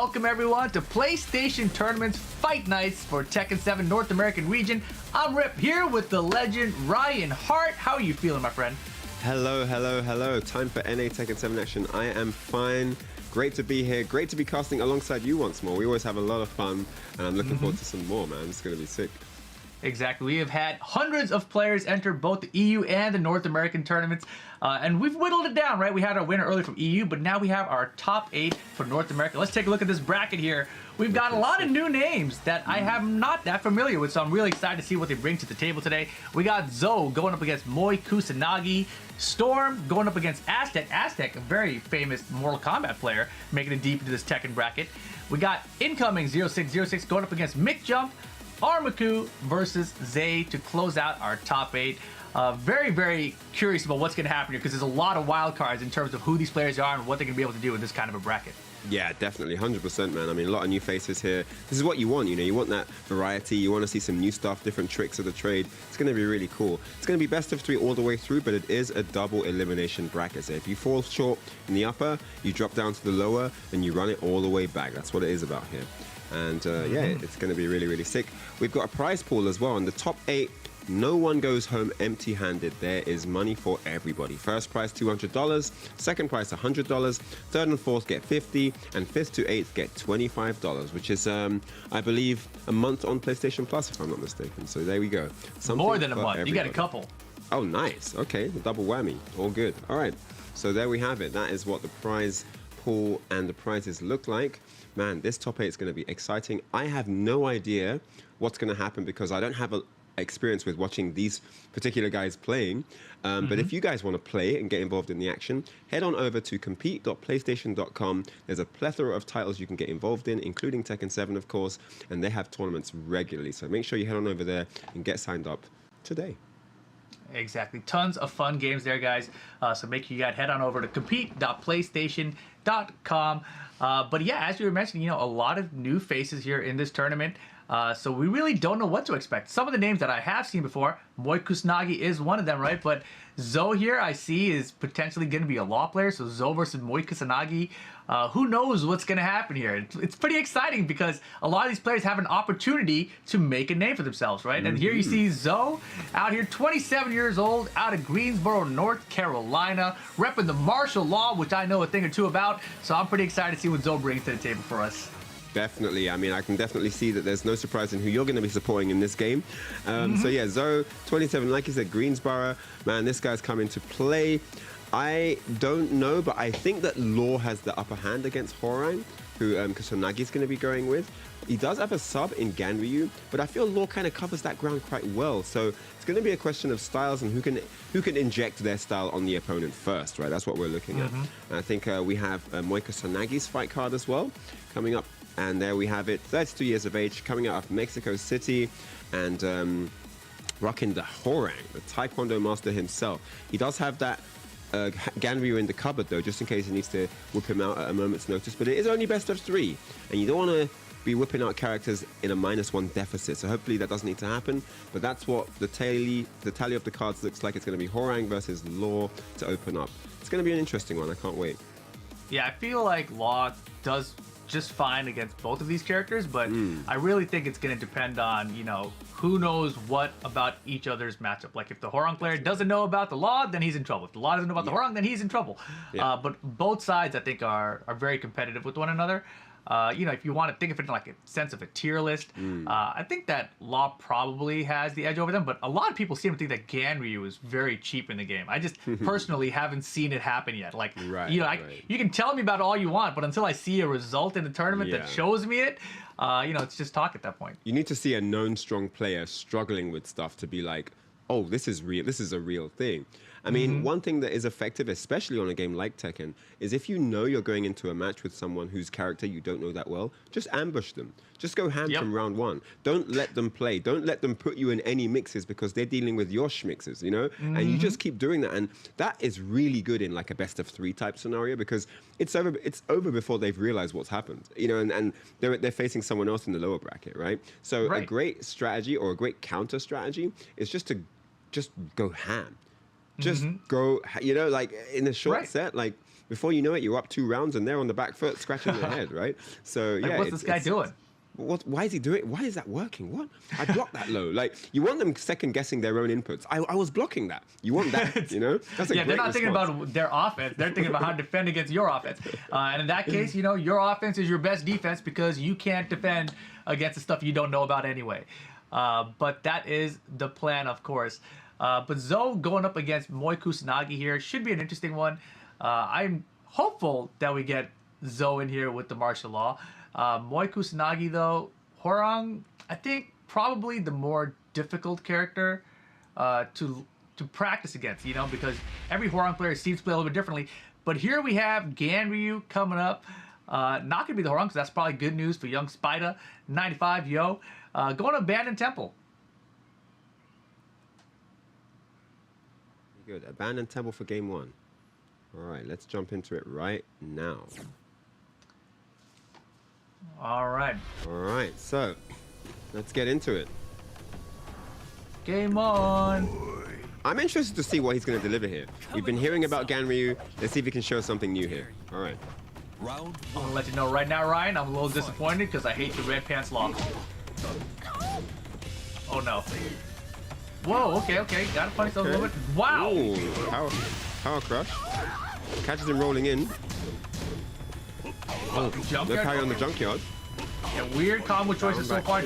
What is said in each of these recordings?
welcome everyone to PlayStation Tournaments Fight Nights for Tekken 7 North American region. I'm Rip here with the legend Ryan Hart. How are you feeling, my friend? Hello, hello, hello. Time for NA Tekken 7 action. I am fine. Great to be here. Great to be casting alongside you once more. We always have a lot of fun, and I'm looking forward to some more, man. It's going to be sick. Exactly. We have had hundreds of players enter both the EU and the North American tournaments, and we've whittled it down, right? We had our winner earlier from EU, but now we have our top 8 for North America. Let's take a look at this bracket here. We've got a lot of new names that I am not that familiar with, so I'm really excited to see what they bring to the table today. We got Zoe going up against Moy Kusanagi, Storm going up against Aztec. Aztec, a very famous Mortal Kombat player, making it deep into this Tekken bracket. We got incoming 0606 going up against Myk Jump, Armaku versus Zay to close out our top 8. Very, very curious about what's going to happen here because there's a lot of wild cards in terms of who these players are and what they're going to be able to do in this kind of a bracket. Yeah, definitely, 100%, man. I mean, a lot of new faces here. This is what you want, you know. You want that variety. You want to see some new stuff, different tricks of the trade. It's going to be really cool. It's going to be best of 3 all the way through, but it is a double elimination bracket. So if you fall short in the upper, you drop down to the lower, and you run it all the way back. That's what it is about here. And yeah, it's going to be really, really sick. We've got a prize pool as well. In the top 8, no one goes home empty-handed. There is money for everybody. First prize, $200. Second prize, $100. Third and fourth get $50. And fifth to eighth get $25, which is, I believe, a month on PlayStation Plus, if I'm not mistaken. So there we go. Something more than a month. Everybody. You got a couple. Oh, nice. Okay, the double whammy. All good. All right. So there we have it. That is what the prize pool and the prizes look like. Man, this top 8 is going to be exciting. I have no idea what's going to happen because I don't have a experience with watching these particular guys playing. But if you guys want to play and get involved in the action, head on over to compete.playstation.com. There's a plethora of titles you can get involved in, including Tekken 7, of course, and they have tournaments regularly. So make sure you head on over there and get signed up today. Exactly. Tons of fun games there, guys. So make sure you guys head on over to compete.playstation.com. But yeah, as you were mentioning, you know, a lot of new faces here in this tournament. So we really don't know what to expect. Some of the names that I have seen before, Moy Kusanagi is one of them, right? But Zoe here I see is potentially going to be a law player. So Zoe versus Moy Kusanagi. Who knows what's going to happen here? It's pretty exciting because a lot of these players have an opportunity to make a name for themselves, right? And here you see Zoe out here, 27 years old, out of Greensboro, North Carolina, repping the martial law, which I know a thing or two about. So I'm pretty excited to see what Zoe brings to the table for us. Definitely. I mean, I can definitely see that there's no surprise in who you're going to be supporting in this game. So yeah, Zoe, 27, like you said, Greensboro. Man, this guy's coming to play. I don't know, but I think that Law has the upper hand against Horang, who Kusanagi's going to be going with. He does have a sub in Ganryu, but I feel Law kind of covers that ground quite well. So it's going to be a question of styles and who can inject their style on the opponent first, right? That's what we're looking at. And I think we have Moy Kusanagi's fight card as well coming up. And there we have it, 32 years of age, coming out of Mexico City, and rocking the Horang, the Taekwondo master himself. He does have that Ganryu in the cupboard, though, just in case he needs to whip him out at a moment's notice. But it is only best of 3, and you don't want to be whipping out characters in a -1 deficit. So hopefully that doesn't need to happen. But that's what the tally of the cards looks like. It's going to be Horang versus Law to open up. It's going to be an interesting one. I can't wait. Yeah, I feel like Law does just fine against both of these characters, but I really think it's going to depend on, you know, who knows what about each other's matchup. Like if the Horang player doesn't know about the Law, then he's in trouble. If the Law doesn't know about the Horang, then he's in trouble. But both sides, I think, are very competitive with one another. You know, if you want to think of it in like a sense of a tier list, I think that Law probably has the edge over them, but a lot of people seem to think that Ganryu is very cheap in the game. I just personally haven't seen it happen yet. Like, you know, you can tell me about it all you want, but until I see a result in the tournament that shows me it, you know, it's just talk at that point. You need to see a known strong player struggling with stuff to be like, oh, this is real. This is a real thing. I mean, one thing that is effective, especially on a game like Tekken, is if you know you're going into a match with someone whose character you don't know that well, just ambush them. Just go ham from round 1. Don't let them play. Don't let them put you in any mixes because they're dealing with your schmixes, you know? And you just keep doing that. And that is really good in like a best of 3 type scenario because it's over before they've realized what's happened, you know, and they're facing someone else in the lower bracket, right? So a great strategy or a great counter strategy is just go ham. Just go, you know, like in a short set, like before you know it, you're up 2 rounds and they're on the back foot scratching their head, right? So Like, yeah, what's this guy doing? Why is he doing it? Why is that working? What? I blocked that low. Like, you want them second guessing their own inputs. I was blocking that. You want that, you know? That's a Yeah, great they're not thinking response. about their offense. They're thinking about how to defend against your offense. And in that case, you know, your offense is your best defense because you can't defend against the stuff you don't know about anyway. But that is the plan, of course. But Zoe going up against Moy Kusanagi here should be an interesting one. I'm hopeful that we get Zoe in here with the martial law. Moy Kusanagi, though, Hwoarang, I think probably the more difficult character to practice against, you know, because every Hwoarang player seems to play a little bit differently. But here we have Ganryu coming up. Not going to be the Hwoarang, so that's probably good news for young Spida. 95, yo. Going to Abandoned Temple. Good. Abandoned Temple for game 1. All right, let's jump into it right now. All right. All right, so let's get into it. Game on. I'm interested to see what he's going to deliver here. We've been hearing about Ganryu. Let's see if he can show something new here. All right. Round I'm going to let you know right now, Ryan, I'm a little disappointed because I hate the red pants lock. Oh, no. Whoa, okay. Gotta punish those a little bit. Wow. Ooh, power crush. Catches him rolling in. Oh, No junkyard. parry on the junkyard. Yeah, weird combo choices so far.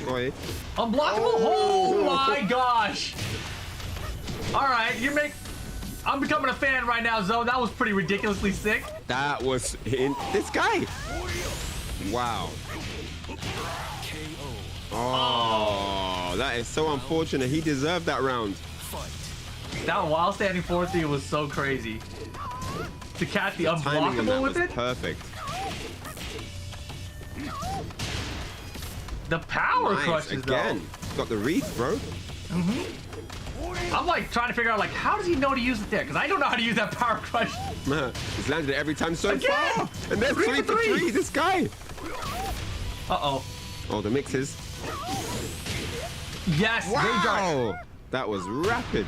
Boy. Unblockable. Oh my gosh. All right, I'm becoming a fan right now, Zoe. That was pretty ridiculously sick. That was this guy. Wow. Oh, that is so unfortunate. He deserved that round. That while standing 4-3 was so crazy. To catch the Timing on unblockable that with was it. perfect. The power Nice. crushes Again. Got the wreath, bro. though. I'm like trying to figure out like how does he know to use it there? Because I don't know how to use that power crush. Man, he's landed it every time so Again! far. And there's 3 for 3. This guy. Uh-oh. Oh, the mixes. Yes, Rage Art. Wow. That was rapid.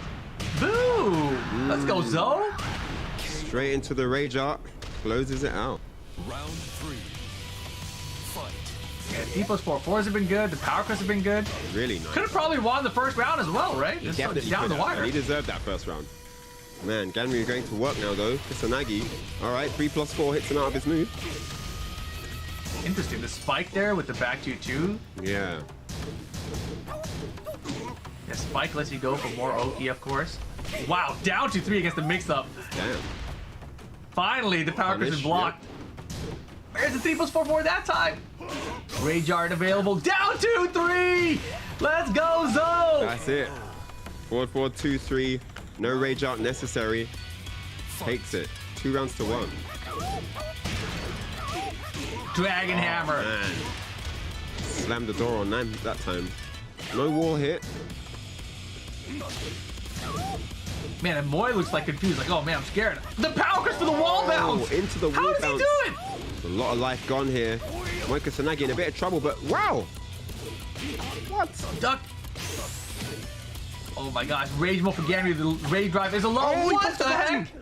Boo! Let's go, Zoe. Straight into the rage art. Closes it out. round 3. Fight. Yeah, Depo's 4-4s have been good. The power crush have been good. Really nice. Could have probably won the first round as well, right? Just Definitely down could the have. wire. He deserved that first round. Man, Ganryu going to work now though. Kusanagi. All right, 3+4 hits him out of his move. Interesting. The spike there with the back 2-2. Yeah. Yeah, spike lets you go for more Oki, of course. Wow, down 2-3 against the mix-up. Damn. Finally, the power crush is Punish, blocked. There's the 3+4 that time. Rage Art available. Down 2-3. Let's go, Zoe. That's it. 4-4-2-3. No rage art necessary. Takes it. 2 rounds to 1. Dragon Hammer. Man. Slammed the door on that time. No wall hit. Man, and Moy looks like confused. Like, oh man, I'm scared. The power crush for the wall bounce. Into the How wall does he bounce. do it? A lot of life gone here. Moy Kusanagi in a bit of trouble, but wow! What? Duck. Oh my gosh, Rage Mode for Ganryu. The Rage Drive is alone. Oh, he What pressed the the button. heck?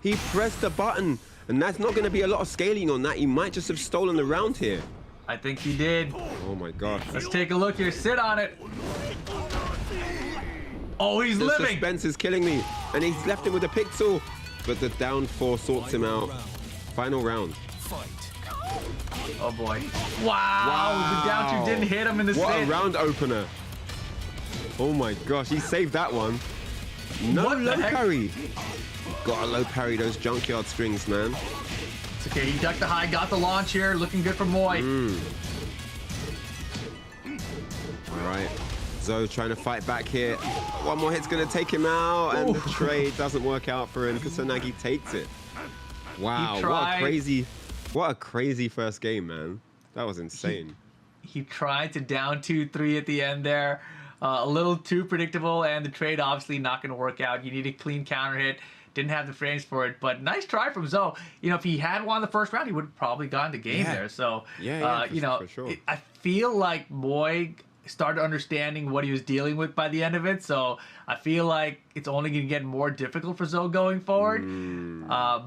He pressed the button, and that's not going to be a lot of scaling on that. He might just have stolen the round here. I think he did. Oh my gosh. Let's take a look here. Sit on it. Oh, he's The living. suspense is killing me, and he's left him with a pixel, but the down 4 sorts him out. Final round. Fight. Oh boy. Wow. The down 2 didn't hit him in the What a spin. round opener. Oh my gosh, he saved that one. No What the low heck? parry. Gotta low parry those junkyard strings, man. It's okay. He ducked the high, got the launch here. Looking good for Moy. All right. Zoe trying to fight back here. One more hit's gonna take him out, and the trade doesn't work out for him. Kusanagi takes it. Wow, what a crazy first game, man. That was insane. He tried to down 2-3 at the end there. A little too predictable, and the trade obviously not going to work out. You need a clean counter hit. Didn't have the frames for it, but nice try from Zoe. You know, if he had won the first round, he would have probably gotten the game there. So, Yeah, you know, for sure. I feel like Moy started understanding what he was dealing with by the end of it. So I feel like it's only going to get more difficult for Zoe going forward.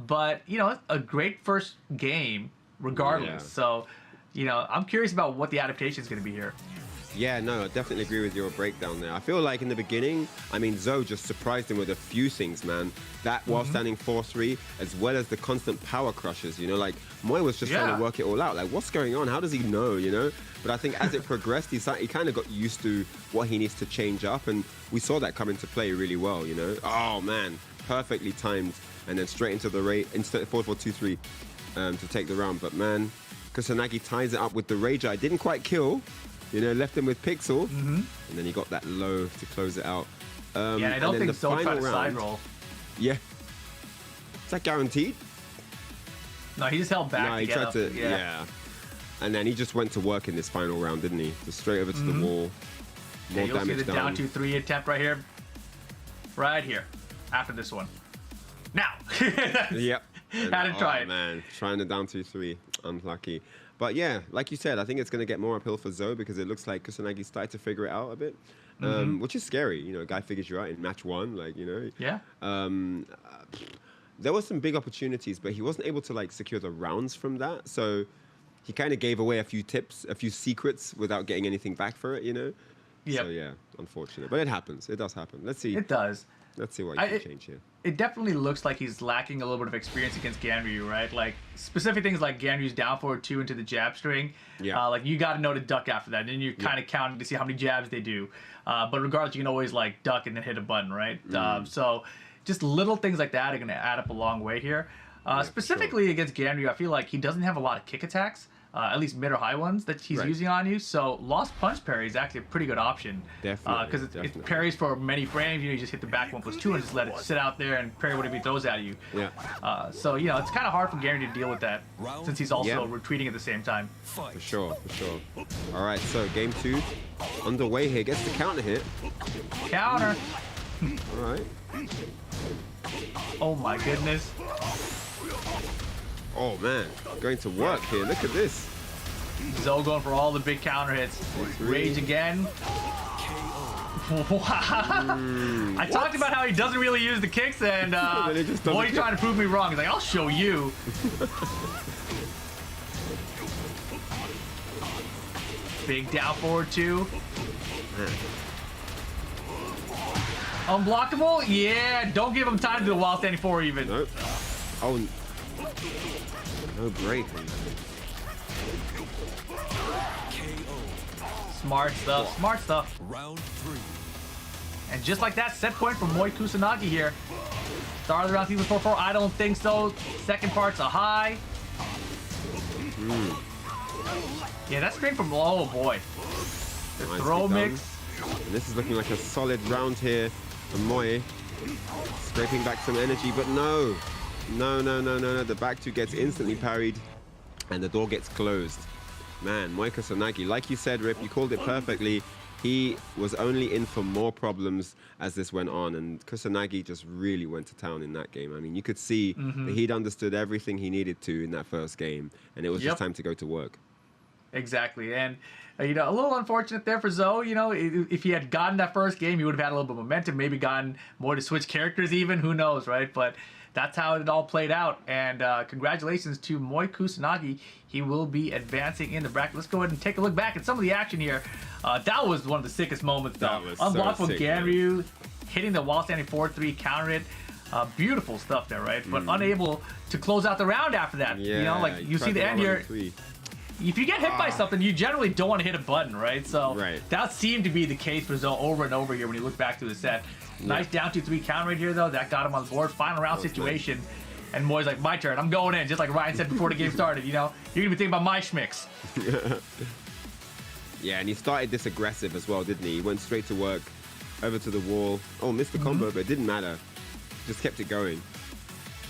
But, you know, a great first game regardless. Yeah. So, you know, I'm curious about what the adaptation is going to be here. Yeah, no, I definitely agree with your breakdown there. I feel like in the beginning, I mean, Zoe just surprised him with a few things, man. That while standing 4-3, as well as the constant power crushes, you know, like Moy was just trying to work it all out. Like, what's going on? How does he know, you know? But I think as it progressed, he kind of got used to what he needs to change up, and we saw that come into play really well, you know? Oh, man, perfectly timed, and then straight into the rate, instead of 4-4-2-3 to take the round. But, man, Kusanagi ties it up with the Rager. I didn't quite kill. You know, left him with Pixel, and then he got that low to close it out. And I don't think Zoe tried to side roll. Yeah. Is that guaranteed? No, he just held back. No, he tried to, yeah. And then he just went to work in this final round, didn't he? Just straight over to the wall. More you'll damage see the down 2-3 attempt right here. Right here. After this one. Now. Yep. Had to try it. Man, trying the down 2-3. Unlucky. But yeah, like you said, I think it's going to get more uphill for Zoe because it looks like Kusanagi started to figure it out a bit, which is scary. You know, a guy figures you out in match one, like, you know. Yeah. There were some big opportunities, but he wasn't able to, like, secure the rounds from that. So he kind of gave away a few tips, a few secrets without getting anything back for it, you know. Yep. So yeah, unfortunate. But it happens. It does happen. Let's see. It does. Let's see what he can change here. It definitely looks like he's lacking a little bit of experience against Ganryu, right? Like, specific things like Ganryu's down forward 2 into the jab string. Yeah. Like, you got to know to duck after that. And then you're kind of counting to see how many jabs they do. But regardless, you can always, like, duck and then hit a button, right? So just little things like that are going to add up a long way here. Specifically against Ganryu, I feel like he doesn't have a lot of kick attacks. At least mid or high ones that he's using on you. So lost punch parry is actually a pretty good option. Definitely. Because it parries for many frames. You know, you just hit the back 1+2 and just let it sit out there and parry whatever he throws at you. Yeah. So, you know, it's kind of hard for Gary to deal with that since he's also retreating at the same time. For sure, for sure. All right, so game 2 underway here. Gets the counter hit. Counter. All right. Oh my goodness. Oh man, going to work here. Look at this. Zoe going for all the big counter hits. Rage again. Wow. I talked about how he doesn't really use the kicks, and Moy's trying to prove me wrong. He's like, I'll show you. Big down forward 2. Unblockable? Yeah, don't give him time to do a while standing 4 even. Nope. Oh. No break. Smart stuff, smart stuff. Round 3. And just like that, set point for Moy Kusanagi here. Start of the round, 4-4. I don't think so. Second part's a high. Yeah, that's straight from, oh boy. The throw mix. And this is looking like a solid round here for Moy. Scraping back some energy, but no. No. The back 2 gets instantly parried, and the door gets closed. Man, Moy Kusanagi, like you said, Rip, you called it perfectly. He was only in for more problems as this went on, and Kusanagi just really went to town in that game. I mean, you could see that he'd understood everything he needed to in that first game, and it was just time to go to work. Exactly, and you know, a little unfortunate there for Zoe. You know, if he had gotten that first game, he would have had a little bit of momentum, maybe gotten more to switch characters even, who knows, right? But that's how it all played out, and congratulations to Moy Kusanagi. He will be advancing in the bracket. Let's go ahead and take a look back at some of the action here. That was one of the sickest moments, though. Unblocked from Ganryu, hitting the wall standing 4-3 counter it. Beautiful stuff there, right? But unable to close out the round after that. Yeah, you know, like you see the end here. If you get hit by something, you generally don't want to hit a button, right? So that seemed to be the case for Zoe over and over here when you look back to the set. Nice down 2-3 counter right here, though. That got him on the board. Final round situation. Nice. And Moy's like, my turn. I'm going in. Just like Ryan said before the game started, you know? You're going to be thinking about my schmicks. Yeah, and he started this aggressive as well, didn't he? He went straight to work, over to the wall. Oh, missed the combo, but it didn't matter. Just kept it going.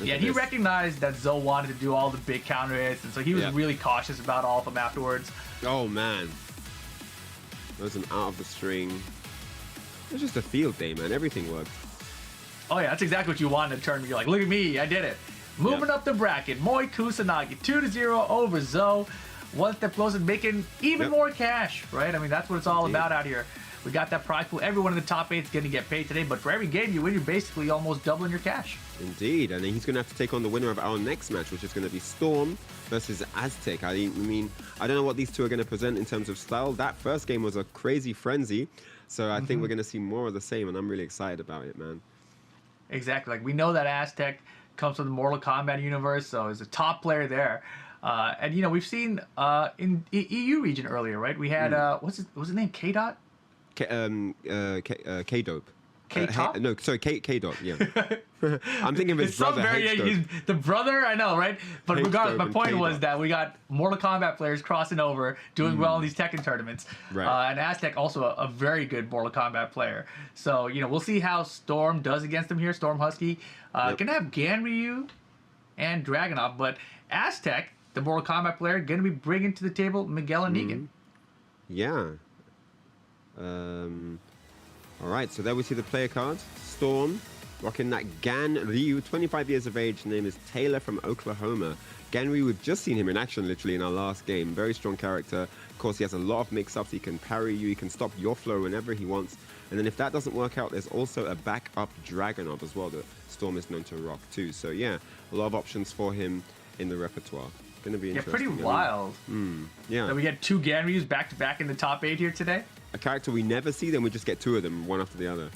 Yeah, he recognized that Zoe wanted to do all the big counter hits, and so he was really cautious about all of them afterwards. Oh, man. That was an out of the string. It was just a field day, man. Everything worked. Oh, yeah, that's exactly what you wanted in a tournament. You're like, look at me, I did it. Moving up the bracket, Moy Kusanagi, 2-0 over Zoe. one step closer to making even more cash, right? I mean, that's what it's all about out here. We got that prize pool. Everyone in the top 8 is going to get paid today, but for every game you win, you're basically almost doubling your cash. Indeed, and then he's going to have to take on the winner of our next match, which is going to be Storm versus Aztec. I mean, I don't know what these two are going to present in terms of style. That first game was a crazy frenzy, so I think we're going to see more of the same, and I'm really excited about it, man. Exactly. Like, we know that Aztec comes from the Mortal Kombat universe, so he's a top player there. And, you know, we've seen in EU region earlier, right? We had, what's his name? K-Dot? K-Dope. K-Top? No, sorry, K-Dot, yeah. I'm thinking of his It's some brother, variation. H-Dope. He's the brother, I know, right? But regardless, my and point K-Dot. was that we got Mortal Kombat players crossing over, doing well in these Tekken tournaments. Right. And Aztec also a very good Mortal Kombat player. So, you know, we'll see how Storm does against him here. Storm Husky. Gonna have Ganryu and Dragunov, but Aztec, the Mortal Kombat player, gonna be bringing to the table Miguel and Negan. Yeah. All right, so there we see the player cards. Storm, rocking that Gan Ryu, 25 years of age. Name is Taylor from Oklahoma. Gan Ryu, we've just seen him in action literally in our last game. Very strong character. Of course, he has a lot of mix-ups. He can parry you. He can stop your flow whenever he wants. And then if that doesn't work out, there's also a backup Dragunov as well that Storm is known to rock too. So yeah, a lot of options for him in the repertoire. Gonna be interesting. Yeah, pretty wild. Yeah. So we get 2 Ganryus back-to-back in the top 8 here today. A character we never see, then we just get 2 of them, one after the other.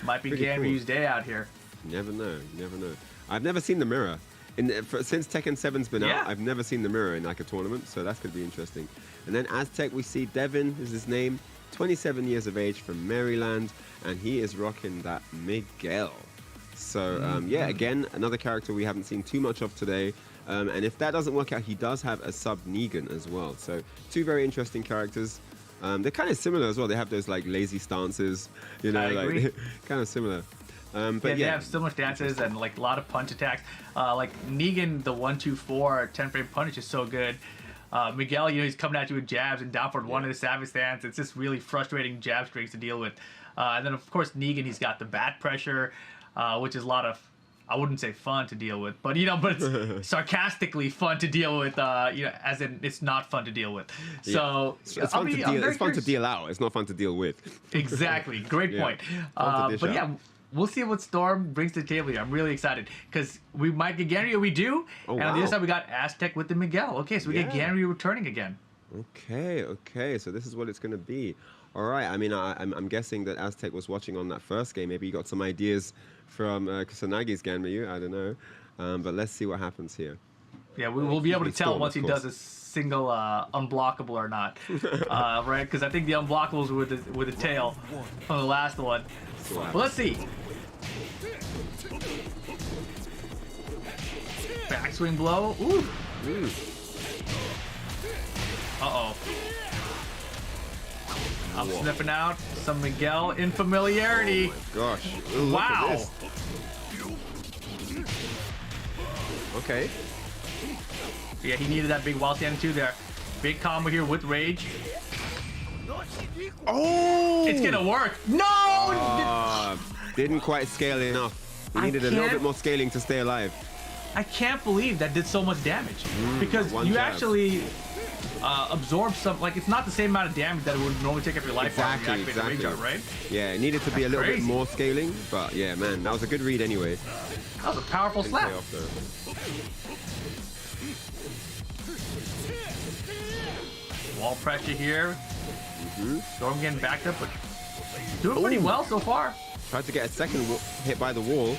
Might be Pretty Ganryu's cool. day out here. You never know. You never know. I've never seen the mirror. Since Tekken 7's been Yeah. out, I've never seen the mirror in like a tournament, so that's going to be interesting. And then Aztec, we see Devin is his name, 27 years of age from Maryland, and he is rocking that Miguel. So yeah, again, another character we haven't seen too much of today. And if that doesn't work out, he does have a sub Negan as well. So 2 very interesting characters. They're kind of similar as well. They have those like lazy stances, you know, I agree. like kind of similar. But They have similar stances and like a lot of punch attacks. Like Negan, the 1-2-4 10-frame punch is so good. Miguel, you know, he's coming at you with jabs and down forward 1 in the savage stance. It's just really frustrating jab strings to deal with. And then of course Negan, he's got the bat pressure, which is a lot of, I wouldn't say fun to deal with, but you know, but it's sarcastically fun to deal with. You know, as in it's not fun to deal with. So it's fun to deal. It's fun to deal out. It's not fun to deal with. Exactly. Great Yeah. point. Fun to dish But out. yeah, we'll see what Storm brings to the table here. I'm really excited because we might get Ganryu. We do. Oh, and on the wow. other side, we got Aztec with the Miguel. Okay, so we get Yeah. Ganryu returning again. Okay. So this is what it's going to be. All right. I mean, I'm guessing that Aztec was watching on that first game. Maybe he got some ideas from Kusanagi's Ganryu. I don't know. But let's see what happens here. Yeah, we'll be able to tell Storm, once of he course. does a single unblockable or not, right? Because I think the unblockables were with the tail from the last one. But let's see. Backswing blow. Ooh. Uh-oh. I'm sniffing out some Miguel in familiarity. Gosh. Ooh, look at Wow. this. Okay. Yeah, he needed that big wild standing too there. Big combo here with rage. Oh! It's gonna work. No! Didn't quite scale enough. We I needed a little can't- bit more scaling to stay alive. I can't believe that did so much damage. Because one you jab. actually absorb some, like it's not the same amount of damage that it would normally take up your life bar when you activate the rage art, right? Yeah, it needed to be a That's little bit crazy. more scaling, but yeah, man, that was a good read anyway. That was a powerful Didn't slap. pay off, though. Wall pressure here. Storm getting backed up, but doing pretty Ooh. well so far. Tried to get a second hit by the wall.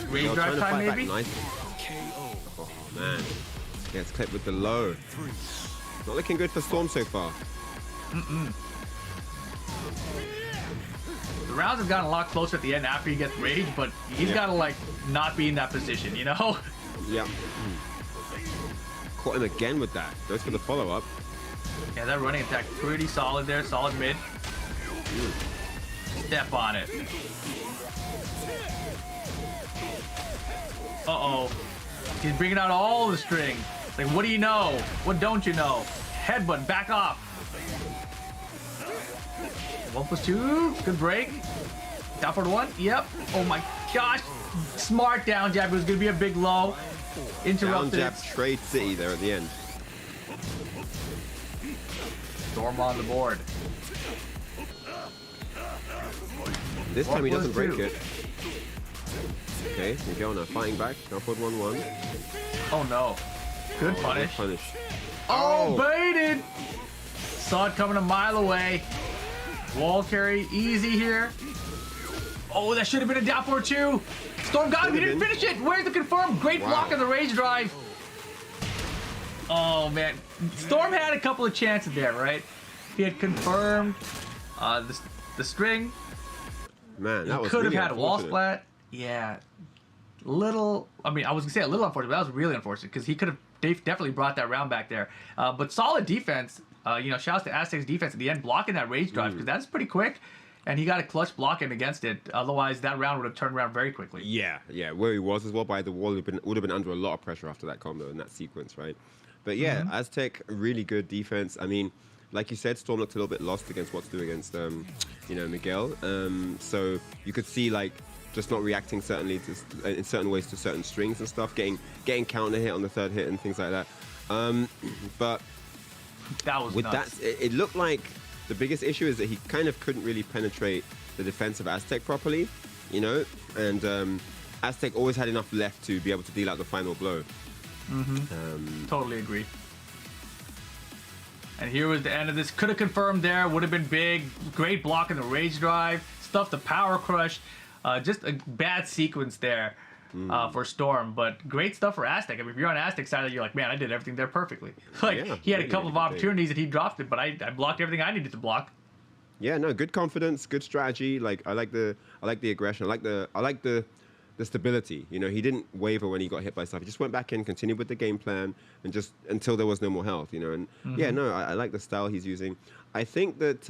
Rage Trying drive to time fight back maybe? nicely. KO. Oh man, gets clipped with the low. Not looking good for Storm so far. The rounds have gotten a lot closer at the end after he gets rage, but he's Yeah. gotta like not be in that position, you know? Yep. Caught him again with that. Goes for the follow-up. Yeah, that running attack pretty solid there, solid mid. Step on it. Uh-oh. He's bringing out all the string. Like, what do you know? What don't you know? Headbutt, back off. 1+2, good break. Down for the 1, yep. Oh my gosh. Smart down jab, it was gonna be a big low. Down Interrupted jab it. trade city there at the end. Storm on the board. This time he doesn't break 1+2. it. Okay, Miguel now fighting back. Now put 1-1. Oh no. Good punish. Punish. Oh, baited! Saw it coming a mile away. Wall carry, easy here. Oh, that should have been a down forward too. Storm got him, he didn't finish it. Where's the confirm? Great block on the rage drive. Oh man, Storm had a couple of chances there, right? He had confirmed the string. Man, that was Could have really had a wall unfortunate. splat. Yeah. Little, I mean, I was gonna say a little unfortunate, but that was really unfortunate because he could have definitely brought that round back there. But solid defense. You know, shouts to Aztec's defense at the end, blocking that rage drive because that's pretty quick. And he got a clutch blocking against it. Otherwise, that round would have turned around very quickly. Yeah, where he was as well by the wall would have been under a lot of pressure after that combo in that sequence, right? But yeah, Aztec, really good defense. I mean, like you said, Storm looked a little bit lost against what to do against, you know, Miguel. So you could see like just not reacting certainly to, in certain ways to certain strings and stuff, getting counter hit on the third hit and things like that. But That was with nuts. that, it looked like the biggest issue is that he kind of couldn't really penetrate the defense of Aztec properly, you know, and Aztec always had enough left to be able to deal out the final blow. Totally agree. And here was the end of this. Could have confirmed there. Would have been big. Great block in the rage drive. Stuff the power crush. Just a bad sequence there for Storm. But great stuff for Aztec. I mean, if you're on Aztec's side, you're like, man, I did everything there perfectly. Like, Yeah, he had a really couple of good opportunities and he dropped it, but I blocked everything I needed to block. Yeah, no, good confidence, good strategy. Like I like the aggression. I like the stability. You know, he didn't waver when he got hit by stuff. He just went back in, continued with the game plan, and just until there was no more health. You know, and yeah, no, I like the style he's using. I think that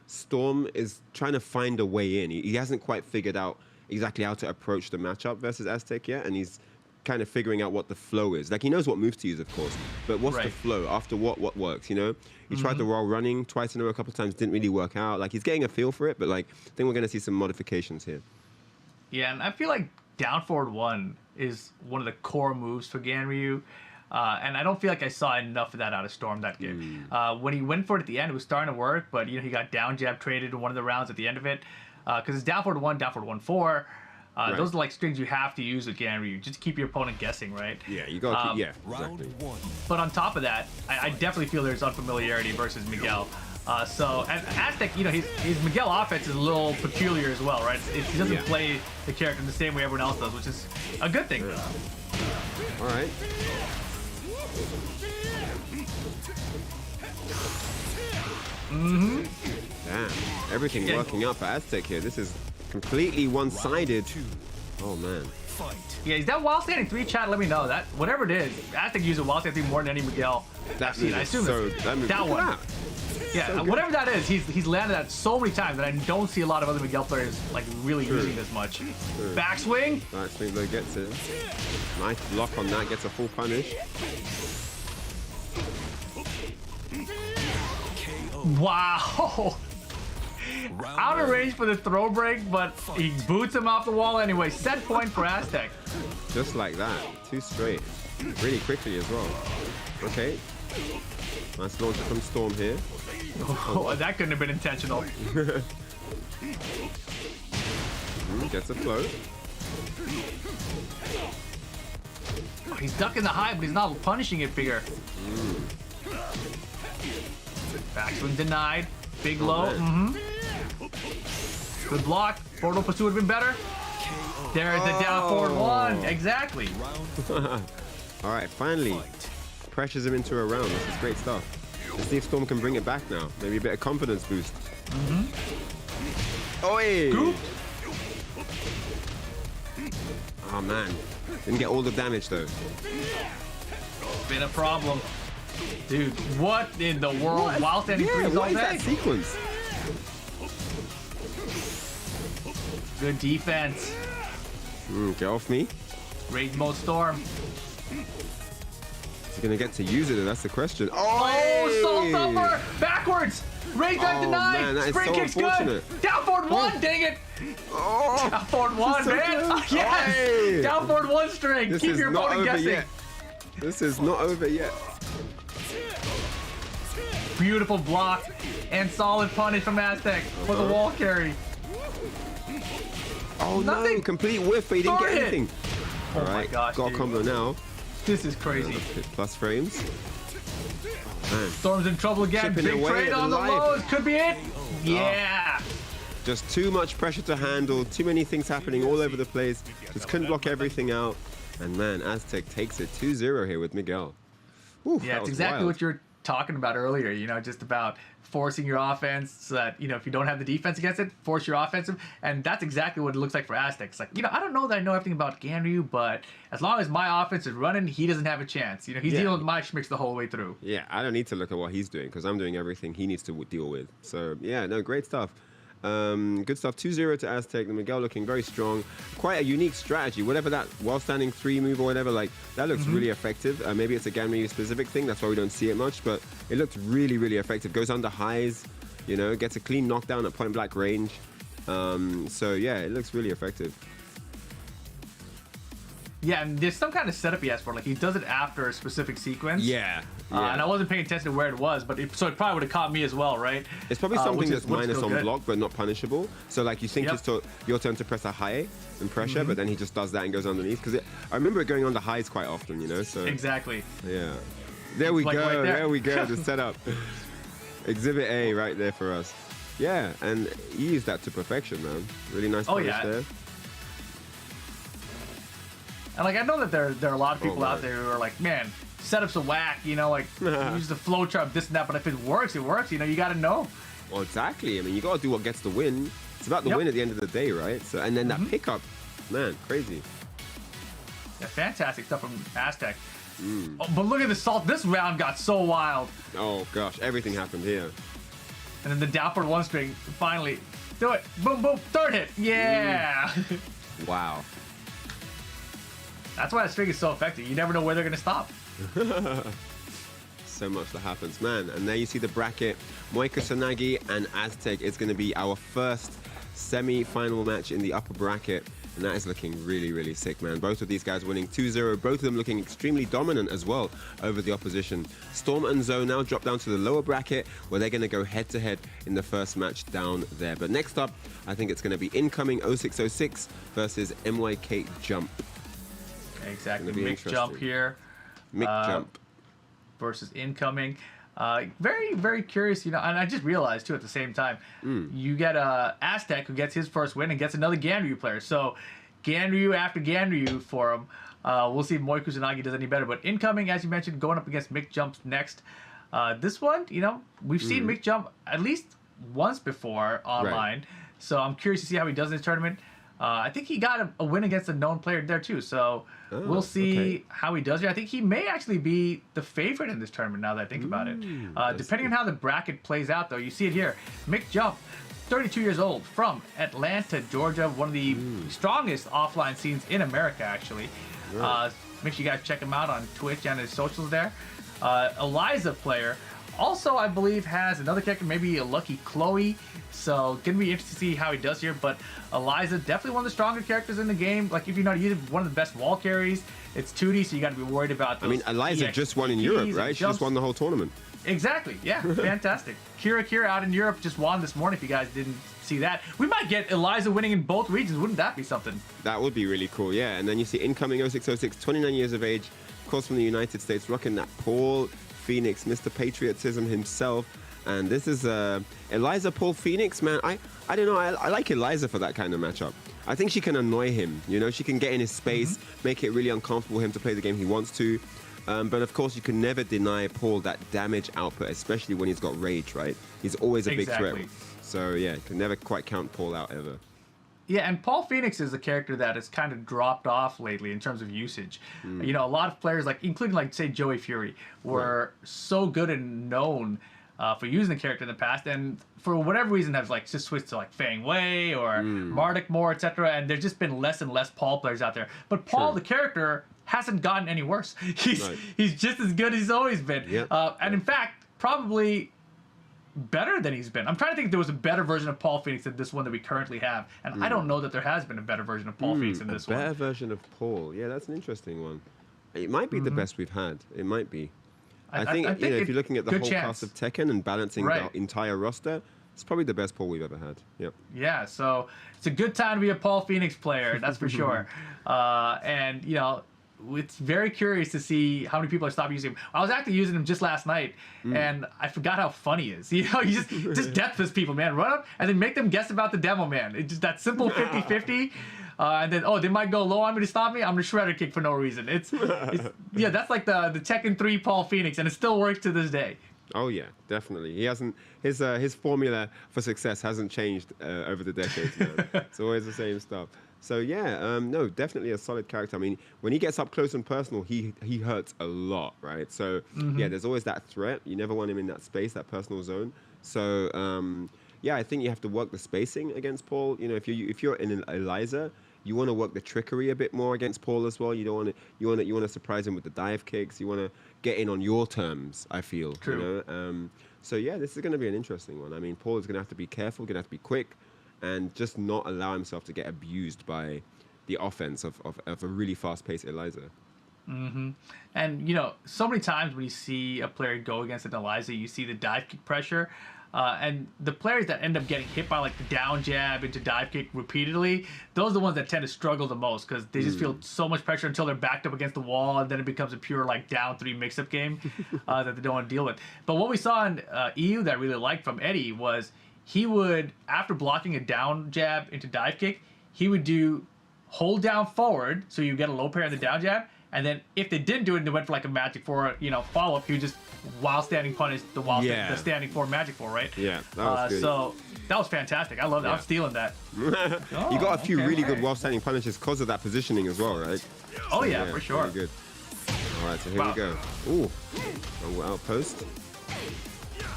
Storm is trying to find a way in. He hasn't quite figured out exactly how to approach the matchup versus Aztec yet, and he's kind of figuring out what the flow is. Like, he knows what moves to use, of course, but what's the flow? After what works, you know? He tried the roll running twice in a row a couple of times, didn't really work out. Like, he's getting a feel for it, but like, I think we're going to see some modifications here. Yeah, and I feel like down forward 1 is one of the core moves for Ganryu. And I don't feel like I saw enough of that out of Storm that game. When he went for it at the end, it was starting to work, but you know, he got down jab traded in one of the rounds at the end of it. Because it's down forward 1, down forward 1, 4. Those are like strings you have to use with Ganryu, just to keep your opponent guessing, right? Yeah, you got to keep, yeah, Round exactly. 1. But on top of that, I definitely feel there's unfamiliarity versus Miguel. And Aztec, you know, his Miguel offense is a little peculiar as well, right? He doesn't play the character the same way everyone else does, which is a good thing. All right. Damn, everything working out for Aztec here. This is completely one-sided. Oh man. Fight. Yeah, is that wild standing 3 chat? Let me know. That whatever it is, Aztec uses wild standing 3 more than any Miguel I've seen. I assume that one. Yeah, So whatever that is, he's landed that so many times that I don't see a lot of other Miguel players like really using this much. Backswing. Backswing though gets it. Nice block on that, gets a full punish. Wow. Out of range for the throw break, but he boots him off the wall anyway. Set point for Aztec. Just like that, 2 straight. Really quickly as well. Okay. Nice launch from Storm here. Oh, that couldn't have been intentional. Gets a float. Oh, he's ducking the high, but he's not punishing it bigger. Backswing denied. Big low. Good block. Forward pursuit would have been better. There's the down forward 1. Exactly. All right, finally. Pressures him into a round. This is great stuff. Let's see if Storm can bring it back now. Maybe a bit of confidence boost. Oi! Scoop. Oh man. Didn't get all the damage though. Been a problem. Dude, what in the world? Wild standing 3s all what is day? that sequence? Good defense. Get off me. Rage mode Storm. Is he gonna get to use it? That's the question. Oh, Soul Thumper! Backwards! Rage dive denied! Man, that is Spring so kick's good! unfortunate. Down forward 1, dang it! Oh, Down forward 1, so man! good. Oh, yes! Hey. Down forward 1 string! this Keep is your not opponent over guessing! yet. This is not over yet. Beautiful block and solid punish from Aztec for the wall carry. Oh Nothing. no, complete whiff, but he didn't get Darn it. anything. Oh All my right, gosh, got a dude. combo now. This is crazy. Plus frames. Man, Storm's in trouble again. Chipping Big away trade at on the life. lows. Could be it. Yeah. just too much pressure to handle, too many things happening all over the place. Just couldn't block everything out. And man, Aztec takes it 2-0 here with Miguel. Whew, Yeah, that it's was exactly wild. what you were talking about earlier, you know, just about forcing your offense so that, you know, if you don't have the defense against it, force your offensive. And that's exactly what it looks like for Aztec. It's like, you know, I don't know that I know everything about Ganryu, but as long as my offense is running, he doesn't have a chance. You know, he's Yeah. dealing with my schmicks the whole way through. Yeah, I don't need to look at what he's doing because I'm doing everything he needs to deal with. So, yeah, no, great stuff. Good stuff. 2-0 to Aztec. The Miguel looking very strong. Quite a unique strategy. Whatever that while standing 3 move or whatever, like that looks really effective. Maybe it's a Ganryu specific thing. That's why we don't see it much, but it looked really, really effective. Goes under highs, you know, gets a clean knockdown at point blank range. So, yeah, it looks really effective. Yeah, and there's some kind of setup he has for it. Like, he does it after a specific sequence. Yeah. And I wasn't paying attention to where it was, but so it probably would have caught me as well, right? It's probably something which that's is- which is minus still on good. block, but not punishable. So, like, you think Yep. it's your turn to press a high and pressure, but then he just does that and goes underneath. Because I remember it going on the highs quite often, you know? So, Exactly. yeah. There we Like go. right there. There we go. The setup. Exhibit A right there for us. Yeah, and he used that to perfection, man. Really nice punish yeah. there. And like I know that there are a lot of people my. out there who are like, man, setups are whack, you know, like use the flow chart, this and that. But if it works, it works. You know, you got to know. Well, exactly. I mean, you got to do what gets the win. It's about the Yep. win at the end of the day, right? So, and then that pickup, man, crazy. Yeah, fantastic stuff from Aztec. Oh, but look at the salt. This round got so wild. Oh gosh, everything happened here. And then the downward one string, finally, do it. Boom, boom, third hit. Yeah. Wow. That's why that string is so effective. You never know where they're going to stop. So much that happens, man. And there you see the bracket. Moy Kusanagi and Aztec is going to be our first semi-final match in the upper bracket. And that is looking really, really sick, man. Both of these guys winning 2-0. Both of them looking extremely dominant as well over the opposition. Storm and Zoe now drop down to the lower bracket where they're going to go head-to-head in the first match down there. But next up, I think it's going to be incoming 0606 versus Myk Jump. Exactly. Gonna be Myk Jump interesting. here Myk Jump. versus incoming. Very, very curious, you know, and I just realized too at the same time, you get Aztec who gets his first win and gets another Ganryu player. So Ganryu after Ganryu for him. We'll see if Moy Kusanagi does any better. But incoming, as you mentioned, going up against Myk Jump next. This one, you know, we've seen Myk Jump at least once before online. So I'm curious to see how he does in this tournament. I think he got a win against a known player there too. So we'll see how he does here. I think he may actually be the favorite in this tournament now that I think about it. Depending on how the bracket plays out though, you see it here. Myk Jump, 32 years old, from Atlanta, Georgia, one of the strongest offline scenes in America actually. Make sure you guys check him out on Twitch and his socials there. Eliza player. Also, I believe has another character, maybe a Lucky Chloe. So, gonna be interesting to see how he does here. But Eliza, definitely one of the stronger characters in the game. Like, if you know, he's one of the best wall carries. It's 2D, so you got to be worried about. I mean, Eliza just won in Europe, right? She just won the whole tournament. Exactly. Yeah, fantastic. Kira out in Europe just won this morning. If you guys didn't see that, we might get Eliza winning in both regions. Wouldn't that be something? That would be really cool, yeah. And then you see incoming 0606, 29 years of age, of course from the United States, rocking that Paul Phoenix, Mr. Patriotism himself. And this is Eliza Paul Phoenix, man. I don't know. I like Eliza for that kind of matchup. I think she can annoy him. You know, she can get in his space, make it really uncomfortable for him to play the game he wants to. But of course, you can never deny Paul that damage output, especially when he's got rage, right? He's always a big threat. So yeah, you can never quite count Paul out ever. Yeah, and Paul Phoenix is a character that has kind of dropped off lately in terms of usage. You know, a lot of players, like including like say Joey Fury, were so good and known for using the character in the past, and for whatever reason have like just switched to like Fang Wei or Marduk more, etc. And there's just been less and less Paul players out there. But Paul, the character, hasn't gotten any worse. He's just as good as he's always been. And in fact, probably better than he's been. I'm trying to think if there was a better version of Paul Phoenix than this one that we currently have, and I don't know that there has been a better version of Paul Phoenix than this one. A better version of Paul. Yeah, that's an interesting one. It might be the best we've had. It might be. I think if you're looking at the good whole chance. cast of Tekken and balancing Right. the entire roster, it's probably the best Paul we've ever had. Yep. Yeah, so it's a good time to be a Paul Phoenix player, that's for sure. And you know, it's very curious to see how many people are stopping using him. I was actually using him just last night, and I forgot how funny he is. You know, you just death fist people, man. Run up and then make them guess about the demo, man. It's just that simple 50-50. And then, they might go low on me to stop me. I'm gonna shredder kick for no reason. It's yeah, that's like the Tekken 3 Paul Phoenix, and it still works to this day. Oh yeah, definitely. He hasn't his formula for success hasn't changed over the decades. Man. It's always the same stuff. So yeah, no, definitely a solid character. I mean, when he gets up close and personal, he hurts a lot, right? So yeah, there's always that threat. You never want him in that space, that personal zone. So yeah, I think you have to work the spacing against Paul. You know, if you're in an Eliza, you want to work the trickery a bit more against Paul as well. You don't want to you want to surprise him with the dive kicks. You want to get in on your terms, I feel. True. You know? So yeah, this is going to be an interesting one. I mean, Paul is going to have to be careful, going to have to be quick, and just not allow himself to get abused by the offense of a really fast-paced Eliza. And you know, so many times when you see a player go against an Eliza, you see the dive kick pressure. And the players that end up getting hit by like the down jab into dive kick repeatedly, those are the ones that tend to struggle the most because they just feel so much pressure until they're backed up against the wall, and then it becomes a pure like down 3 mix-up game that they don't want to deal with. But what we saw in EU that I really liked from Eddie was he would, after blocking a down jab into dive kick, he would do hold down forward, so you get a low pair in the down jab, and then if they didn't do it and they went for like a magic four, you know, follow-up, he would just while standing punish the the standing four magic four, right? Yeah, that was good. So that was fantastic. I love that. Yeah. I'm stealing that. You got a few really good alright. while standing punishes because of that positioning as well, right? Oh So, yeah, for sure. Really good. All right, so here Wow. we go. Ooh, outpost.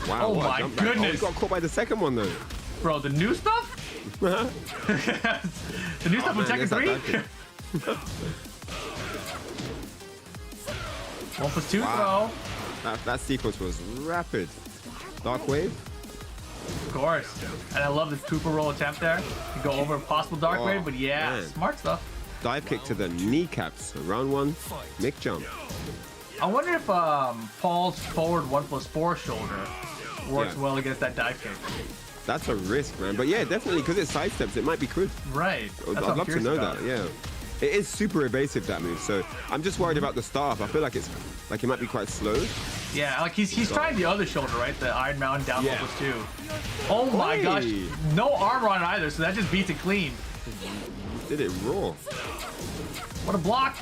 Wow, Oh what a my jump back. goodness. Oh, he got caught by the second one though. Bro, the new stuff? The new stuff from man, Tekken there's that 3? dive 1+2 Wow. throw. That sequence was rapid. Dark wave. Of course. And I love the Cooper roll attempt there. You go over a possible dark Oh, wave, but yeah, man. smart stuff. Dive kick to the kneecaps. Round 1, Myk Jump. I wonder if Paul's forward 1+4 shoulder works Yeah. well against that dive kick. That's a risk, man. But yeah, definitely, because it sidesteps, it might be good. Right. I'd That's what I'm love to curious know about. that, yeah. It is super evasive, that move, so I'm just worried about the start. I feel like it might be quite slow. Yeah, like he's trying the other shoulder, right? The Iron Mountain down Yeah. 1+2. Oh my Oi. gosh. No armor on it either, so that just beats it clean. Did it raw. What a block.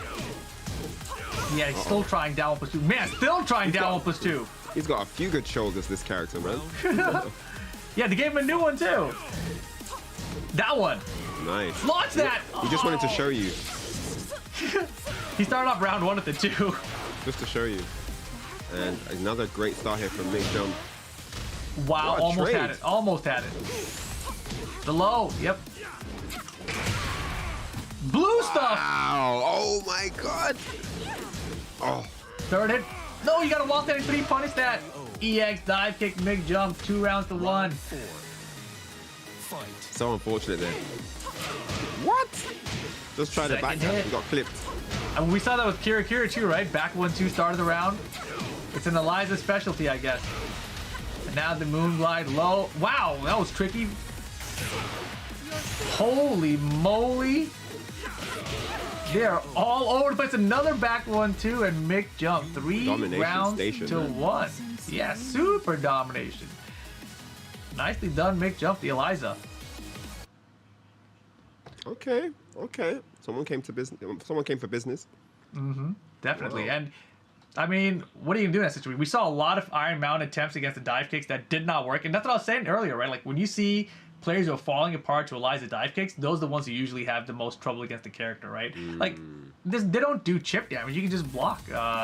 Yeah, he's still trying down 1+2. Man, still trying down 1+2. He's got a few good shoulders, this character, man. Yeah, they gave him a new one too. That one. Nice. Launch that. He just wanted to show you, He started off round 1 at the 2. just to show you. And another great start here from Myk Jump. Wow, What a almost trade. had it. Almost had it. The low. Yep. Blue stuff. Ow! Oh my god! Oh, Third hit. No, you got a wall standing 3. Punish that. EX dive kick, Myk Jump. 2 rounds to 1. Fight. so unfortunate there. What? Just tried to back Second hit. he got clipped. And we saw that with Kira Kira too, right? Back 1-2 start of the round. It's an Eliza specialty, I guess. And now the Moonglide low. Wow, that was tricky. Holy moly. They're all over the place. Another back 1-2 and Myk Jump. 3 Domination rounds station, to man. 1. Yeah, super domination. Nicely done, Myk Jump, the Eliza. Okay, okay. Someone came to business. Someone came for business. Definitely. Wow. And I mean, what are you gonna do in that situation? We saw a lot of Iron Mountain attempts against the dive kicks that did not work. And that's what I was saying earlier, right? Like when you see players who are falling apart to Eliza dive kicks, those are the ones who usually have the most trouble against the character, right? Like they don't do chip damage. You can just block.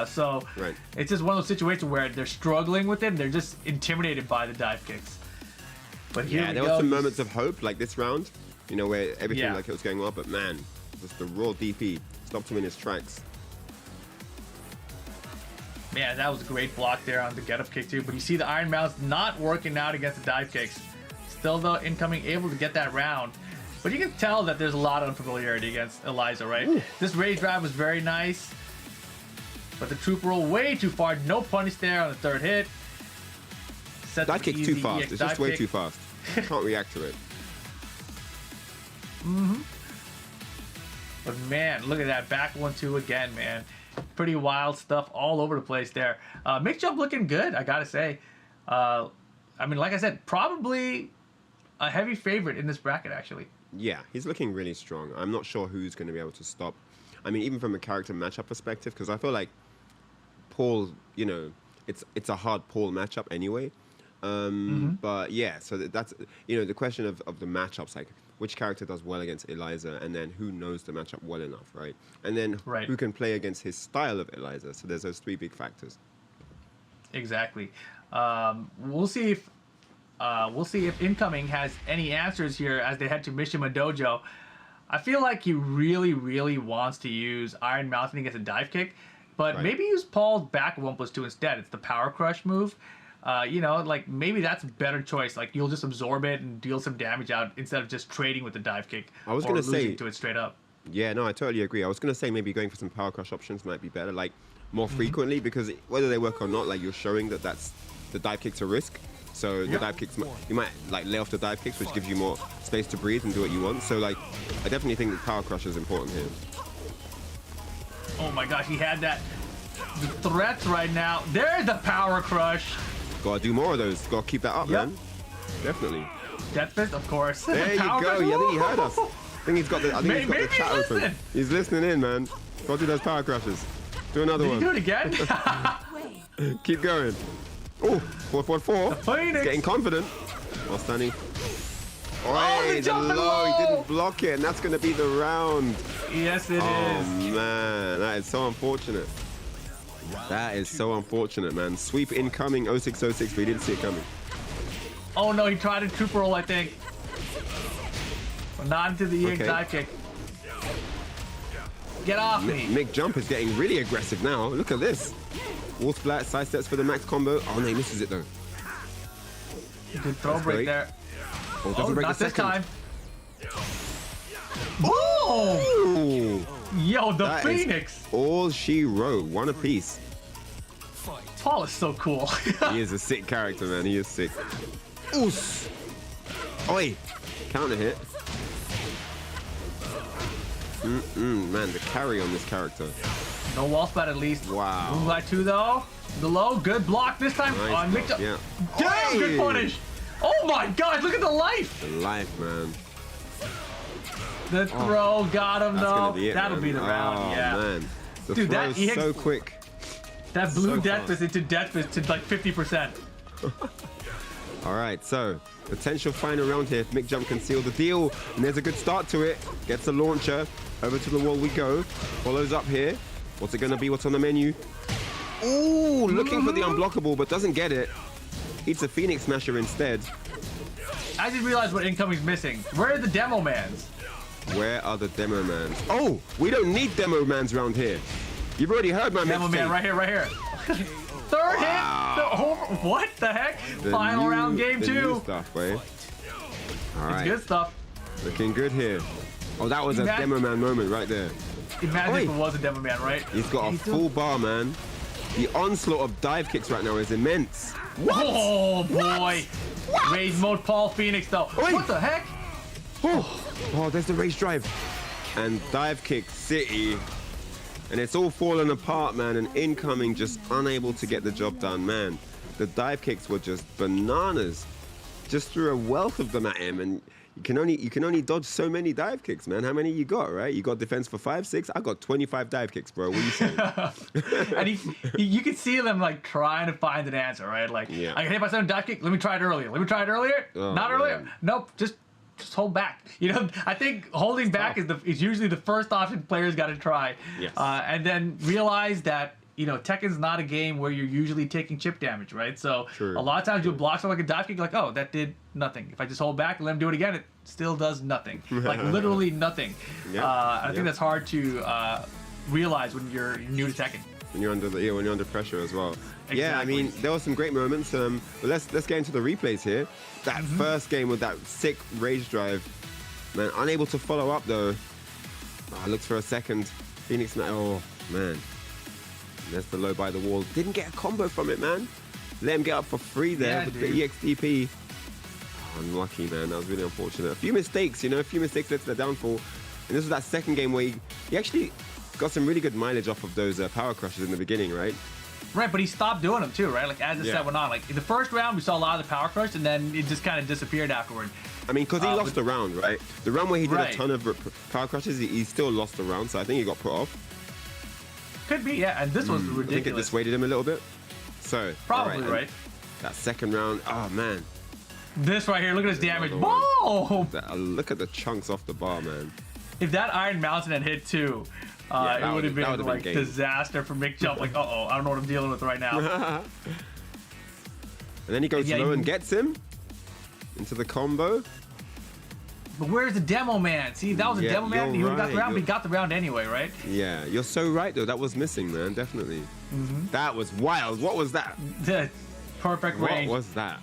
So Right. it's just one of those situations where they're struggling with it and they're just intimidated by the dive kicks. But here Yeah, we there go. were some moments of hope, like this round, you know, where everything Yeah. like it was going well, but man, just the raw DP stopped him in his tracks. Man, that was a great block there on the get-up kick too. But you see the Iron Mouse not working out against the dive kicks. Still though, incoming able to get that round. But you can tell that there's a lot of unfamiliarity against Eliza, right? Ooh. This rage drive was very nice. But the trooper roll way too far. No punish there on the third hit. Sets Dive an kick's easy too fast. EX It's just dive way kick. too fast. Can't react to it. But man, look at that back 1-2 again, man. Pretty wild stuff all over the place there. Myk Jump looking good, I gotta say. I mean, like I said, probably a heavy favorite in this bracket, actually. Yeah, he's looking really strong. I'm not sure who's going to be able to stop. I mean, even from a character matchup perspective, because I feel like Paul, you know, it's a hard Paul matchup anyway. But yeah, so that's, you know, the question of the matchups, like which character does well against Eliza, and then who knows the matchup well enough, right? And then who can play against his style of Eliza. So there's those three big factors. Exactly. We'll see if Incoming has any answers here as they head to Mishima Dojo. I feel like he really, really wants to use Iron Mountain against a dive kick, but maybe use Paul's back 1+2 instead. It's the Power Crush move. You know, like maybe that's a better choice. Like you'll just absorb it and deal some damage out instead of just trading with the dive kick. I was going to say to it straight up. Yeah, no, I totally agree. I was going to say maybe going for some Power Crush options might be better, like more frequently, because whether they work or not, like you're showing that that's the dive kick's a risk. So the dive kicks, you might like lay off the dive kicks, which gives you more space to breathe and do what you want. So like, I definitely think that Power Crush is important here. Oh my gosh, he had that. The threats right now. There's the Power Crush. Gotta do more of those. Gotta keep that up, man. Definitely. Death Fist, of course. There you Power go. Crush. Yeah, I think he heard us. I think he's got the. I think he's got the Maybe chat he's open. listening. He's listening in, man. Gotta do those Power Crushes. Do another Did one. he do it again? Keep going. Oh, 4-4-4. Phoenix. Getting confident. While standing. Oh, the the jumping low. He low. didn't block it, and that's going to be the round. Yes, it Oh, is. man. That is so unfortunate. That is so unfortunate, man. Sweep incoming 0606, but he didn't see it coming. Oh no, he tried a trooper roll, I think. But not into the EX dive kick. Get off me. Myk Jump is getting really aggressive now. Look at this. Wall splat, side steps for the max combo. Oh, no, he misses it, though. Good throw That's break great. there. Oh, doesn't break not the this second. time. Boom! Ooh, Yo, the that is Phoenix. all she wrote. One apiece. Paul is so cool. He is a sick character, man. He is sick. Oos! Oi! Counter hit. Man, the carry on this character. No wall spot at least. Wow. Moonlight 2 though. The low, good block this time Nice on block, Myk Jump. yeah. Damn, good Oi! punish. Oh my god, look at the life. The life, man. The throw got him That's though. gonna be it, That'll man. be the round, Oh, yeah. man. The Dude, that throw's EX so quick. That blue So Death fast. Fist into Death Fist to like 50%. All right, so potential final round here if Myk Jump can seal the deal. And there's a good start to it. Gets the launcher. Over to the wall we go. Follows up here. What's it going to be? What's on the menu? Ooh, looking for the unblockable, but doesn't get it. Eats a Phoenix Smasher instead. I just realized what incoming's missing. Where are the demo mans? Where are the demo mans? Oh, we don't need demo mans around here. You've already heard my Demo man mixtape. right here, right here. Third hit. What the heck? The Final round new- game the 2. new stuff, boy. All It's right, good stuff. looking good here. Oh, that was a Imagine- demo man moment right there. Imagine Oi. if it was a demo man, right? He's got a full bar, man. The onslaught of dive kicks right now is immense. Oh boy. Rage mode Paul Phoenix though. Oi. What the heck? Oh, there's the race drive. And dive kick city. And it's all falling apart, man. And incoming just unable to get the job done, man. The dive kicks were just bananas. Just threw a wealth of them at him, and you can only dodge so many dive kicks, man. How many you got, right? You got defense for 5, 6. I got 25 dive kicks, bro. What are you saying? And you can see them like trying to find an answer, right? Like, Yeah. I got hit by some dive kick. Let me try it earlier. Let me try it earlier. Oh, Not earlier. man. Nope. Just hold back. You know, I think holding back is usually the first option players got to try. Yes. And then realize that, you know, Tekken's not a game where you're usually taking chip damage, right? So True. a lot of times you'll block something like a dive kick, like, oh, that did nothing. If I just hold back and let him do it again, it still does nothing. Like literally nothing. Yeah. I think Yeah. that's hard to realize when you're new to Tekken. when you're under pressure as well. Yeah, I Exactly. mean, there were some great moments. But let's get into the replays here. That first game with that sick rage drive, man, unable to follow up though. Looks for a second. Phoenix, oh man, There's the low by the wall. Didn't get a combo from it, man. Let him get up for free there with the EXDP. Oh, unlucky, man. That was really unfortunate. A few mistakes, you know, a few mistakes led to the downfall. And this was that second game where he actually got some really good mileage off of those power crushes in the beginning, right? Right, but he stopped doing them too, right? Like as the set went on. Like in the first round, we saw a lot of the power crush, and then it just kind of disappeared afterward. I mean, because he lost the round, right? The round where he did a ton of power crushes, he still lost the round, so I think he got put off. Could be, yeah. And this was ridiculous. I think it dissuaded him a little bit. So probably right. That second round, oh man. This right here, look at his damage. Boom! Look at the chunks off the bar, man. If that Iron Mountain had hit too, it would have been like disaster for Myk Jump. Like, I don't know what I'm dealing with right now. And then he goes low and gets him into the combo. But where's the demo man? See, if that was a demo man, he would have got the round, but he got the round anyway, right? Yeah, you're so right though. That was missing, man. Definitely. That was wild. What was that? The perfect range. What was that?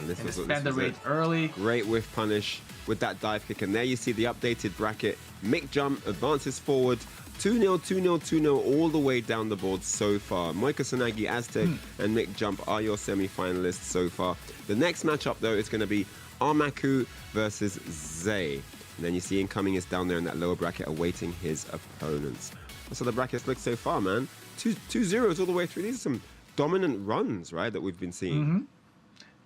This spend the range early. Great whiff punish with that dive kick. And there you see the updated bracket. Myk Jump advances forward. 2-0, 2-0, 2-0 all the way down the board so far. Moy Kusanagi, Aztec, and Myk Jump are your semi-finalists so far. The next matchup, though, is going to be Armaku versus Zay. And then you see incoming is down there in that lower bracket awaiting his opponents. That's how the brackets look so far, man. 2-0s all the way through. These are some dominant runs, right, that we've been seeing.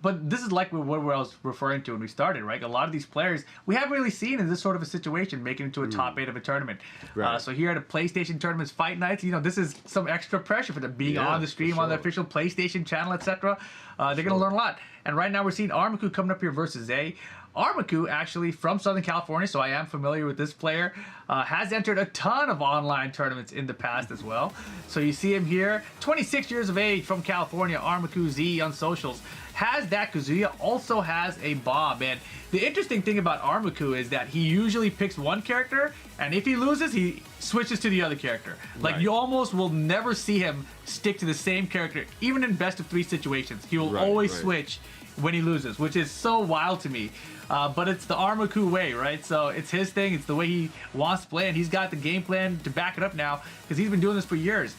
But this is like what I was referring to when we started, right? A lot of these players we haven't really seen in this sort of a situation making it to a top 8 of a tournament. Right. So here at a PlayStation tournaments fight nights, you know, this is some extra pressure for them being on the stream, on the official PlayStation channel, etc. They're going to learn a lot. And right now we're seeing Armaku coming up here versus Zay. Armaku, actually from Southern California, so I am familiar with this player, has entered a ton of online tournaments in the past as well. So you see him here, 26 years of age from California, Armaku Z on socials. Has that Kazuya, also has a Bob. And the interesting thing about Armaku is that he usually picks one character, and if he loses, he switches to the other character. Like, you almost will never see him stick to the same character, even in best of 3 situations. He will always switch when he loses, which is so wild to me. But it's the Armaku way, right? So it's his thing. It's the way he wants to play, and he's got the game plan to back it up now because he's been doing this for years.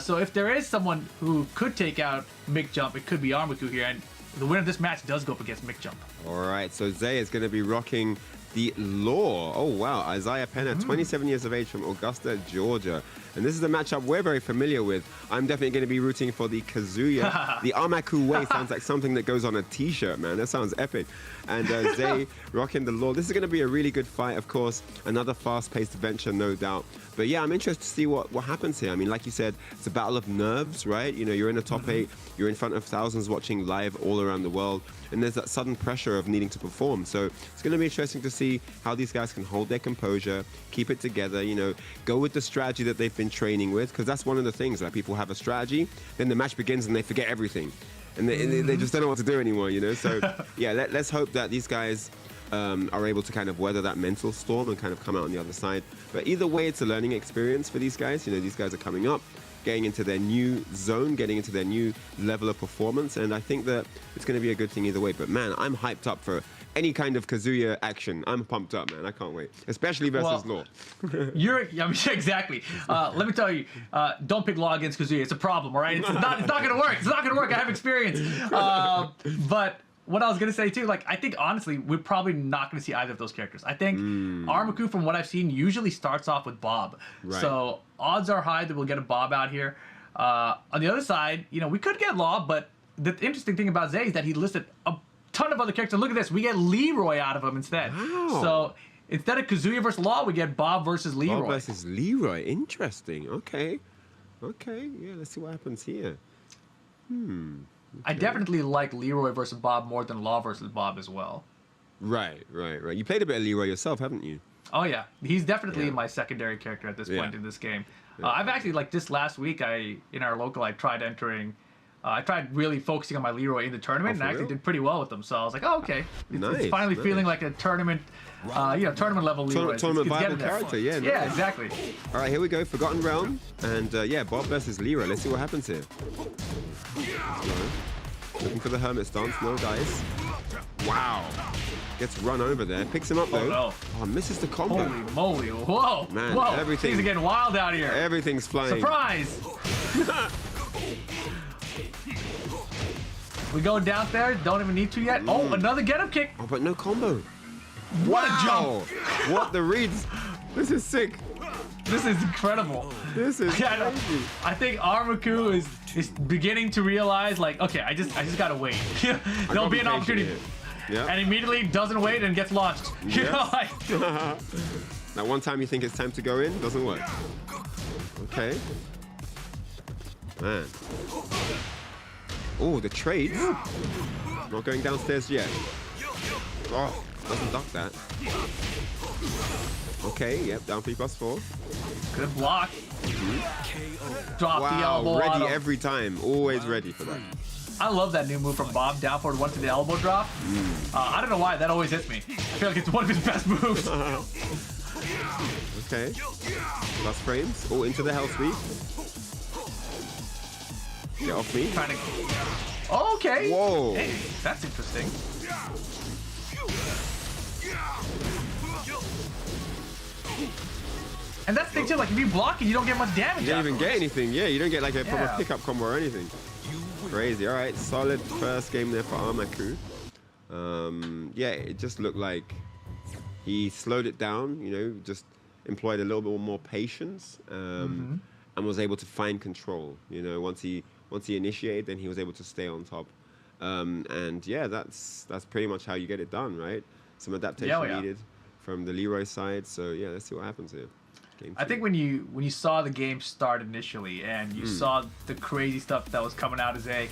So if there is someone who could take out Myk Jump, it could be Armaku here, and the winner of this match does go up against Myk Jump. All right, so Zay is going to be rocking the Law. Oh, wow. Isaiah Penna, 27 years of age from Augusta, Georgia. And this is a matchup we're very familiar with. I'm definitely going to be rooting for the Kazuya. The Armaku way sounds like something that goes on a t-shirt, man. That sounds epic. And Zay rocking the Law. This is going to be a really good fight, of course. Another fast-paced adventure, no doubt. But yeah, I'm interested to see what happens here. I mean, like you said, it's a battle of nerves, right? You know, you're in the top 8. You're in front of thousands watching live all around the world. And there's that sudden pressure of needing to perform. So it's going to be interesting to see how these guys can hold their composure, keep it together, you know, go with the strategy that they've been training with. Because that's one of the things, like people have a strategy, then the match begins and they forget everything. And they just don't know what to do anymore, you know? So yeah, let's hope that these guys are able to kind of weather that mental storm and kind of come out on the other side. But either way, it's a learning experience for these guys. You know, these guys are coming up, getting into their new zone, getting into their new level of performance. And I think that it's going to be a good thing either way. But man, I'm hyped up for any kind of Kazuya action. I'm pumped up, man. I can't wait. Especially versus Law. Exactly. Let me tell you, don't pick Law against Kazuya. It's a problem, all right? It's not going to work. It's not going to work. I have experience. But what I was going to say, too, like, I think, honestly, we're probably not going to see either of those characters. I think Armaku, from what I've seen, usually starts off with Bob. Right. So odds are high that we'll get a Bob out here. On the other side, you know, we could get Law, but the interesting thing about Zay is that he listed a ton of other characters. Look at this. We get Leroy out of him instead. Wow. So instead of Kazuya versus Law, we get Bob versus Leroy. Bob versus Leroy. Interesting. Okay. Yeah, let's see what happens here. Okay. I definitely like Leroy versus Bob more than Law versus Bob as well. Right. You played a bit of Leroy yourself, haven't you? Oh, yeah. He's definitely my secondary character at this point in this game. I've actually, like, just last week, in our local, I tried entering... I tried really focusing on my Leroy in the tournament, and I actually did pretty well with them. So I was like, oh, okay. It's finally feeling like a tournament, tournament level Leroy. Tournament viable character, yeah. Yeah, exactly. All right, here we go. Forgotten Realm. And Bob versus Leroy. Let's see what happens here. Looking for the Hermit stance. No dice. Wow. Gets run over there. Picks him up though. no. Oh, misses the combo. Holy moly. Whoa. Man, Whoa. everything- Things are getting wild out here. Everything's flying. Surprise. We go downstairs. Don't even need to yet. Oh, another get-up kick. Oh, but no combo. What a Wow. jump. What the reads. This is sick. This is incredible. This is Yeah, I know. crazy. I think Armaku is beginning to realize, like, okay, I just gotta wait. I There'll gotta be an patient opportunity. here. Yeah. And immediately doesn't wait and gets launched. You Yes. know, like, That one time you think it's time to go in, doesn't work. Okay. Man. Oh, the trades. Not going downstairs yet. Oh, doesn't duck that. Okay, yep, down 3+4. good block. Drop the Wow, elbow on ready him. every time. Always ready for that. I love that new move from Bob, down forward one to the elbow drop. I don't know why, that always hits me. I feel like it's one of his best moves. Okay. Plus frames. Oh, into the hell sweep. Get off me. Trying to... Okay. Whoa. Hey, that's interesting. And that's the thing too, like if you block it, you don't get much damage. You don't even get anything. Yeah, you don't get like a proper Yeah. pickup combo or anything. Crazy. All right, solid first game there for Armaku. Yeah, it just looked like he slowed it down, you know, just employed a little bit more patience and was able to find control. You know, once he initiated, then he was able to stay on top. And yeah, that's pretty much how you get it done, right? Some adaptation needed from the Leroy side. So yeah, let's see what happens here. Game I two. think when you saw the game start initially and you saw the crazy stuff that was coming out as like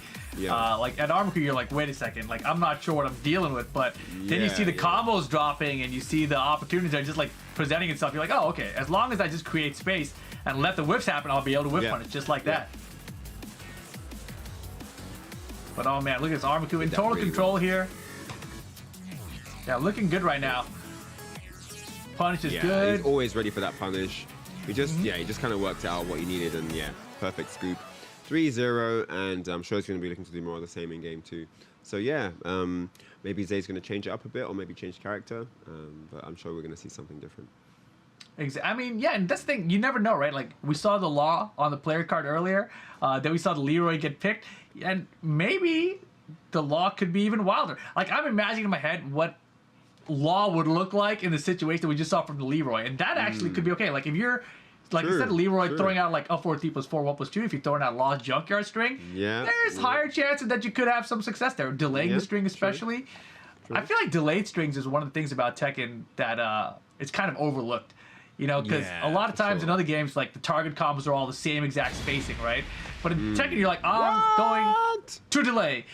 at Armaku, you're like, wait a second, like I'm not sure what I'm dealing with, but then you Yeah, see the yeah. combos dropping and you see the opportunities that are just like presenting itself. You're like, oh, okay, as long as I just create space and let the whips happen, I'll be able to whip Yeah. punish just like Yeah. that. But oh man, look at this Armaku in That total really control here. Yeah, looking good right now. Punish is Yeah, good. he's always ready for that punish. He just, he just kind of worked out what he needed, and yeah, perfect scoop. 3-0, and I'm sure he's going to be looking to do more of the same in game 2. So yeah, maybe Zay's going to change it up a bit, or maybe change character, but I'm sure we're going to see something different. I mean, yeah, and that's the thing. You never know, right? Like, we saw the Law on the player card earlier. Then we saw the Leroy get picked. And maybe the Law could be even wilder. Like, I'm imagining in my head what Law would look like in the situation we just saw from the Leroy. And that actually could be okay. Like, if you're... Like, Sure, instead of Leroy sure. throwing out, like, a 4 3+4, 1+2, if you're throwing out Law's Junkyard string, Yeah, there's yeah. higher chances that you could have some success there. Delaying Yeah, the string true. especially. I feel like delayed strings is one of the things about Tekken that it's kind of overlooked. You know, because Yeah, a lot of for times sure. in other games, like the target combos are all the same exact spacing, right? But in Tekken, you're like, I'm going to delay.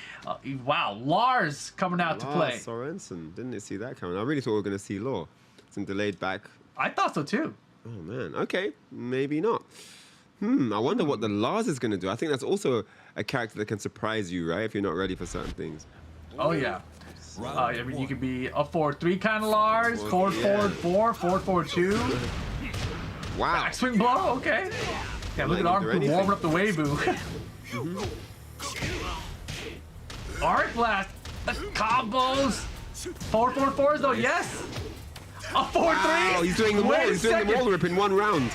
Wow, Lars coming out to play. Sorensen, didn't see that coming. I really thought we were going to see Law. Some delayed back. I thought so too. Oh man, okay, maybe not. I wonder what the Lars is going to do. I think that's also a character that can surprise you, right? If you're not ready for certain things. Oh yeah. I mean, you could be a 4-3 kind of Lars, 4-4-4, 4-4-2. Wow. Backswing blow, okay. Yeah, look at Might not do Armaku warming up the anything. Weibu. Arc Blast, the combos. 4-4-4s though, yes. A 4-3. Oh, he's doing them all. Wait a He's doing them second. all rip in one round.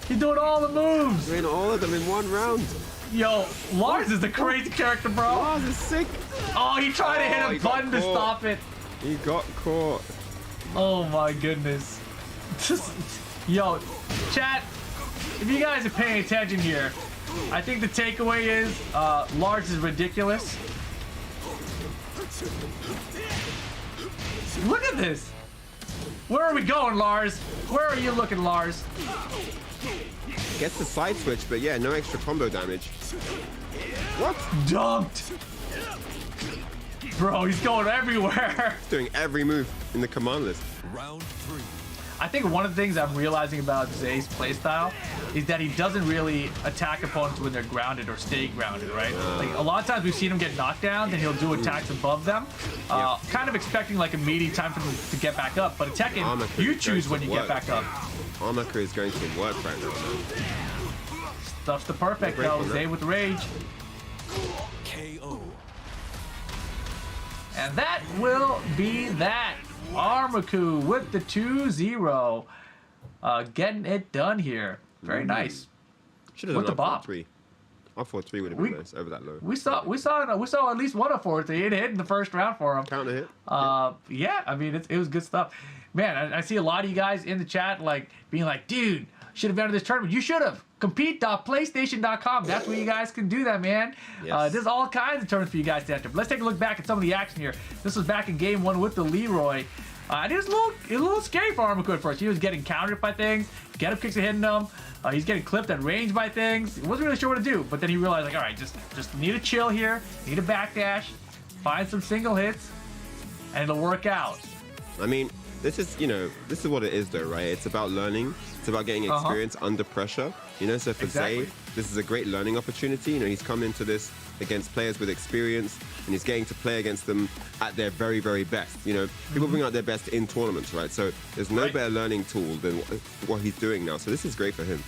He's doing all the moves. Doing all of them in one round. Yo, Lars is the crazy character, bro. Lars is sick. Oh, he tried to Oh, hit he a got button to caught. stop it. He got caught. Oh my goodness. Yo, chat, if you guys are paying attention here, I think the takeaway is Lars is ridiculous. Look at this. Where are we going, Lars? Where are you looking, Lars? Gets the side switch, but yeah, no extra combo damage. What? Dunked. Bro, he's going everywhere. Doing every move in the command list. Round 3. I think one of the things I'm realizing about Zay's playstyle is that he doesn't really attack opponents when they're grounded or stay grounded, right? Like a lot of times we've seen him get knocked down, then he'll do attacks above them, kind of expecting like a meaty time for them to get back up. But at Tekken, Armaku you goes choose to when you work. get back up. Armaku is going to work right now, man. Stuff's the perfect Great though. one, Zay man. with rage. KO. And that will be that. Armaku with the 2-0. Getting it done here. Very nice. Should have With done the up bop. 4-3. Up 4-3 would have been nice over that low. We saw at least one of 4-3. It hit in the first round for him. Counter hit. Yeah, I mean it was good stuff. Man, I see a lot of you guys in the chat like being like, dude, should have entered this tournament. You should have. Compete.playstation.com. That's where you guys can do that, man. Yes. There's all kinds of tournaments for you guys to enter. But let's take a look back at some of the action here. This was back in game 1 with the Leroy. And it was a little scary for Armaku at first. He was getting countered by things. Get up kicks are hitting him. He's getting clipped at range by things. He wasn't really sure what to do. But then he realized, like, all right, just need to chill here. Need a backdash. Find some single hits. And it'll work out. I mean, this is what it is though, right? It's about learning. It's about getting experience under pressure. So for Exactly. Zay, this is a great learning opportunity. He's come into this against players with experience, and he's getting to play against them at their very, very best. People bring out their best in tournaments, right? So there's no better learning tool than what he's doing now. So this is great for him.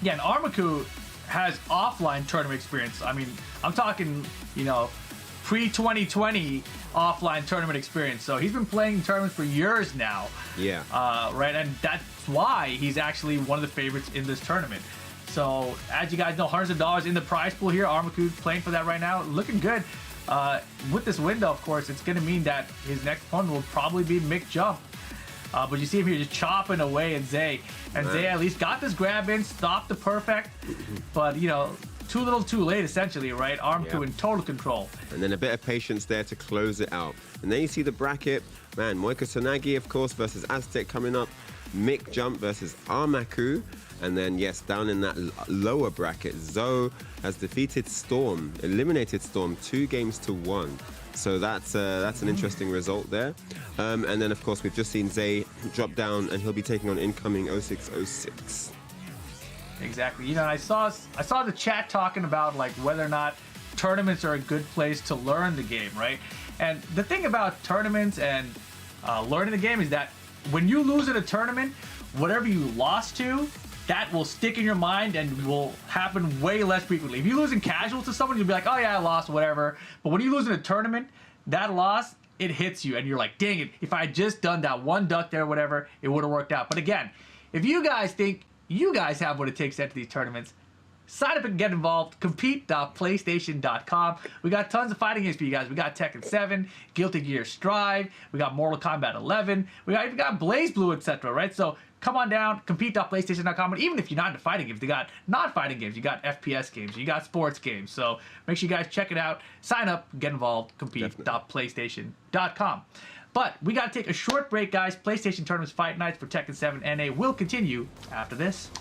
Yeah, and Armaku has offline tournament experience. I mean, I'm talking, pre-2020 offline tournament experience. So he's been playing tournaments for years now. Yeah. Right, and that's why he's actually one of the favorites in this tournament. So, as you guys know, hundreds of dollars in the prize pool here. Armaku playing for that right now. Looking good. With this window, of course, it's going to mean that his next opponent will probably be Myk Jump. But you see him here just chopping away at Zay. And Zay at least got this grab in, stopped the perfect. But, too little too late, essentially, right? Armaku in total control. And then a bit of patience there to close it out. And then you see the bracket. Man, Moy Kusanagi, of course, versus Aztec coming up. Myk Jump versus Armaku. And then, yes, down in that lower bracket, Zoe has defeated Storm, eliminated Storm 2-1. So that's an interesting result there. And then, of course, we've just seen Zay drop down, and he'll be taking on incoming 0606. Exactly. I saw the chat talking about like whether or not tournaments are a good place to learn the game, right? And the thing about tournaments and learning the game is that when you lose in a tournament, whatever you lost to, that will stick in your mind and will happen way less frequently. If you lose in casual to someone, you'll be like, oh yeah, I lost, whatever. But when you lose in a tournament, that loss, it hits you and you're like, dang it, if I had just done that one duck there, whatever, it would have worked out. But again, if you guys think you guys have what it takes to enter these tournaments, sign up and get involved. Compete.playstation.com. We got tons of fighting games for you guys. We got Tekken 7, Guilty Gear Strive. We got Mortal Kombat 11. We got Blaze Blue, etc. Right? So come on down. Compete.playstation.com. And even if you're not into fighting games, they got non-fighting games. You got FPS games. You got sports games. So make sure you guys check it out. Sign up. Get involved. Compete.playstation.com. But we got to take a short break, guys. PlayStation Tournaments Fight Nights for Tekken 7 NA will continue after this.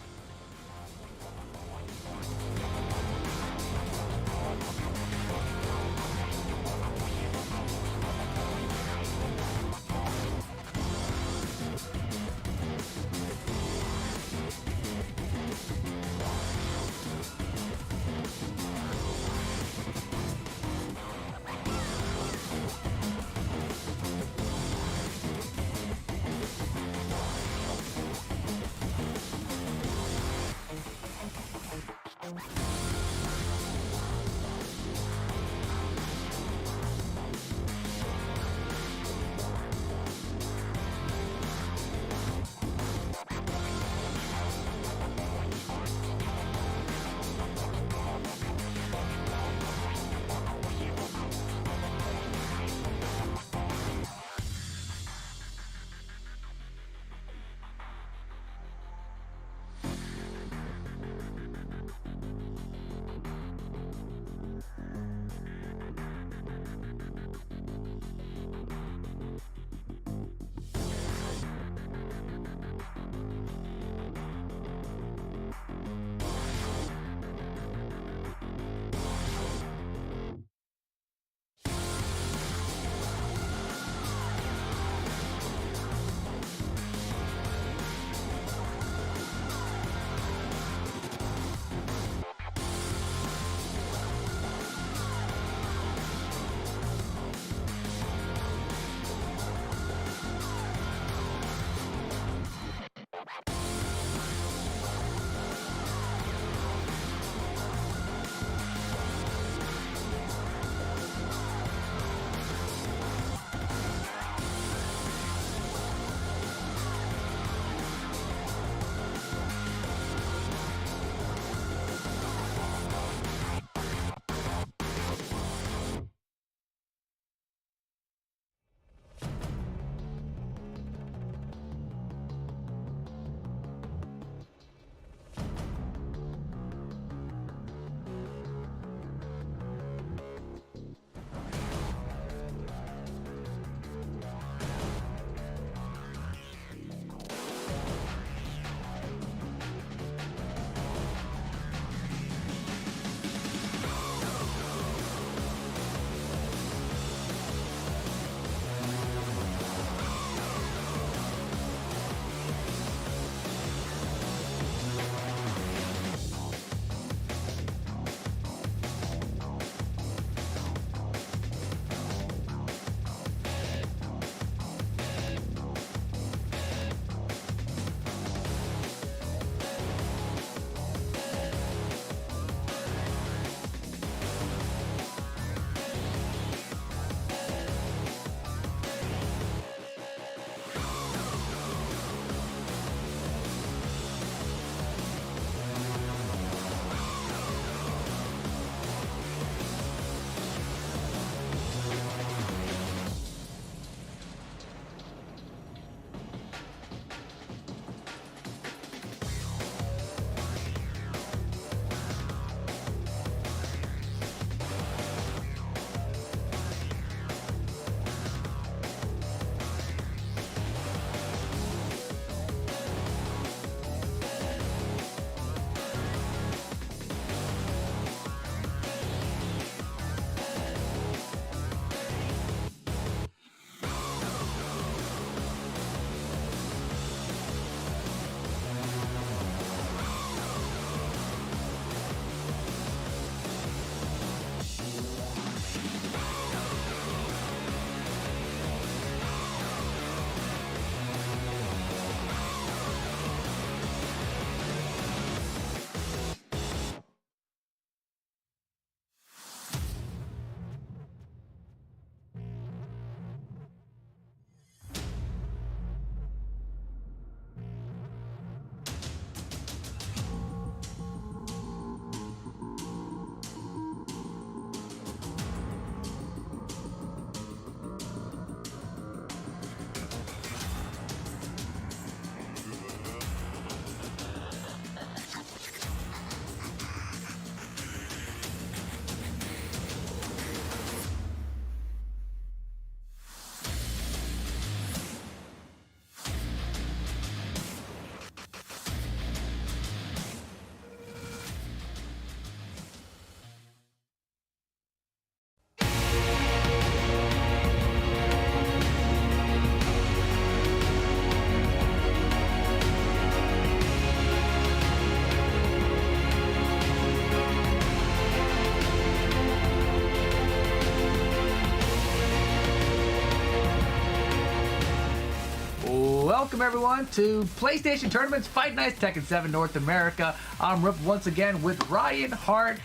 welcome everyone to PlayStation Tournaments Fight Nights Tekken 7 North America. I'm Rip once again with Ryan Hart.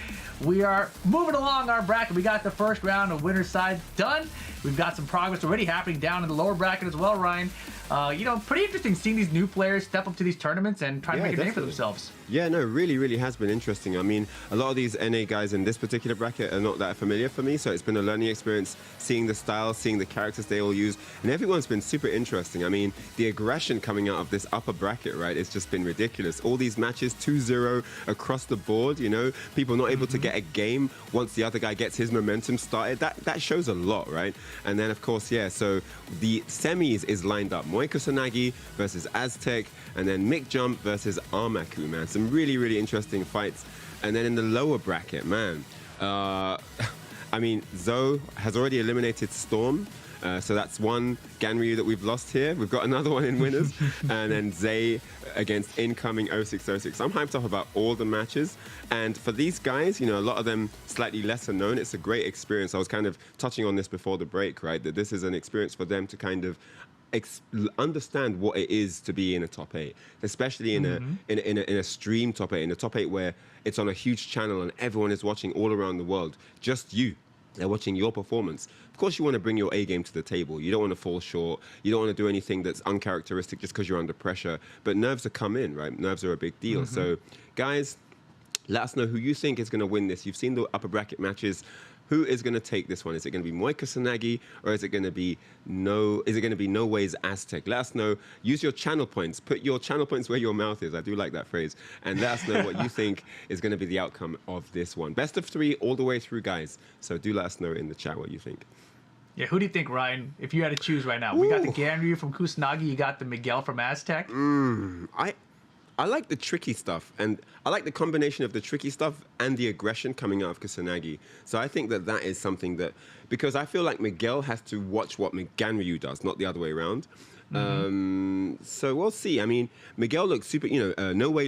We are moving along our bracket. We got the first round of winner's side done. We've got some progress already happening down in the lower bracket as well, Ryan. You know, pretty interesting seeing these new players step up to these tournaments and try to make a name for themselves. Yeah, no, really has been interesting. I mean, a lot of these NA guys in this particular bracket are not that familiar for me, so it's been a learning experience seeing the styles, seeing the characters they all use, and everyone's been super interesting. I mean, the aggression coming out of this upper bracket, right, it's just been ridiculous. All these matches, 2-0 across the board, you know, people not able to get a game once the other guy gets his momentum started. That shows a lot, right? And then, of course, yeah, so the semis is lined up. Moy Kusanagi versus Aztec, and then Myk Jump versus Armaku, man. Some really interesting fights. And then in the lower bracket, man, I mean, Zoe has already eliminated Storm. So that's one Ganryu that we've lost here. We've got another one in winners. And then Zay against incoming 0606. I'm hyped up about all the matches. And for these guys, you know, a lot of them slightly lesser known. It's a great experience. I was kind of touching on this before the break, right? That this is an experience for them to kind of understand what it is to be in a top 8, especially in a stream top 8, in a top 8 where it's on a huge channel and everyone is watching all around the world. Just you. They're watching your performance. Of course, you want to bring your A game to the table. You don't want to fall short. You don't want to do anything that's uncharacteristic just because you're under pressure. But nerves are come in, right? Nerves are a big deal. So, guys, let us know who you think is going to win this. You've seen the upper bracket matches. Who is going to take this one? Is it going to be Moy Kusanagi, or is it going to be No Way's Aztec? Let us know. Use your channel points. Put your channel points where your mouth is. I do like that phrase. And let us know what you think is going to be the outcome of this one. Best of 3 all the way through, guys. So do let us know in the chat what you think. Yeah, who do you think, Ryan, if you had to choose right now? We got the Ganryu from Kusanagi. You got the Miguel from Aztec. I like the tricky stuff, and I like the combination of the tricky stuff and the aggression coming out of Kusanagi. So I think that is something that, because I feel like Miguel has to watch what Ganryu does, not the other way around. So we'll see. I mean, Miguel looks super, you know,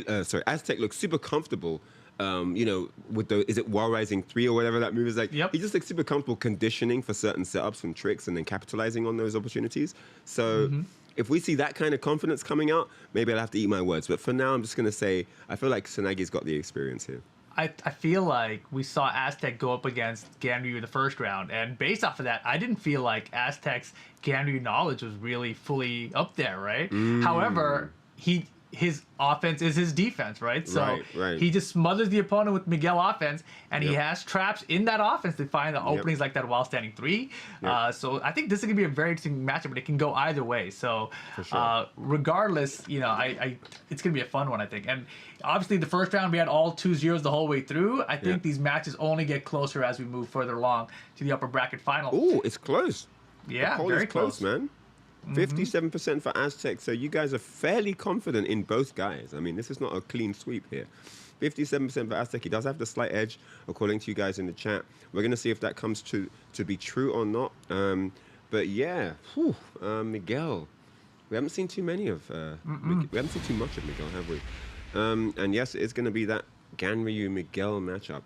Aztec looks super comfortable. You know, with is it Wall Rising 3 or whatever that move is like? Yep. He just looks super comfortable conditioning for certain setups and tricks and then capitalizing on those opportunities. So if we see that kind of confidence coming out, maybe I'll have to eat my words. But for now, I'm just going to say I feel like Kusunagi's got the experience here. I feel like we saw Aztec go up against Ganryu in the first round, and based off of that, I didn't feel like Aztec's Ganryu knowledge was really fully up there, right? However, his offense is his defense, right? So right. he just smothers the opponent with Miguel offense, and he has traps in that offense to find the openings like that while standing 3. So I think this is going to be a very interesting matchup, but it can go either way. So regardless, you know, it's going to be a fun one, I think. And obviously the first round, we had all 2-0s the whole way through. I think these matches only get closer as we move further along to the upper bracket final. Ooh, it's close. Yeah, the poll very is close, man. 57% for Aztec, so you guys are fairly confident in both guys. I mean, this is not a clean sweep here. 57% for Aztec. He does have the slight edge, according to you guys in the chat. We're going to see if that comes to be true or not. But yeah, Miguel. We haven't seen too many of. We haven't seen too much of Miguel, have we? And yes, it's going to be that Ganryu Miguel matchup.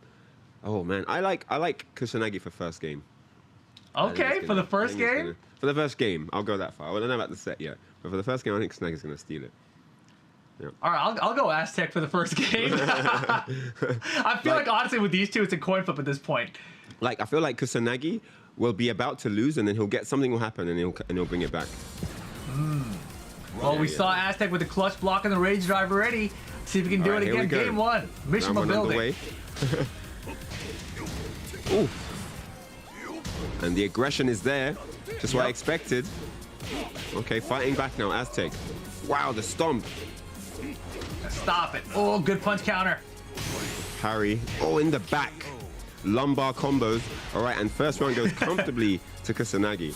Oh man, I like Kusanagi for first game. Okay, for the first game. For the first game, I'll go that far. I don't know about the set yet, but for the first game, I think Kusanagi going to steal it. Yeah. All right, I'll go Aztec for the first game. I feel like honestly with these two, it's a coin flip at this point. Like I feel like Kusanagi will be about to lose, and then something will happen, and he'll bring it back. Well, we saw Aztec with the clutch block and the rage drive already. See if we can do it again. Game 1, mission building. Ooh. And the aggression is there, just what I expected. Okay, fighting back now, Aztec. Wow, the stomp. Stop it. Oh, good punch counter. Parry. Oh, in the back. Lumbar combos. All right, and first round goes comfortably to Kusanagi.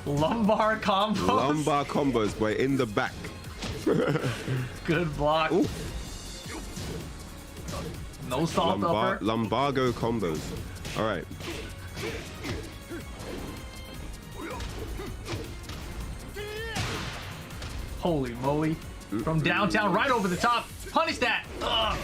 Lumbar combos. Lumbar combos, boy, in the back. Good block. Ooh. No salt upper. Lumbago combos. All right. Holy moly. From downtown right over the top. Punish that. Ugh.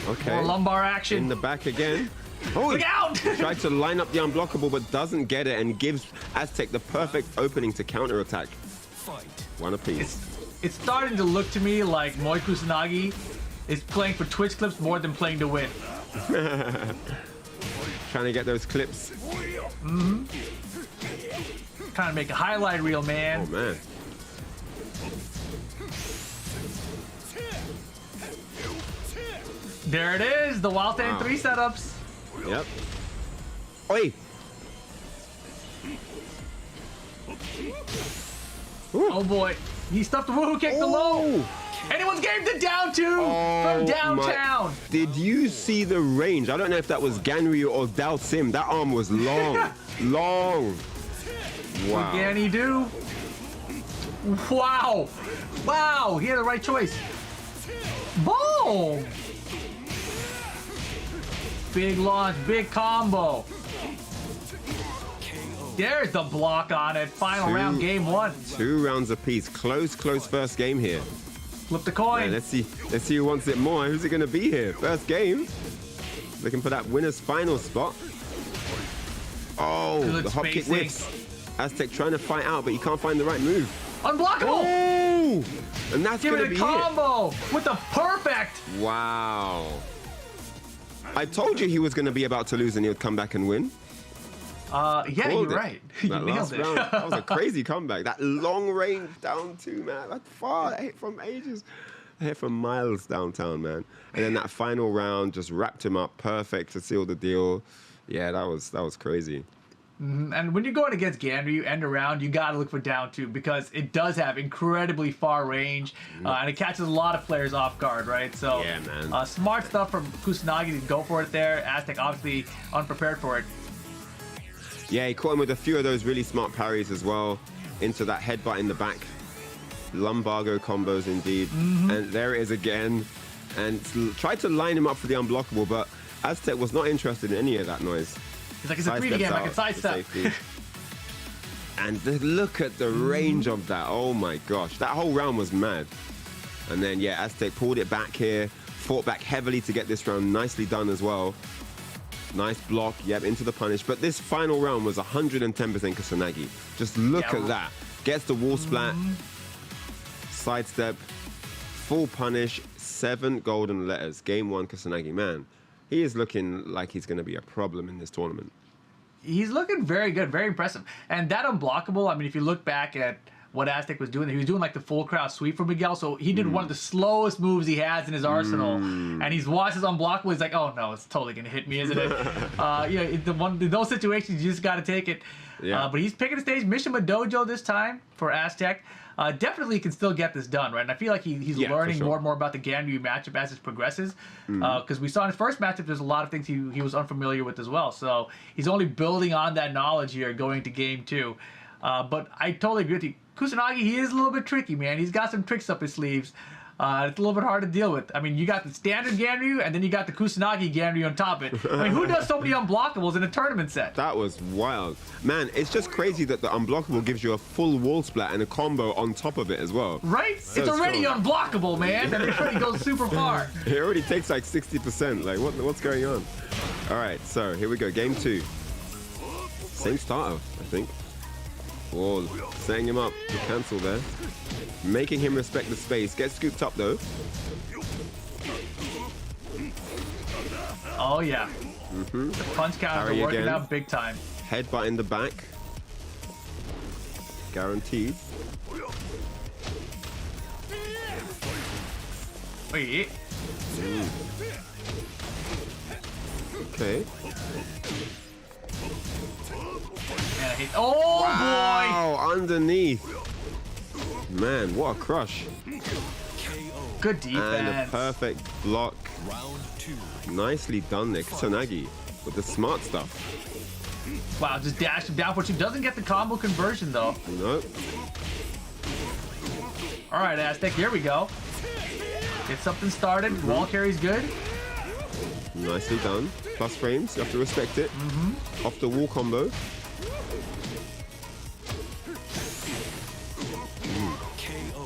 Okay. More lumbar In action. the back again. Oh, Look out! tried to line up the unblockable, but doesn't get it, and gives Aztec the perfect opening to counterattack. Fight. One apiece. It's starting to look to me like Moy Kusanagi is playing for Twitch clips more than playing to win. Trying to get those clips. Trying to make a highlight reel, man. Oh, man. There it is, the Wild Thing Wow. 3 setups. Yep. Oi! Oh boy, he stuffed the woohoo kick the low. Oh! Anyone's game the down two Oh, from downtown. Did you see the range? I don't know if that was Ganryu or Dal Sim. That arm was long. Long. Wow. Can he do? Wow. Wow, he had the right choice. Boom. Big launch, big combo. There's the block on it. Final round, game 1. 2 rounds apiece. Close first game here. Flip the Yeah, coin. let's see who wants it more. Who's it going to be here? First game. Looking for that winner's final spot. Oh, Good the hop kick spacing. whips. Aztec trying to fight out, but he can't find the right move. Unblockable. Oh! And that's Give going it to a be it. combo with the perfect. Wow. I told you he was going to be about to lose and he would come back and win. Yeah, you're Called it. right. You That nailed last it. round, that was a crazy comeback. That long range down to, man. That far. That hit from ages. That hit from miles downtown, man. And then that final round just wrapped him up perfect to seal the deal. Yeah, that was crazy. And when you're going against Gander, you end around, you got to look for down two because it does have incredibly far range and it catches a lot of players off guard, right? So, Yeah, man. Smart stuff from Kusanagi to go for it there. Aztec obviously unprepared for it. Yeah, he caught him with a few of those really smart parries as well into that headbutt in the back. Lumbago combos indeed. And there it is again. And tried to line him up for the unblockable, but Aztec was not interested in any of that noise. He's like, it's a 3D game, I can sidestep. And look at the range of that. Oh my gosh. That whole round was mad. And then, yeah, Aztec pulled it back here, fought back heavily to get this round. Nicely done as well. Nice block, yep, into the punish. But this final round was 110% Kusanagi. Just look at that. Gets the wall splat, sidestep, full punish, 7 golden letters. Game 1 Kusanagi. Man, he is looking like he's going to be a problem in this tournament. He's looking very good, very impressive. And that unblockable, I mean, if you look back at what Aztec was doing, he was doing like the full crowd sweep for Miguel, so he did one of the slowest moves he has in his arsenal. And he's watched his unblockable, he's like, oh no, it's totally gonna hit me, isn't it? In those situations, you just gotta take it. Yeah. But he's picking the stage, Mishima Dojo this time for Aztec. Definitely can still get this done, right? And I feel like he's Yeah, learning for sure. more and more about the Ganryu matchup as it progresses. Because we saw in his first matchup, there's a lot of things he was unfamiliar with as well. So he's only building on that knowledge here going to game 2. But I totally agree with you. Kusanagi, he is a little bit tricky, man. He's got some tricks up his sleeves. It's a little bit hard to deal with. I mean, you got the standard Ganryu, and then you got the Kusanagi Ganryu on top of it. I mean, who does so many unblockables in a tournament set? That was wild. Man, it's just crazy that the unblockable gives you a full wall splat and a combo on top of it as well. Right? So It's already strong. unblockable, man. And it already goes super far. It already takes like 60%. Like, what's going on? All right, so here we go. Game 2. Same starter, I think. Oh, setting him up to cancel there. Making him respect the space. Gets scooped up, though. Oh, yeah. The punch counters Parry are working again. out big time. Headbutt in the back. Guaranteed. Wait. Okay. And I hit. Oh, Wow, underneath. Man, what a crush. KO. boy. Good And a defense. perfect block. Round 2. Nicely done there. Kusanagi with the smart stuff. Wow, just dashed him down for 2. Doesn't get the combo conversion, though. Nope. All right, Aztec, here we go. Get something started. Wall carry's good. Nicely done. Plus frames, you have to respect it. Off the wall combo. KO.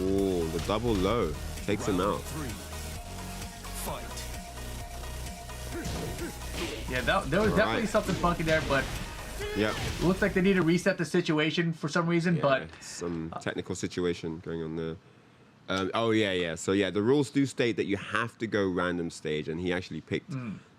Whoa, the double low takes him out. 3. Fight. Yeah, there was definitely something funky there, but Yeah. it looks like they need to reset the situation for some reason. But some technical situation going on there. Oh yeah. So yeah, the rules do state that you have to go random stage, and he actually picked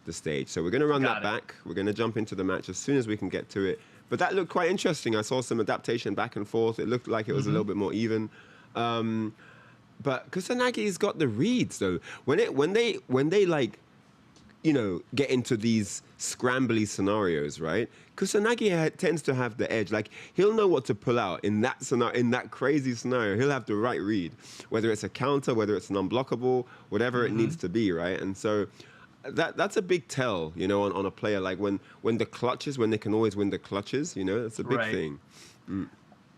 the stage. So we're going to run that back. We're going to jump into the match as soon as we can get to it. But that looked quite interesting. I saw some adaptation back and forth. It looked like it was a little bit more even. But Kusanagi's got the reads though. When they like, you know, get into these scrambly scenarios, right? Kusanagi tends to have the edge. Like, he'll know what to pull out in that scenario, in that crazy scenario. He'll have the right read, whether it's a counter, whether it's an unblockable, whatever it needs to be, right? And so that's a big tell, you know, on a player. Like when the clutches, when they can always win the clutches, you know, that's a big thing.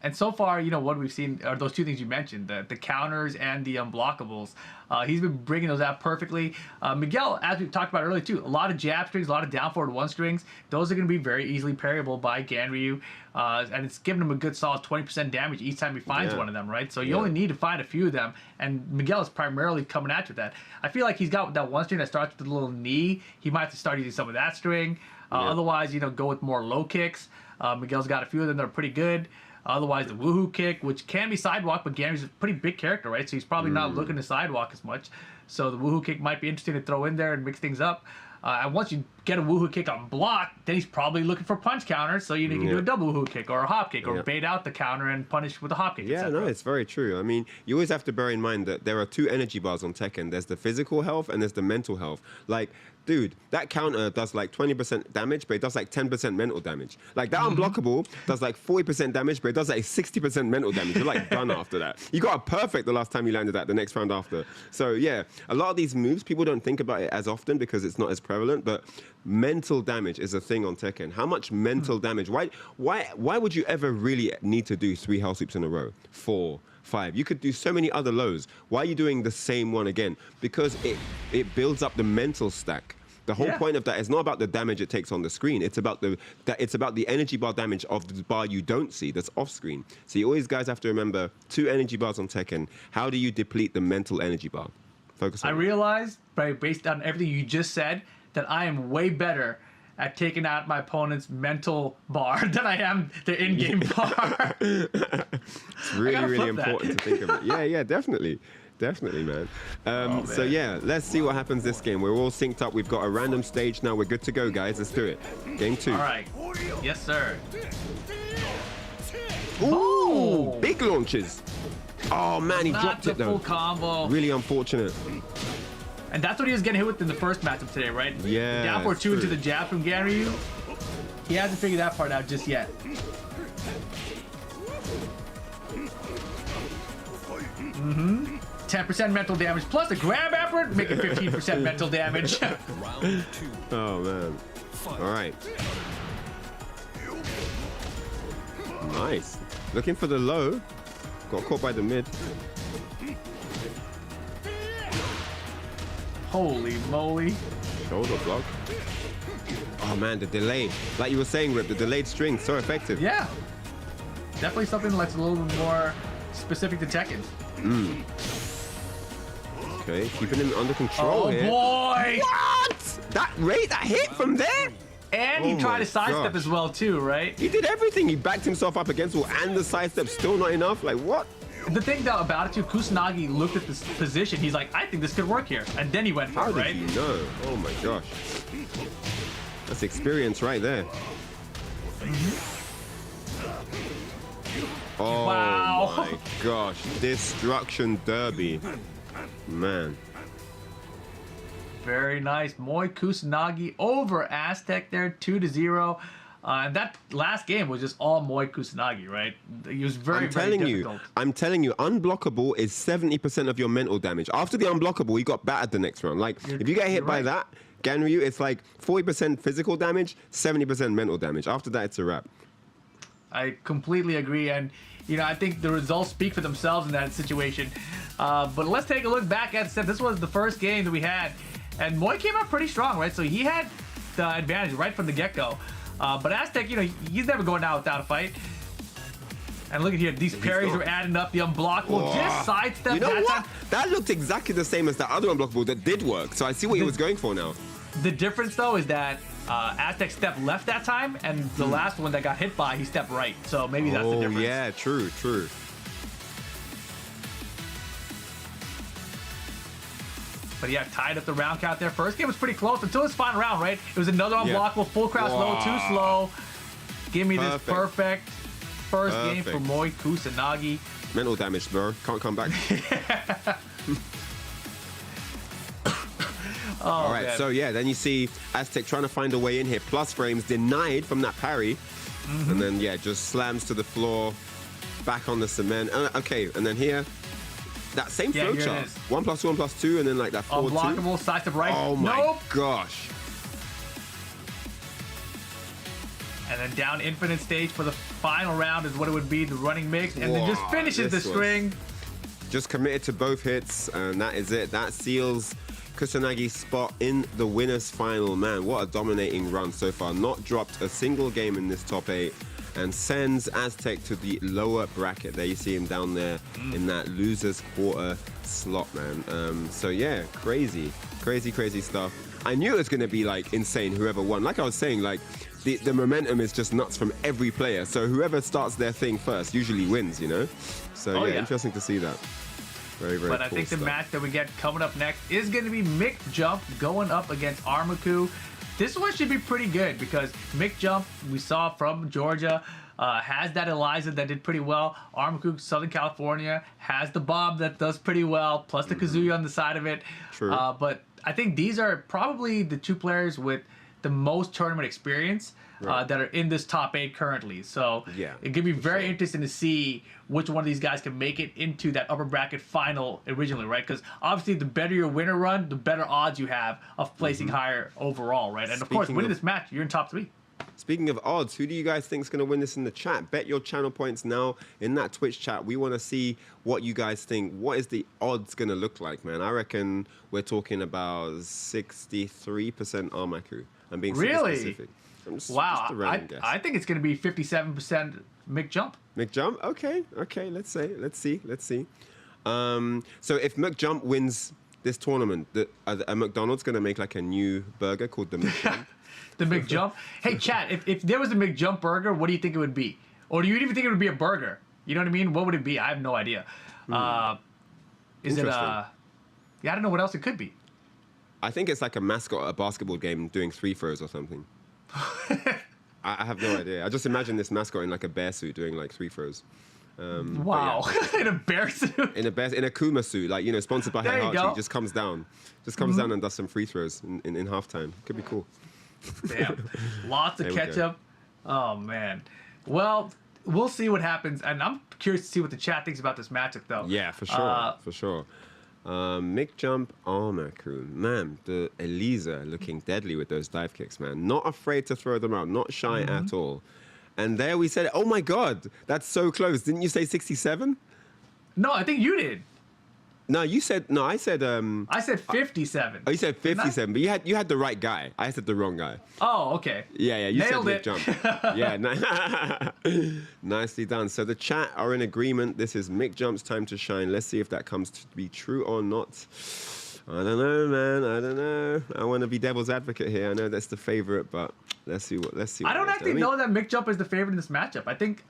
And so far, you know, what we've seen are those two things you mentioned, the counters and the unblockables. He's been bringing those out perfectly. Miguel, as we talked about earlier too, a lot of jab strings, a lot of down forward one strings. Those are going to be very easily parryable by Ganryu. And it's giving him a good solid 20% damage each time he finds one of them, right? So you only need to find a few of them. And Miguel is primarily coming at you with that. I feel like he's got that one string that starts with a little knee. He might have to start using some of that string. Otherwise, you know, go with more low kicks. Miguel's got a few of them that are pretty good. Otherwise, the woohoo kick, which can be sidewalk, but Ganryu's a pretty big character, right? So he's probably not looking to sidewalk as much. So the woohoo kick might be interesting to throw in there and mix things up. And once you get a woohoo kick on block, then he's probably looking for punch counters. So you can do a double woohoo kick or a hop kick or bait out the counter and punish with a hop kick. Yeah, no, it's very true. I mean, you always have to bear in mind that there are two energy bars on Tekken. There's the physical health and there's the mental health. Like, dude, that counter does like 20% damage, but it does like 10% mental damage. Like, that unblockable does like 40% damage, but it does like 60% mental damage. You're like done after that. You got a perfect the last time you landed that, the next round after. So yeah, a lot of these moves, people don't think about it as often because it's not as prevalent, but mental damage is a thing on Tekken. How much mental damage? Why would you ever really need to do 3 hell sweeps in a row? 4, 5. You could do so many other lows. Why are you doing the same one again? Because it builds up the mental stack. The whole point of that is not about the damage it takes on the screen. It's about the energy bar damage of the bar you don't see that's off screen. So you always guys have to remember 2 energy bars on Tekken. How do you deplete the mental energy bar? Focus on it. I realized, based on everything you just said, that I am way better at taking out my opponent's mental bar than I am the in-game bar. It's really important to think of it. Yeah, definitely. Definitely, man. Man. So yeah, let's see what happens this game. We're all synced up. We've got a random stage now. We're good to go, guys. Let's do it. Game 2. All right. Yes, sir. Ooh, big launches. Oh man, he dropped it though. Full combo. Really unfortunate. And that's what he was getting hit with in the first matchup today, right? Yeah. Down 4-2 into the jab from Ganryu. He hasn't figured that part out just yet. 10% mental damage plus the grab effort, making 15% mental damage. Round 2. Oh man. All right. Nice. Looking for the low. Got caught by the mid. Holy moly. Shoulder block. Oh man, the delay. Like you were saying, Rip, the delayed string, so effective. Yeah. Definitely something that's a little bit more specific to Tekken. Okay, keeping him under control here. Boy! What? That hit from there? And he tried my to sidestep gosh. as well too, right? He did everything. He backed himself up against wall and the sidestep still not enough. Like what? The thing though about it too, Kusanagi looked at this position. He's like, I think this could work here. And then he went for How it, did right? you know? Oh my gosh. That's experience right there. Oh Wow. my gosh. Destruction Derby. Man. Very nice. Moy Kusanagi over Aztec there, 2-0. And that last game was just all Moy Kusanagi, right? He was very difficult. I'm telling you, unblockable is 70% of your mental damage. After the unblockable, you got battered the next round. Like, if you get hit by that, Ganryu, it's like 40% physical damage, 70% mental damage. After that, it's a wrap. I completely agree. And, you know, I think the results speak for themselves in that situation. But let's take a look back at it. This was the first game that we had. And Moy came out pretty strong, right? So he had the advantage right from the get-go. But Aztec, you know, he's never going out without a fight. And look at here, these parries are adding up. The unblockable just sidestep. You know that what? time. That looked exactly the same as the other unblockable that did work. So I see what he was going for now. The difference, though, is that Aztec stepped left that time, and the last one that got hit by, he stepped right. So maybe that's the difference. Oh, yeah, true. But yeah, tied up the round count there. First game was pretty close until this final round, right? It was another unblockable, full crouch low, too slow. Give me this perfect first game for Moy Kusanagi. Mental damage, bro. Can't come back. All right, man. so yeah, then you see Aztec trying to find a way in here. Plus frames denied from that parry. And then, yeah, just slams to the floor, back on the cement. Okay, and then here, that same flow chart. 1+1+2, and then like that 4-2. Unblockable, side step right. Oh my gosh. And then down infinite stage for the final round is what it would be, the running mix. And then just finishes the string. Just committed to both hits, and that is it. That seals Kusanagi's spot in the winner's final. Man, what a dominating run so far. Not dropped a single game in this top 8, and sends Aztec to the lower bracket. There you see him down there in that loser's quarter slot, man. So yeah, crazy stuff. I knew it was going to be like insane whoever won. Like I was saying, like the momentum is just nuts from every player. So whoever starts their thing first usually wins, you know? So yeah, interesting to see that. Very But I think the match that we get coming up next is going to be Myk Jump going up against Armaku. This one should be pretty good because Myk Jump, we saw from Georgia, has that Eliza that did pretty well. Armaku, Southern California, has the Bob that does pretty well, plus the Kazuya on the side of it. True. But I think these are probably the two players with the most tournament experience that are in this top 8 currently. So it could be very interesting to see which one of these guys can make it into that upper bracket final originally, right? Because obviously the better your winner run, the better odds you have of placing higher overall, right? And of course, winning this match, you're in top 3. Speaking of odds, who do you guys think is going to win this in the chat? Bet your channel points now in that Twitch chat. We want to see what you guys think. What is the odds going to look like, man? I reckon we're talking about 63% Armaku. I'm being super specific. Wow, I think it's going to be 57% Myk Jump. Myk Jump? Okay. Let's see. So if Myk Jump wins this tournament, are McDonald's going to make like a new burger called the Myk Jump? The Myk Jump? Hey, chat, if there was a Myk Jump burger, what do you think it would be? Or do you even think it would be a burger? You know what I mean? What would it be? I have no idea. Is it yeah, I don't know what else it could be. I think it's like a mascot at a basketball game doing free throws or something. I have no idea. I just imagine this mascot in like a bear suit doing like free throws. Wow, yeah. In a bear suit? In a Kuma suit, like, you know, sponsored by Heihachi, just comes down. Down and does some free throws in halftime. Could be cool. Damn. Lots of ketchup. Oh, man. Well, we'll see what happens. And I'm curious to see what the chat thinks about this matchup, though. Yeah, for sure. Myk Jump, Armaku. Man, the Eliza looking deadly with those dive kicks, man. Not afraid to throw them out. Not shy at all. And there we said, oh, my God. That's so close. Didn't you say 67? No, I think you did. No, you said no. I said 57. Oh, you said 57, but you had the right guy. I said the wrong guy. Oh, okay. Yeah. You Nailed said Myk Jump. Nicely done. So the chat are in agreement. This is Myk Jump's time to shine. Let's see if that comes to be true or not. I don't know, man. I don't know. I want to be devil's advocate here. I know that's the favorite, but let's see what. I don't actually know that Myk Jump is the favorite in this matchup. I think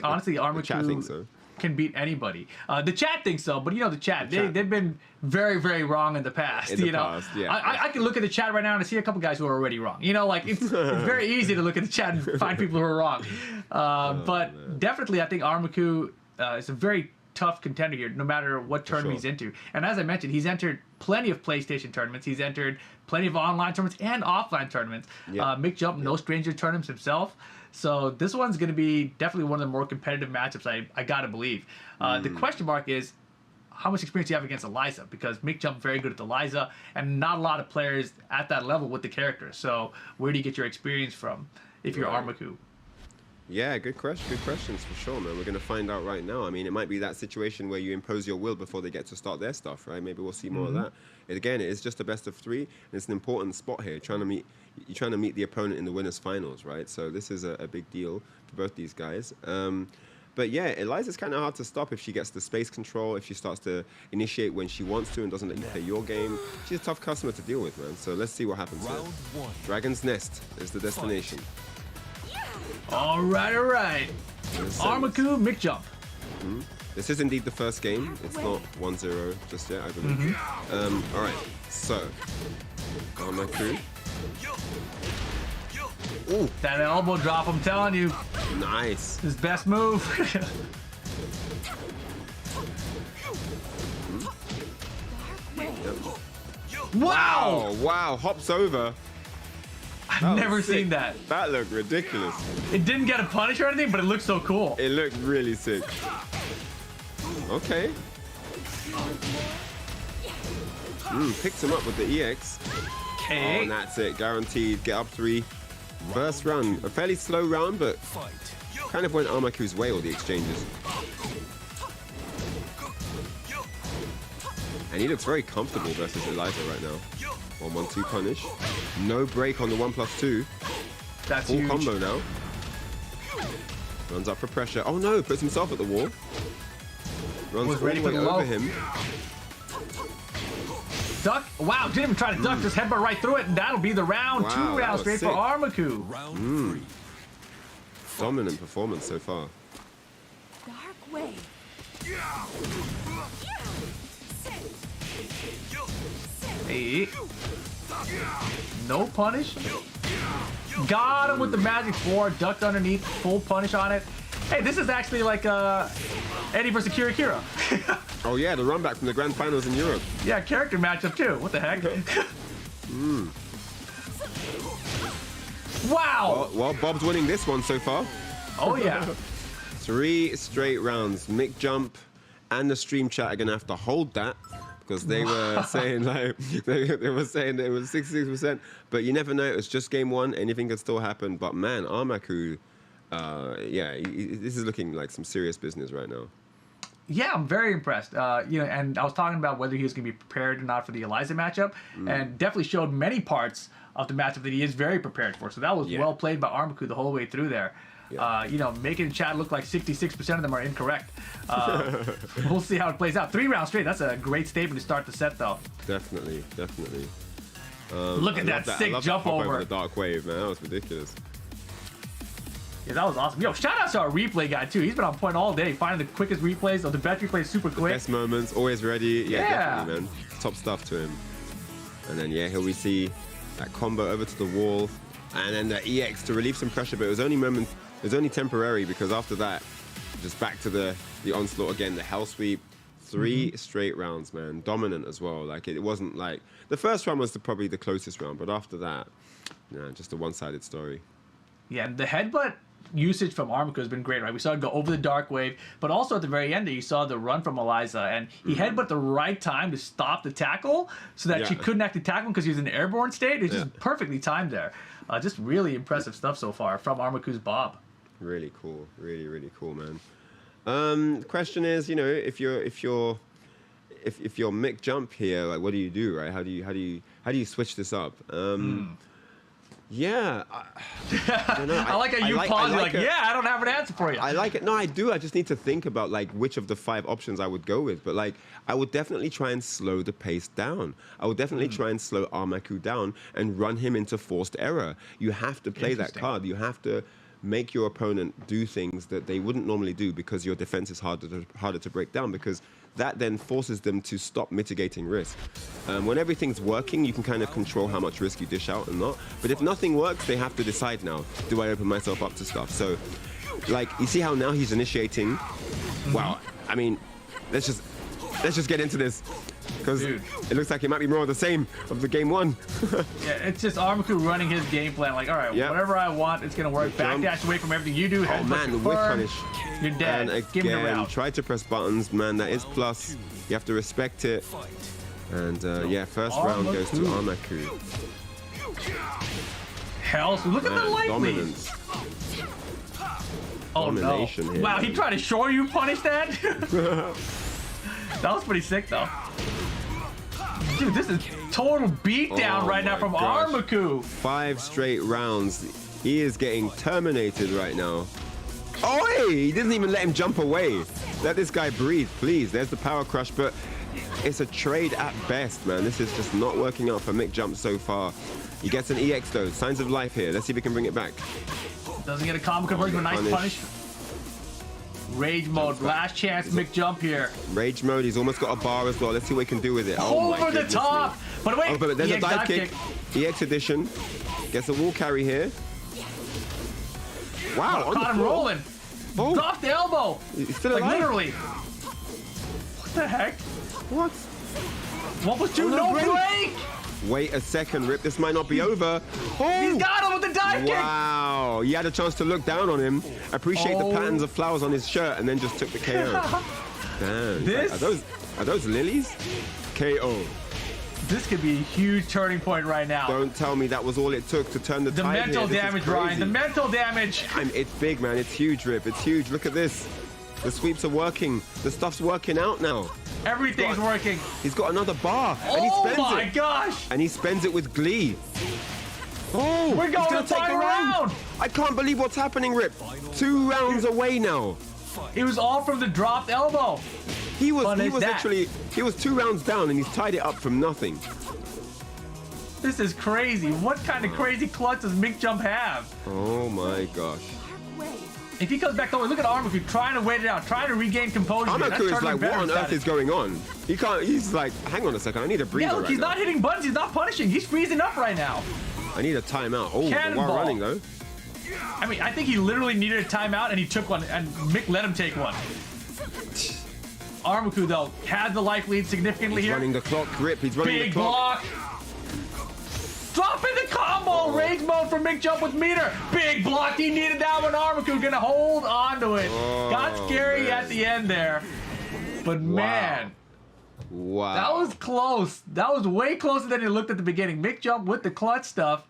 honestly, Armaku can beat anybody. The chat thinks so, but you know the chat. They've been very, very wrong in the past. I can look at the chat right now and I see a couple guys who are already wrong. You know, like it's very easy to look at the chat and find people who are wrong. But definitely, I think Armaku is a very tough contender here, no matter what tournament he's into. And as I mentioned, he's entered plenty of PlayStation tournaments. He's entered plenty of online tournaments and offline tournaments. Myk Jump, no stranger to tournaments himself. So this one's going to be definitely one of the more competitive matchups, I got to believe. The question mark is, how much experience do you have against Eliza? Because Myk Jump very good at Eliza, and not a lot of players at that level with the character. So where do you get your experience from if you're Armaku? Yeah, good questions for sure, man. We're going to find out right now. I mean, it might be that situation where you impose your will before they get to start their stuff, right? Maybe we'll see more of that. Again, it is just a best of 3, and it's an important spot here. You're trying to meet the opponent in the winners finals, right? So this is a big deal for both these guys. But yeah, Eliza's kind of hard to stop if she gets the space control, if she starts to initiate when she wants to and doesn't let you play your game. She's a tough customer to deal with, man. So let's see what happens here. Round one. Dragon's Nest is the destination. All right, all right. Armaku, Myk Jump. This is indeed the first game. It's not 1-0 just yet, I believe. All right, so Armaku. Ooh, That elbow drop, I'm telling you, nice. his best move. Wow! Oh, wow, hops over. I've That was never sick. seen that. That looked ridiculous. It didn't get a punish or anything, but it looked so cool. It looked really sick. Okay. Picks him up with the EX. Oh, Okay. and that's it. Guaranteed. Get up 3. First round. A fairly slow round, but Fight. kind of went Armaku's way, all the exchanges. And he looks very comfortable versus Eliza right now. 1-1-2 punish. No break on the 1+2. That's Full huge. combo now. Runs up for pressure. Oh no, puts himself at the wall. Runs Was all ready the for way the low. over him. Duck. Wow, didn't even try to duck, just headbutt right through it, and that'll be the round. Wow, 2 that rounds was straight sick. for Armaku. Round three. Dominant performance so far. Dark way. Hey. No punish. Got him with the magic 4, ducked underneath, full punish on it. Hey, this is actually like Eddie versus Kira Kira. Oh yeah, the run back from the grand finals in Europe. Yeah, character matchup too. What the heck? Wow. Well, Bob's winning this one so far. Oh yeah. 3 straight rounds. Myk Jump and the stream chat are gonna have to hold that because they were saying like they were saying that it was 66%, but you never know. It was just game 1. Anything could still happen. But man, Armaku, yeah, this is looking like some serious business right now. Yeah, I'm very impressed. You know, and I was talking about whether he was going to be prepared or not for the Eliza matchup, and definitely showed many parts of the matchup that he is very prepared for. So that was Yeah. well played by Armaku the whole way through there. Yeah. You know, making chat look like 66% of them are incorrect. We'll see how it plays out. 3 rounds straight. That's a great statement to start the set, though. Definitely, definitely. Look at I that love sick I love jump that hop over. the dark wave, man. That was ridiculous. Yeah, that was awesome. Yo, shout out to our replay guy too. He's been on point all day, finding the quickest replays, or the best replays super quick. Best moments, always ready. Yeah, Yeah. definitely, man. Top stuff to him. And then yeah, here we see that combo over to the wall, and then the EX to relieve some pressure. But it was only temporary because after that, just back to the onslaught again. The hell sweep, 3 straight rounds, man. Dominant as well. Like it wasn't like the first round was probably the closest round, but after that, nah, just a one-sided story. Yeah, and the headbutt usage from Armaku has been great, right? We saw it go over the dark wave, but also at the very end there, you saw the run from Eliza, and he headbutt the right time to stop the tackle so that she Yeah. couldn't actually tackle him because he was in an airborne state. It's just Yeah. perfectly timed there. Just really impressive stuff so far from Armaku's Bob. Really cool, really cool, man. The question is, you know, if you're Myk Jump here, like, what do you do, right? How do you switch this up? Yeah, I don't know. I like how you pause. You're like, it. yeah, I don't have an answer for you. I like it. No, I do. I just need to think about like which of the 5 options I would go with. But like, I would definitely try and slow the pace down. I would definitely try and slow Armaku down and run him into forced error. You have to play that Interesting. card. You have to make your opponent do things that they wouldn't normally do because your defense is harder to break down, because that then forces them to stop mitigating risk. When everything's working, you can kind of control how much risk you dish out and not. But if nothing works, they have to decide now, do I open myself up to stuff? So, like, you see how now he's initiating? Wow, I mean, let's just get into this, because Dude. it looks like it might be more of the same of the game 1. Yeah, it's just Armaku running his game plan. Like, all right, Yep. whatever I want, it's gonna work. Jump. Backdash away from everything you do. Oh headbutt man, the whip confirm. punish. You're dead. And Give me the again, round. try to press buttons, man. That is plus. You have to respect it. Fight. And yeah, first round goes to Armaku. Hell, so look at the Man, light lead. dominance. Oh no! Domination here, Wow, man. he tried to shore you punish that. That was pretty sick though. Dude, this is total beatdown Oh right now my from gosh. Armaku. 5 straight rounds. He is getting terminated right now. Oi! He didn't even let him jump away. Let this guy breathe, please. There's the power crush, but it's a trade at best, man. This is just not working out for Myk Jump so far. He gets an EX though. Signs of life here. Let's see if we can bring it back. Doesn't get a combo conversion, a nice punish. Rage mode, last chance Myk Jump here. Rage mode, he's almost got a bar as well. Let's see what he can do with it. Oh Over the top! Me. But wait, oh, but there's a dive kick. EX edition. Gets a wall carry here. Wow, oh, caught him rolling. Oh. Dropped the elbow. He's still like alive. literally. What the heck? What? What was two? No break! Wait a second, Rip. This might not be over. Oh! He's got him with the dive kick! Wow. He had a chance to look down on him, appreciate the patterns of flowers on his shirt, and then just took the KO. Damn. This? Are those lilies? KO. This could be a huge turning point right now. Don't tell me that was all it took to turn the tide here. Mental damage, Ryan. The mental damage. It's big, man. It's huge, Rip. It's huge. Look at this. The sweeps are working. The stuff's working out now. Everything's working. He's got another bar. Oh and he spends my it. gosh. And he spends it with glee. Oh, we're going to the final round. I can't believe what's happening, Rip. 2 rounds away now. It was all from the dropped elbow. He was 2 rounds down and he's tied it up from nothing. This is crazy. What kind of crazy clutch does Myk Jump have? Oh my gosh. If he comes back over, look at Armaku trying to wait it out, trying to regain composure. Armaku is like, what on earth is going on? He can't, he's like, hang on a second, I need a breather. Yeah, look, he's not hitting buttons, he's not punishing, he's freezing up right now. I need a timeout. Oh, while running though. I mean, I think he literally needed a timeout and he took one, and Myk let him take one. Armaku, though, has the life lead significantly here. He's running the clock, Rip. He's running the clock. Big block. Dropping the combo. Rage mode for Myk Jump with meter. Big block. He needed that one. Armaku gonna hold on to it. Got scary at the end there. But man. Wow. That was close. That was way closer than it looked at the beginning. Myk Jump with the clutch stuff.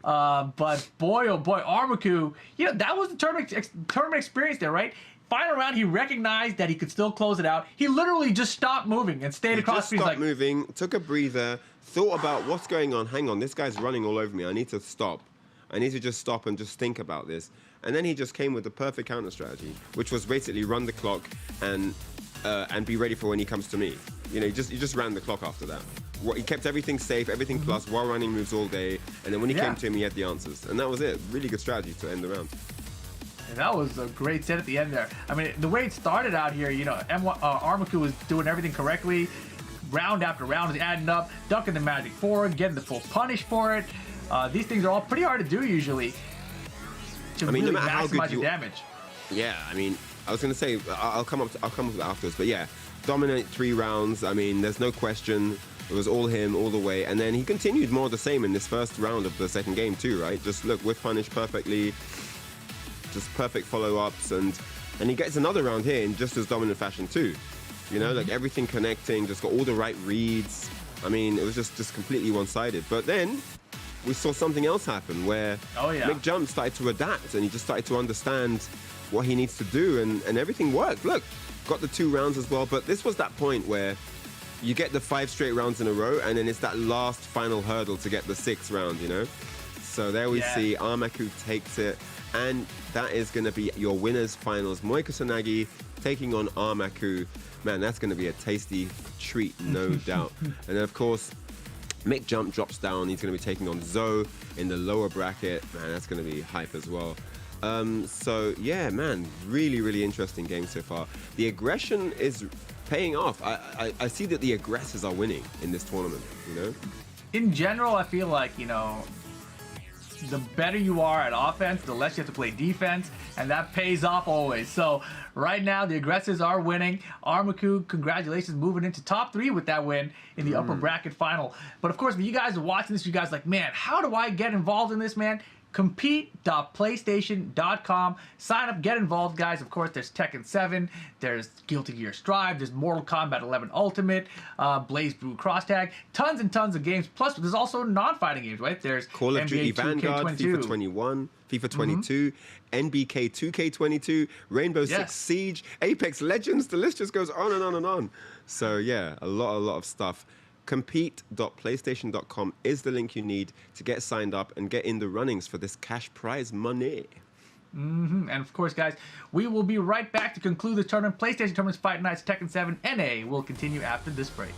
But boy, oh boy, Armaku, you know, that was the tournament experience there, right? Final round, he recognized that he could still close it out. He literally just stopped moving and stayed across. He just stopped moving, took a breather, thought about what's going on. Hang on, this guy's running all over me. I need to stop. I need to just stop and just think about this. And then he just came with the perfect counter strategy, which was basically run the clock and be ready for when he comes to me. You know, he just ran the clock after that. He kept everything safe, everything plus, while running moves all day. And then when he came to him, he had the answers. And that was it. Really good strategy to end the round. And that was a great set at the end there. I mean, the way it started out here, you know, Armaku was doing everything correctly. Round after round was adding up, ducking the magic forward, getting the full punish for it. These things are all pretty hard to do usually. To really no matter how good maximize your damage. Yeah, I mean, I was gonna say I'll come up with it afterwards, but yeah, dominate 3 rounds. I mean, there's no question. It was all him all the way, and then he continued more of the same in this first round of the second game too, right? Just look, whiff punish perfectly, just perfect follow-ups, and he gets another round here in just as dominant fashion too. You know, like everything connecting, just got all the right reads. I mean, it was just completely one-sided. But then we saw something else happen where Myk Jump started to adapt, and he just started to understand what he needs to do, and everything worked. Look, got the 2 rounds as well, but this was that point where you get the 5 straight rounds in a row, and then it's that last final hurdle to get the 6th round, you know? So there we see Armaku takes it, and that is going to be your winners finals. Moy Kusanagi taking on Armaku. Man, that's going to be a tasty treat, no doubt. And then, of course, Myk Jump drops down. He's going to be taking on Zoe in the lower bracket. Man, that's going to be hype as well. So, yeah, man, really, really interesting game so far. The aggression is paying off. I see that the aggressors are winning in this tournament, you know? In general, I feel like, you know, the better you are at offense, the less you have to play defense, and that pays off always. So right now, the aggressors are winning. Armaku, congratulations, moving into top 3 with that win in the upper bracket final. But of course, when you guys are watching this, you guys are like, man, how do I get involved in this, man? Compete.playstation.com. Sign up, get involved, guys. Of course, there's Tekken 7, there's Guilty Gear Strive, there's Mortal Kombat 11 Ultimate, Blaze Blue Cross Tag, tons and tons of games. Plus, there's also non-fighting games, right? There's Call of Duty NBA Vanguard, 2K22. FIFA 21, FIFA 22, NBK 2K22, Rainbow Six Siege, Apex Legends. The list just goes on and on and on. So yeah, a lot of stuff. Compete.playstation.com is the link you need to get signed up and get in the runnings for this cash prize money. And of course, guys, we will be right back to conclude the tournament. PlayStation Tournaments Fight Nights Tekken 7 NA will continue after this break.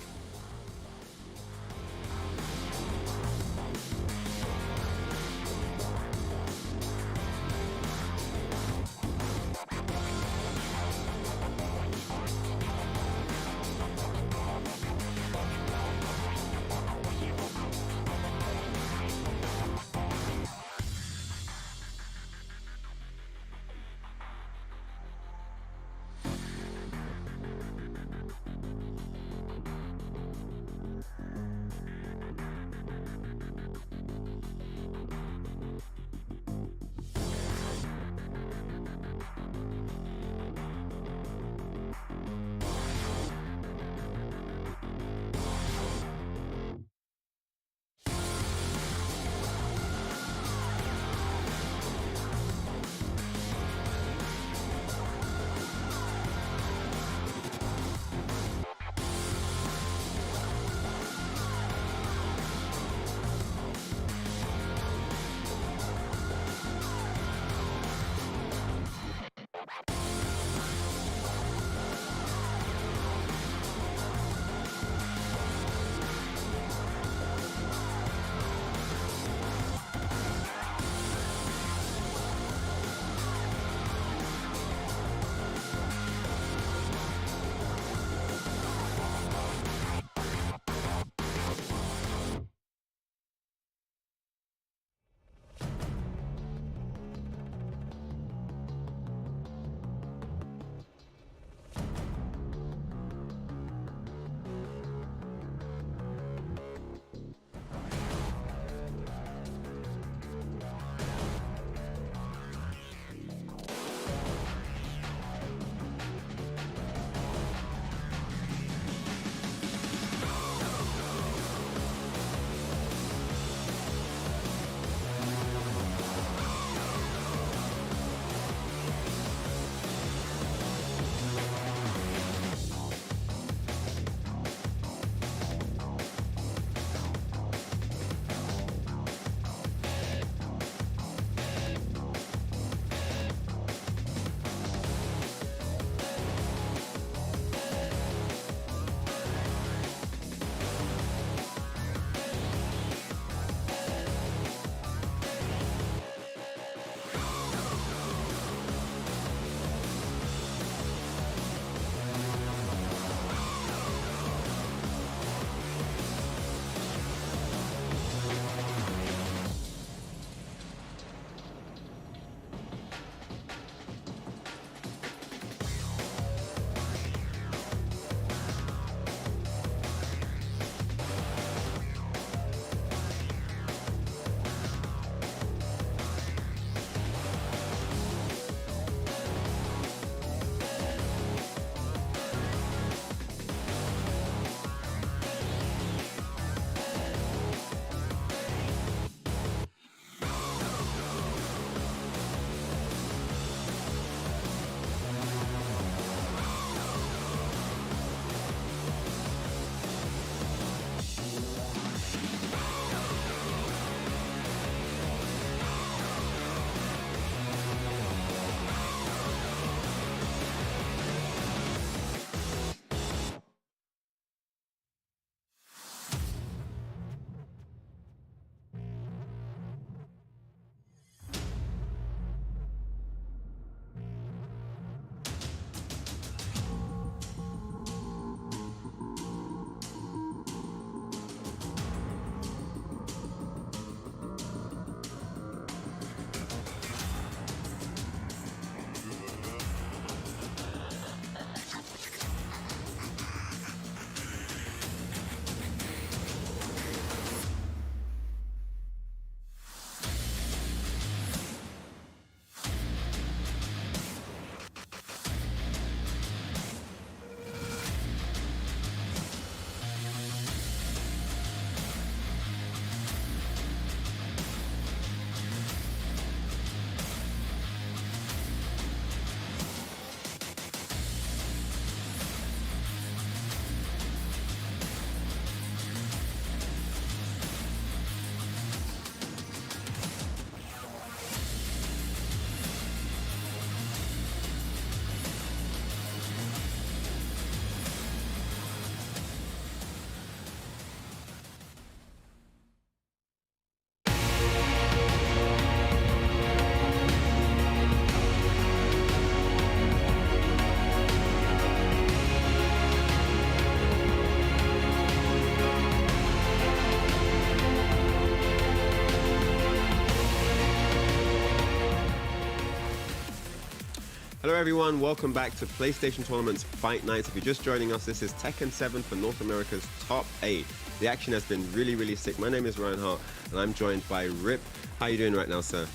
Hello everyone, welcome back to PlayStation Tournament's Fight Nights. If you're just joining us, this is Tekken 7 for North America's top 8. The action has been really sick. My name is Ryan Hart and I'm joined by Rip. How are you doing right now, sir?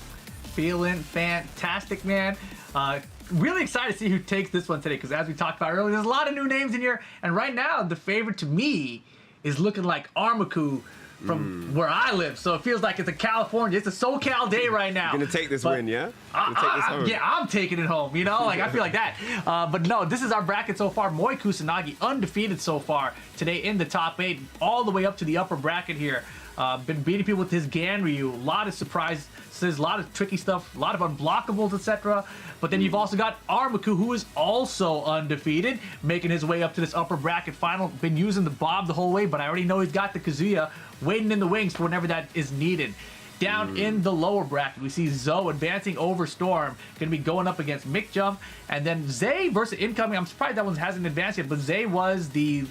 Feeling fantastic, man. Really excited to see who takes this one today, because as we talked about earlier, there's a lot of new names in here, and right now the favorite to me is looking like Armaku from where I live. So it feels like it's a California, it's a SoCal day right now. You're gonna take this win, yeah? Yeah, I'm taking it home, you know? Like, I feel like that. But no, this is our bracket so far. Moy Kusanagi undefeated so far today in the top 8, all the way up to the upper bracket here. Been beating people with his Ganryu, a lot of surprises, a lot of tricky stuff, a lot of unblockables, etc. But then you've also got Armaku, who is also undefeated, making his way up to this upper bracket final. Been using the Bob the whole way, but I already know he's got the Kazuya waiting in the wings for whenever that is needed. Down in the lower bracket, we see Zoe advancing over Storm, going to be going up against Myk Jump, and then Zay versus Incoming. I'm surprised that one hasn't advanced yet, but Zay was the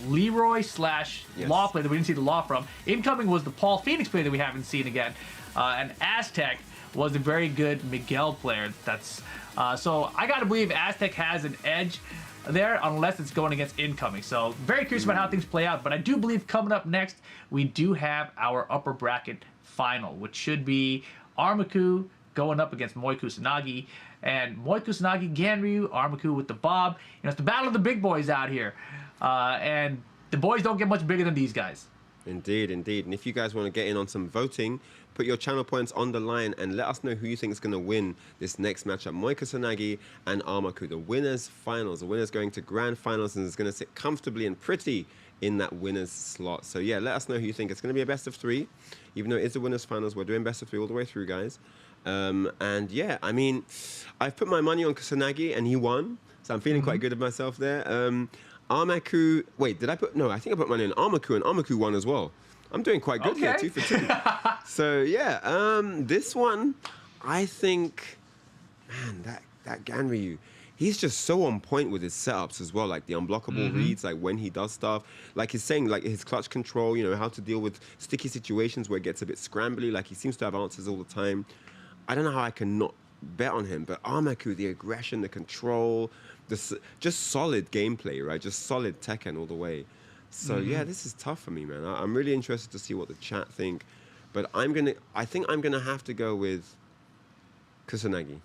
Leroy slash Law player that we didn't see the Law from. Incoming was the Paul Phoenix player that we haven't seen again, and Aztec was a very good Miguel player. That's so I gotta believe Aztec has an edge there, unless it's going against Incoming. So very curious about how things play out, but I do believe coming up next we do have our upper bracket final, which should be Armaku going up against Moy Kusanagi, and Moy Kusanagi, Ganryu, Armaku with the Bob. You know, it's the battle of the big boys out here, and the boys don't get much bigger than these guys. Indeed. And if you guys want to get in on some voting, put your channel points on the line and let us know who you think is going to win this next matchup. Moy Kusanagi and Armaku, the winners finals. The winner's going to grand finals and is going to sit comfortably and pretty in that winner's slot. So yeah, let us know who you think. It's going to be a best of 3. Even though it is the winners finals, we're doing best of 3 all the way through, guys. And yeah, I mean, I've put my money on Kusanagi and he won. So I'm feeling quite good of myself there. Armaku, wait, did I put, no, I think I put money on Armaku and Armaku won as well. I'm doing quite good here, 2 for 2. So yeah, this one, I think, man, that Ganryu, he's just so on point with his setups as well, like the unblockable reads, like when he does stuff, like he's saying, like his clutch control, you know, how to deal with sticky situations where it gets a bit scrambly, like he seems to have answers all the time. I don't know how I can not bet on him, but Armaku, the aggression, the control, just solid gameplay, right? Just solid Tekken all the way. So yeah, this is tough for me, man. I'm really interested to see what the chat think, but I think I'm gonna have to go with Kusanagi.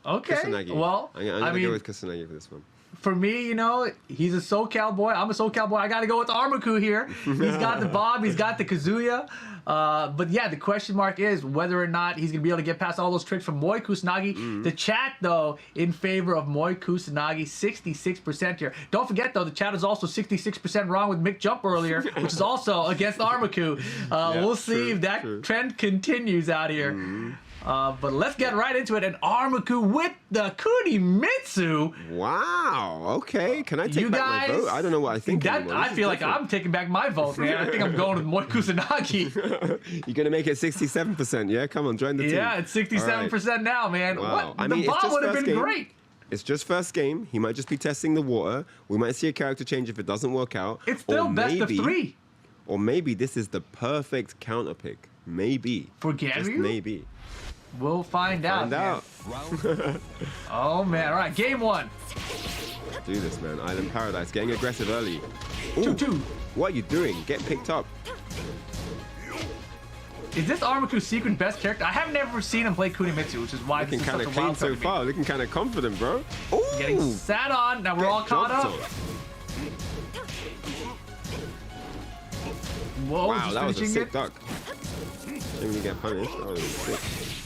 Okay. Kusanagi. Well, I'm gonna go with Kusanagi for this one. For me, you know, he's a SoCal boy. I'm a SoCal boy. I got to go with Armaku here. He's got the Bob. He's got the Kazuya. But yeah, the question mark is whether or not he's going to be able to get past all those tricks from Moy Kusanagi. The chat, though, in favor of Moy Kusanagi, 66% here. Don't forget, though, the chat is also 66% wrong with Myk Jump earlier, which is also against Armaku. We'll see if that trend continues out here. But let's get right into it. And Armaku with the Kunimitsu. Wow. Okay. Can I take back my vote? I don't know what I think. I feel like I'm taking back my vote, man. I think I'm going with Moy Kusanagi. You're going to make it 67%, yeah? Come on, join the team. Yeah, it's 67% now, man. Wow. What? The Bob would have been great. It's just first game. He might just be testing the water. We might see a character change if it doesn't work out. It's still best of 3. Or maybe this is the perfect counter pick. Maybe. For Ganryu? Just maybe. We'll find out. Oh, man. All right, game 1. Do this, man. Island Paradise. Getting aggressive early. Ooh, 2-2. What are you doing? Get picked up. Is this Armaku's secret best character? I have never seen him play Kunimitsu, which is why Looking this is kind such of a clean wild so card far. Looking kind of confident, bro. Ooh. Getting sat on. Now we're all caught up. Whoa, wow, that was a sick it. duck. Maybe you get punished. That was sick.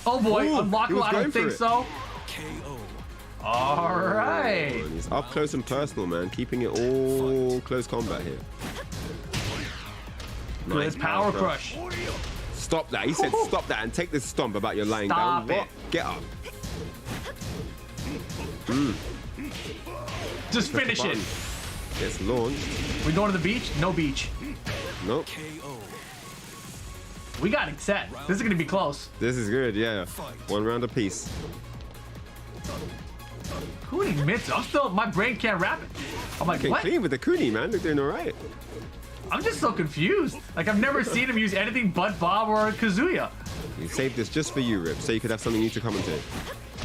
Oh boy, Ooh, unblockable. I don't think so. KO. All right. Oh, he's up close and personal, man. Keeping it all close combat here. Nice power crush. Stop that. He said stop that and take this stomp about your lying Stop down. it. What? Get up. Just finish it. Gets launched. We going to the beach? No beach. Nope. KO. We got it set. This is going to be close. This is good, yeah. 1 round apiece. Kunimitsu. I'm still, my brain can't wrap it. I'm like, Getting what? clean with the Kuni, man. They're doing all right. I'm just so confused. Like, I've never seen him use anything but Bob or Kazuya. We saved this just for you, Rip, so you could have something new to commentate.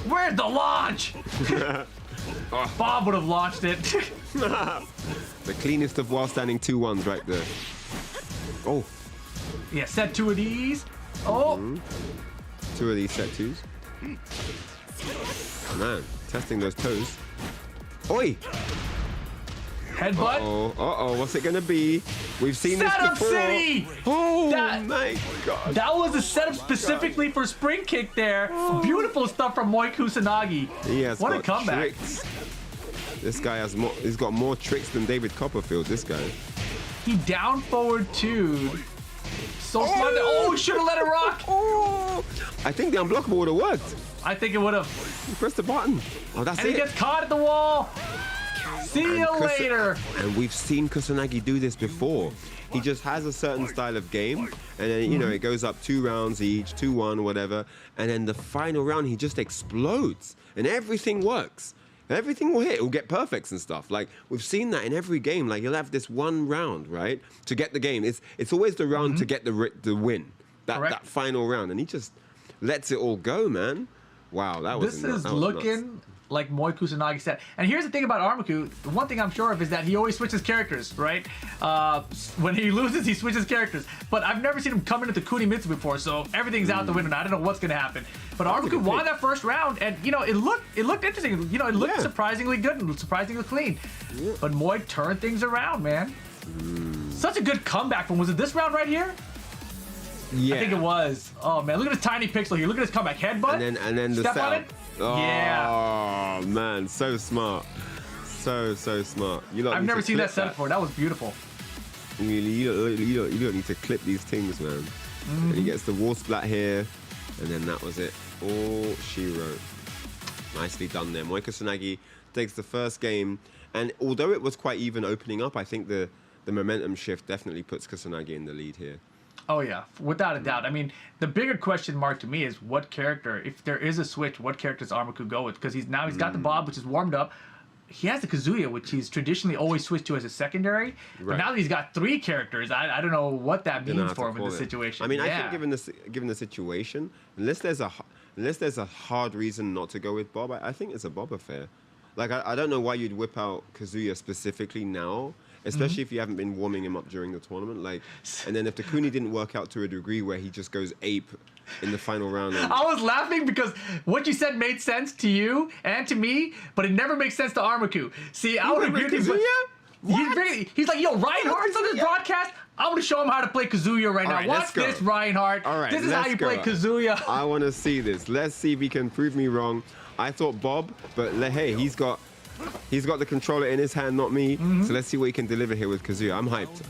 Where's the launch? Bob would have launched it. The cleanest of while standing 2-1s right there. Oh. Yeah, set 2 of these. Oh. 2 of these set 2s. Man, testing those toes. Oi! Headbutt. Uh-oh, what's it gonna be? We've seen Setup this before. City! Oh That- my god. That was a setup specifically for spring kick there. Beautiful stuff from Moy Kusanagi. He has What a got comeback. tricks. This guy has more. He's got more tricks than David Copperfield. This guy. He down forward 2. So smart. Oh, should have let it rock. Oh! I think the unblockable would have worked. I think it would have. You press the button. Oh, that's And it. he gets caught at the wall. See you later. And we've seen Kusanagi do this before. He just has a certain style of game, and then you know it goes up 2 rounds each, 2-1, whatever, and then the final round he just explodes, and everything works. Everything will hit. It will get perfects and stuff. Like we've seen that in every game. Like you'll have this one round, right, to get the game. It's always the round to get the win. That final round, and he just lets it all go, man. Wow, that was. This is looking like Moy Kusanagi said. And here's the thing about Armaku. The one thing I'm sure of is that he always switches characters, right? When he loses, he switches characters. But I've never seen him come into Kunimitsu before, so everything's out the window. And I don't know what's going to happen. But Armaku won that first round, and you know it looked interesting. You know it looked surprisingly good and surprisingly clean. Yeah. But Moy turned things around, man. Such a good comeback from, was it this round right here? Yeah. I think it was. Oh man, look at this tiny pixel here. Look at this comeback. Headbutt. And then the step on setup. it. Oh, Yeah. man, so smart. So smart. I've never seen that set before. That was beautiful. You don't need to clip these things, man. And he gets the wall splat here, and then that was it. All she wrote. Nicely done there. Moy Kusanagi takes the first game, and although it was quite even opening up, I think the momentum shift definitely puts Kusanagi in the lead here. Oh yeah, without a doubt. I mean, the bigger question mark to me is what character, if there is a switch, what character does Armaku go with? Because he's got the Bob, which is warmed up. He has the Kazuya, which he's traditionally always switched to as a secondary. But now that he's got 3 characters, I don't know what that means for him in this situation. I mean, I think given the situation, unless there's a hard reason not to go with Bob, I think it's a Bob affair. Like I don't know why you'd whip out Kazuya specifically now. Especially if you haven't been warming him up during the tournament, like, and then if the Kuni didn't work out to a degree where he just goes ape in the final round. I was laughing because what you said made sense to you and to me, but it never makes sense to Armaku. See, I would agree with you. He's like, yo, Reinhardt's on this broadcast. I'm gonna show him how to play Kazuya right now. Right, Watch this, Reinhardt. All right, this is how you play Kazuya. I want to see this. Let's see if he can prove me wrong. I thought Bob, but hey, he's got the controller in his hand, not me. So let's see what he can deliver here with Kazuya. I'm hyped.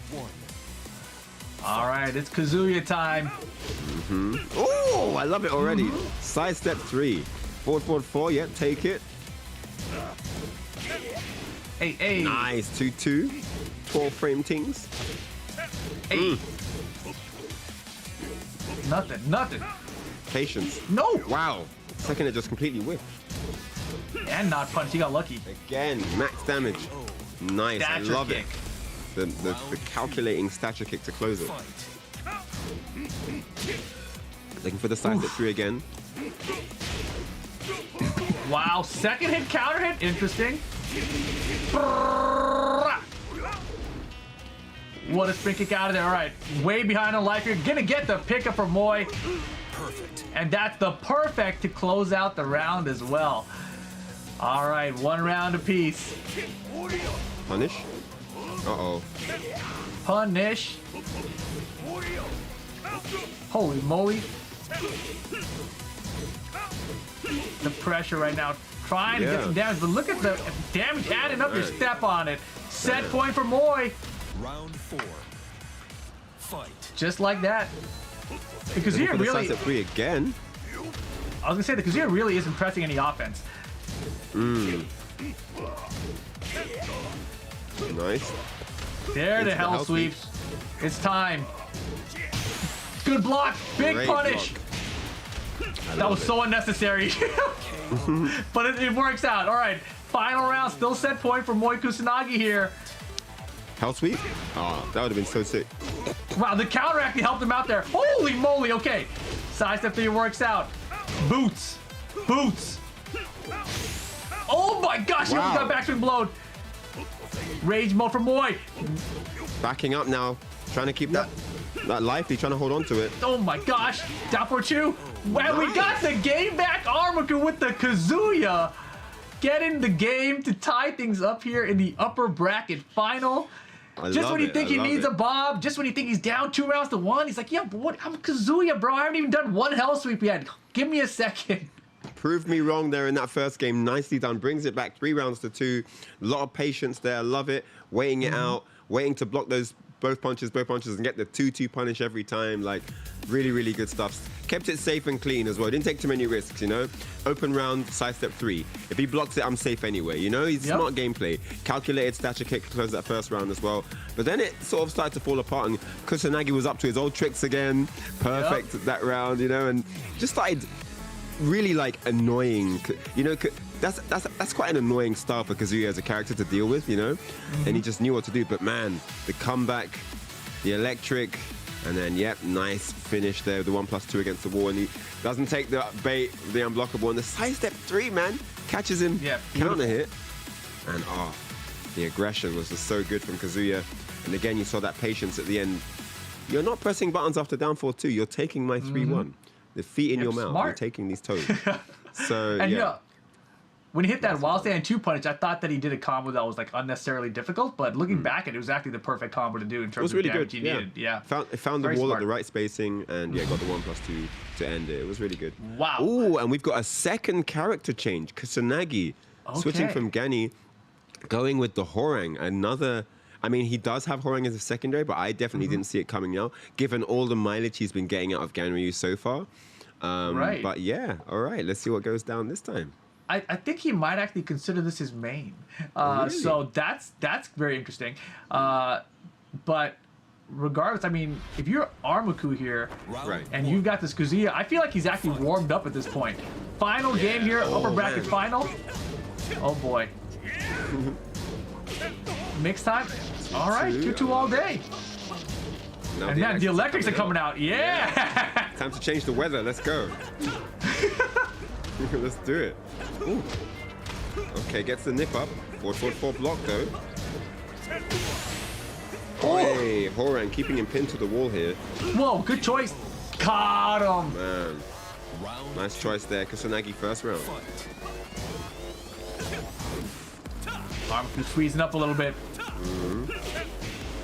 All right, it's Kazuya time. Oh, I love it already. Side step 3. Forward 4. Yep, take it. Hey. Nice. 2-2. 12 frame things. Hey. Nothing. Patience. No. Wow. Second it just completely whiffed. And not punch. He got lucky. Again, max damage. Nice. I love kick. it. The calculating stature kick to close it. Looking for the side step 3 again. Wow. Second hit, counter hit. Interesting. What a spring kick out of there. All right. Way behind on life. You're going to get the pickup from Moy. Perfect. And that's the perfect to close out the round as well. All right, 1 round apiece. Punish. Uh-oh. Punish. Holy moly. The pressure right now. Trying to get some damage, but look at the damage adding up your step on it. Set point for Moy. Round 4. Fight. Just like that. The Kazuya really... Side step 3 again. I was going to say, the Kazuya really isn't pressing any offense. Nice. There, the hell sweeps. It's time. Good block. Big Great punish. block. That was so unnecessary. But it works out. All right. Final round. Still set point for Moy Kusanagi here. Hell sweep? Oh, that would have been so sick. Wow, the counter actually helped him out there. Holy moly. Okay. Side step 3 works out. Boots. Oh my gosh, he almost Wow. got backswing blown. Rage mode from Moy. Backing up now, trying to keep that lively, trying to hold on to it. Oh my gosh, down for two. Well, we Nice. got the game back. Armaku with the Kazuya. Getting the game to tie things up here in the upper bracket final. Just love when you it, think I he love needs it. a Bob, just when you think he's down 2 rounds to 1, he's like, yeah, but what? I'm Kazuya, bro. I haven't even done one hell sweep yet. Give me a second. Proved me wrong there in that first game. Nicely done. Brings it back 3 rounds to 2. A lot of patience there. Love it. Waiting it out. Waiting to block those both punches, and get the 2-2 punish every time. Like, really, really good stuff. Kept it safe and clean as well. Didn't take too many risks, you know? Open round, sidestep 3. If he blocks it, I'm safe anyway, you know? He's smart gameplay. Calculated stature kick to close that first round as well. But then it sort of started to fall apart, and Kusanagi was up to his old tricks again. Perfect that round, you know? And just started really, like, annoying. You know, that's quite an annoying style for Kazuya as a character to deal with, you know? And he just knew what to do. But man, the comeback, the electric, and then, yep, nice finish there, the 1+2 against the wall, and he doesn't take the bait, the unblockable, and the sidestep 3, man, catches him, counter hit, and the aggression was just so good from Kazuya. And again, you saw that patience at the end. You're not pressing buttons after down 4-2, you're taking my 3-1. The feet in your mouth, smart. you're taking these toes. So, And yeah. When he hit that wild stand 2 punish, I thought that he did a combo that was like unnecessarily difficult, but looking back at it, was actually the perfect combo to do in It terms was of really damage good. he needed. Yeah. Found the Very wall smart. at the right spacing, and got the 1+2 to end it. It was really good. Wow. Ooh, and we've got a second character change. Kusanagi switching Okay. from Gani, going with the Horang. Another. I mean, he does have Horang as a secondary, but I definitely didn't see it coming now, given all the mileage he's been getting out of Ganryu so far. Right. But yeah, all right. Let's see what goes down this time. I think he might actually consider this his main. Really? So that's very interesting. But regardless, I mean, if you're Armaku here Right. and you've got this Kazuya, I feel like he's actually warmed up at this point. Final game here, upper bracket man. final. Oh boy. Mix time. All right, 2-2 all day. Now And then the electrics are coming out. out. Yeah. Time to change the weather. Let's go. Let's do it. Ooh. Okay, gets the nip up. 4-4 block though. Hey, Horang keeping him pinned to the wall here. Whoa, good choice. Caught him. Man, nice choice there. Kusanagi first round. Armaku's freezing up a little bit.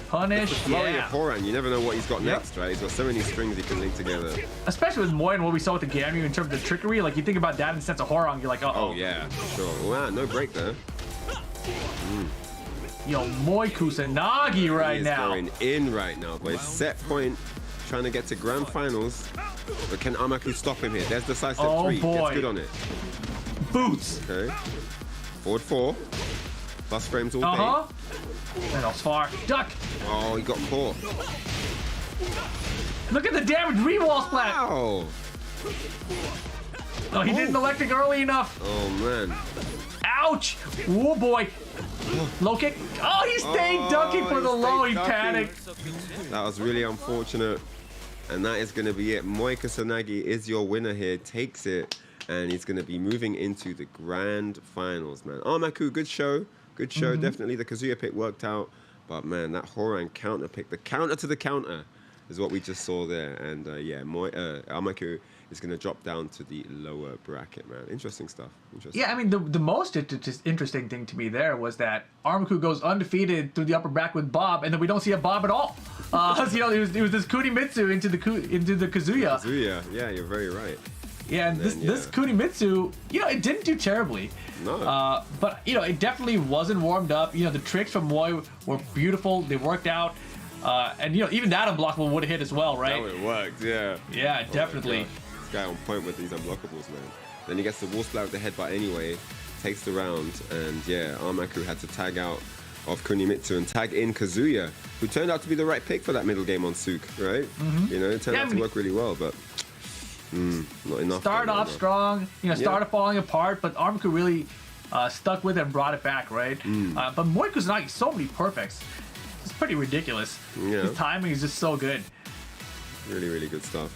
Punish. Flurry Yeah. of Horang, you never know what he's got next, right? He's got so many strings he can link together. Especially with Moy and what we saw with the Ganryu in terms of the trickery. Like, you think about that in the sense of Horang, you're like, uh-oh. Oh yeah, sure. Wow, no break there. Yo, Moy Kusanagi right He is now. going in right now, but his set point, trying to get to grand finals. But can Armaku stop him here? There's the side step 3. boy. Gets good on it. Boots. Okay. Forward 4. Plus frames all Uh-huh. day. And off far. Duck. Oh, he got caught. Look at the damage. Re-wall splat. Ow. Oh, he didn't electric early enough. Oh, man. Ouch. Oh, boy. Low kick. Oh, he stayed ducking for the he low. He stayed ducking. panicked. That was really unfortunate. And that is going to be it. Moy Kusanagi is your winner here. Takes it. And he's going to be moving into the grand finals, man. Armaku, good show. Good show. Definitely the Kazuya pick worked out. But, man, that Horang counter pick, the counter to the counter is what we just saw there. And, yeah, Armaku is going to drop down to the lower bracket, man. Interesting stuff. Interesting. Yeah, I mean, the most interesting thing to me there was that Armaku goes undefeated through the upper bracket with Bob, and then we don't see a Bob at all. You know, it was this Kunimitsu into the Kazuya. Kazuya, yeah, you're very right. Yeah, and this Kunimitsu, you know, it didn't do terribly. No. But, you know, it definitely wasn't warmed up. You know, the tricks from Moy were beautiful. They worked out. And, you know, even that unblockable would have hit as well, right? That would worked, yeah. Yeah, Oh my definitely. God. This guy on point with these unblockables, man. Then he gets the wall splat with the headbutt anyway, takes the round, and yeah, Armaku had to tag out of Kunimitsu and tag in Kazuya, who turned out to be the right pick for that middle game on Suk, right? You know, it turned out to work really well, but not enough. Start off strong, you know, started falling apart, but Armaku really stuck with it and brought it back, right? But Moy Kusanagi, so many perfects. It's pretty ridiculous. Yeah. His timing is just so good. Really, really good stuff.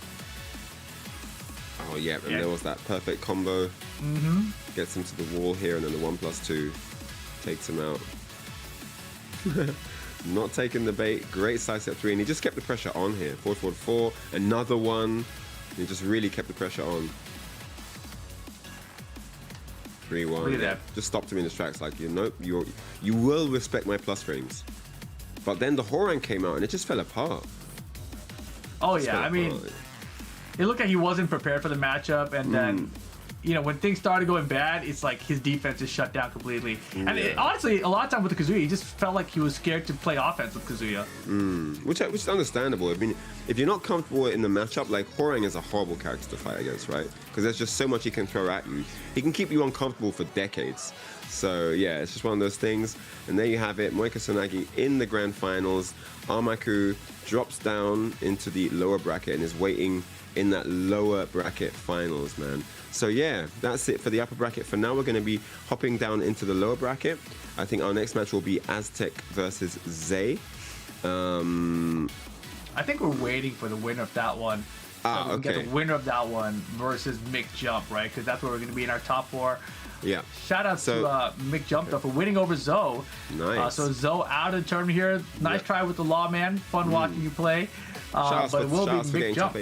Oh, yeah, and there was that perfect combo. Mm-hmm. Gets him to the wall here, and then the 1+2 takes him out. Not taking the bait. Great side step 3, and he just kept the pressure on here. Forward, forward, 4. Another one. He just really kept the pressure on. 3-1. Look at that. Just stopped him in his tracks. Like, you will respect my plus frames. But then the Horang came out, and it just fell apart. Oh, yeah. I mean, it looked like he wasn't prepared for the matchup, and then, you know, when things started going bad, it's like his defense just shut down completely. And honestly, a lot of time with the Kazuya, he just felt like he was scared to play offense with Kazuya. Which is understandable. I mean, if you're not comfortable in the matchup, like Horang is a horrible character to fight against, right? Because there's just so much he can throw at you. He can keep you uncomfortable for decades. So yeah, it's just one of those things. And there you have it. Moy Kusanagi in the grand finals. Armaku drops down into the lower bracket and is waiting in that lower bracket finals, man. So yeah, that's it for the upper bracket. For now, we're going to be hopping down into the lower bracket. I think our next match will be Aztec versus Zay. I think we're waiting for the winner of that one. So we can get the winner of that one versus Myk Jump, right? Because that's where we're going to be in our top 4. Yeah. Shout out to Myk Jump though for winning over Zoe. Nice. So Zoe out of the tournament here. Nice try with the Lawman. Fun watching you play. But it will be Myk Jump.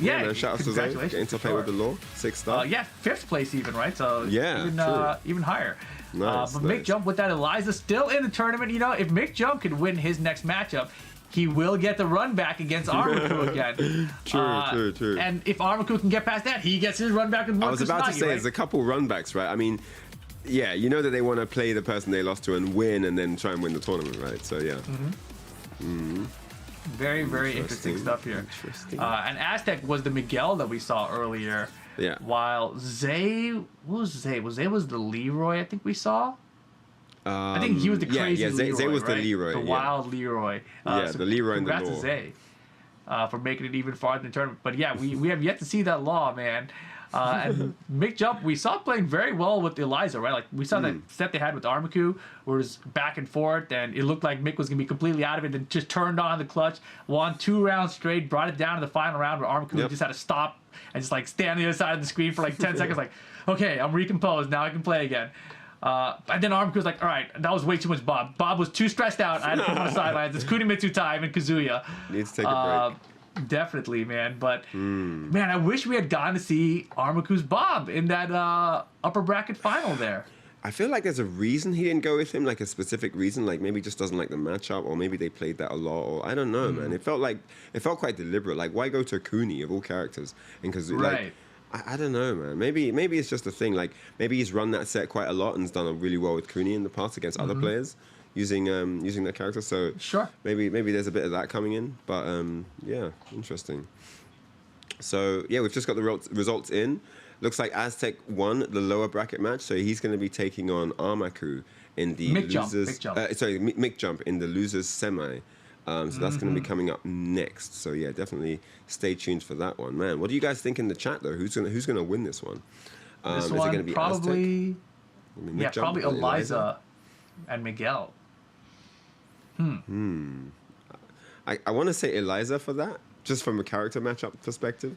Yeah, man, shout out to Zoe getting to play with the Law. 6-star. Yeah, 5th place even, right? So yeah, even higher. Nice, but Myk Jump with that Eliza still in the tournament. You know, if Myk Jump could win his next matchup, he will get the run back against Armaku again. True. And if Armaku can get past that, he gets his run back with Moy Kusanagi. I was about to say, right? there's a couple run backs, right? I mean, yeah, you know that they want to play the person they lost to and win and then try and win the tournament, right? So, yeah. Very, very interesting stuff here. And Aztec was the Miguel that we saw earlier. Yeah. While Zay, what was Zay? Zay was the Leroy, I think we saw. I think he was the crazy Leroy, Zay was right? the Leroy. The wild Leroy. The Leroy and the Law. Congrats to Zay for making it even farther in the tournament. But yeah, we have yet to see that Law, man. And Myk Jump, we saw playing very well with Eliza, right? Like we saw that set they had with Armaku, where it was back and forth, and it looked like Myk was gonna be completely out of it. Then just turned on the clutch, won 2 rounds straight, brought it down to the final round where Armaku just had to stop and just like stand on the other side of the screen for like 10 seconds, like, okay, I'm recomposed, now I can play again. And then Armaku was like, all right, that was way too much Bob. Bob was too stressed out. I had to put him on the sidelines. It's Kunimitsu time and Kazuya. Needs to take a break. Definitely, man. But, man, I wish we had gotten to see Armaku's Bob in that upper bracket final there. I feel like there's a reason he didn't go with him, like a specific reason, like maybe he just doesn't like the matchup, or maybe they played that a lot, or I don't know, man. It felt quite deliberate. Like, why go to Kuni of all characters? And Kazuya, right. I don't know, man. Maybe it's just a thing. Like maybe he's run that set quite a lot and has done really well with Kuni in the past against other players using that character. So sure, maybe there's a bit of that coming in. But yeah, interesting. So yeah, we've just got the results in. Looks like Aztec won the lower bracket match, so he's going to be taking on Armaku in the losers. Myk Jump in the losers semi. So that's going to be coming up next. So yeah, definitely stay tuned for that one, man. What do you guys think in the chat though? Who's gonna win this one? This is one it going to be probably. Aztec? Probably Eliza and Miguel. I want to say Eliza for that, just from a character matchup perspective.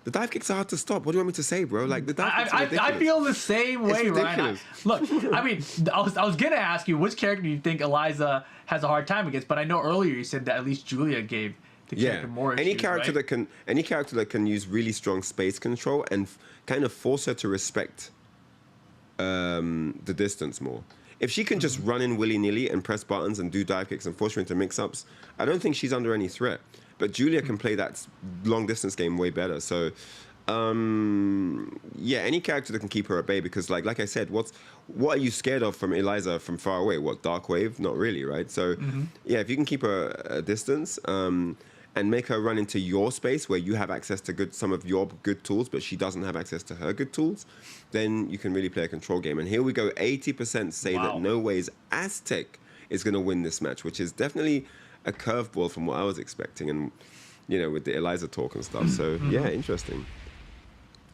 The dive kicks are hard to stop. What do you want me to say, bro? Like the dive kicks are ridiculous. I feel the same way, Ryan. Look, I mean, I was gonna ask you which character do you think Eliza has a hard time against, but I know earlier you said that at least Julia gave the character more issues, any character that can use really strong space control and kind of force her to respect the distance more. If she can just run in willy-nilly and press buttons and do dive kicks and force her into mix-ups, I don't think she's under any threat. But Julia can play that long-distance game way better. So, yeah, any character that can keep her at bay, because, like I said, what are you scared of from Eliza from far away? What, Dark Wave? Not really, right? So, yeah, if you can keep her at a distance and make her run into your space where you have access to some of your good tools, but she doesn't have access to her good tools, then you can really play a control game. And here we go, 80% say that no ways Aztec is going to win this match, which is definitely a curveball from what I was expecting, and with the Eliza talk and stuff. So yeah, interesting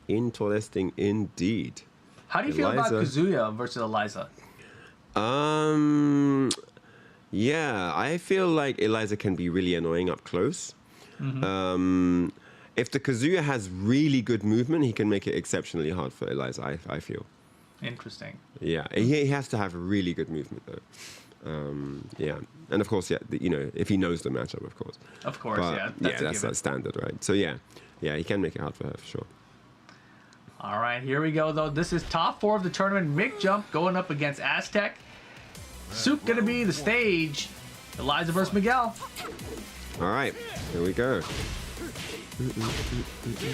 indeed. How do you feel about Kazuya versus Eliza? Yeah, I feel like Eliza can be really annoying up close. If the Kazuya has really good movement, he can make it exceptionally hard for Eliza, I feel. Interesting. Yeah, he has to have really good movement, though. Yeah. And, of course, if he knows the matchup, of course. Of course, But, yeah. That's that standard, right? So, yeah, he can make it hard for her, for sure. All right, here we go, though. This is top 4 of the tournament. Myk Jump going up against Aztec. Soup going to be the stage. Eliza versus Miguel. All right, here we go.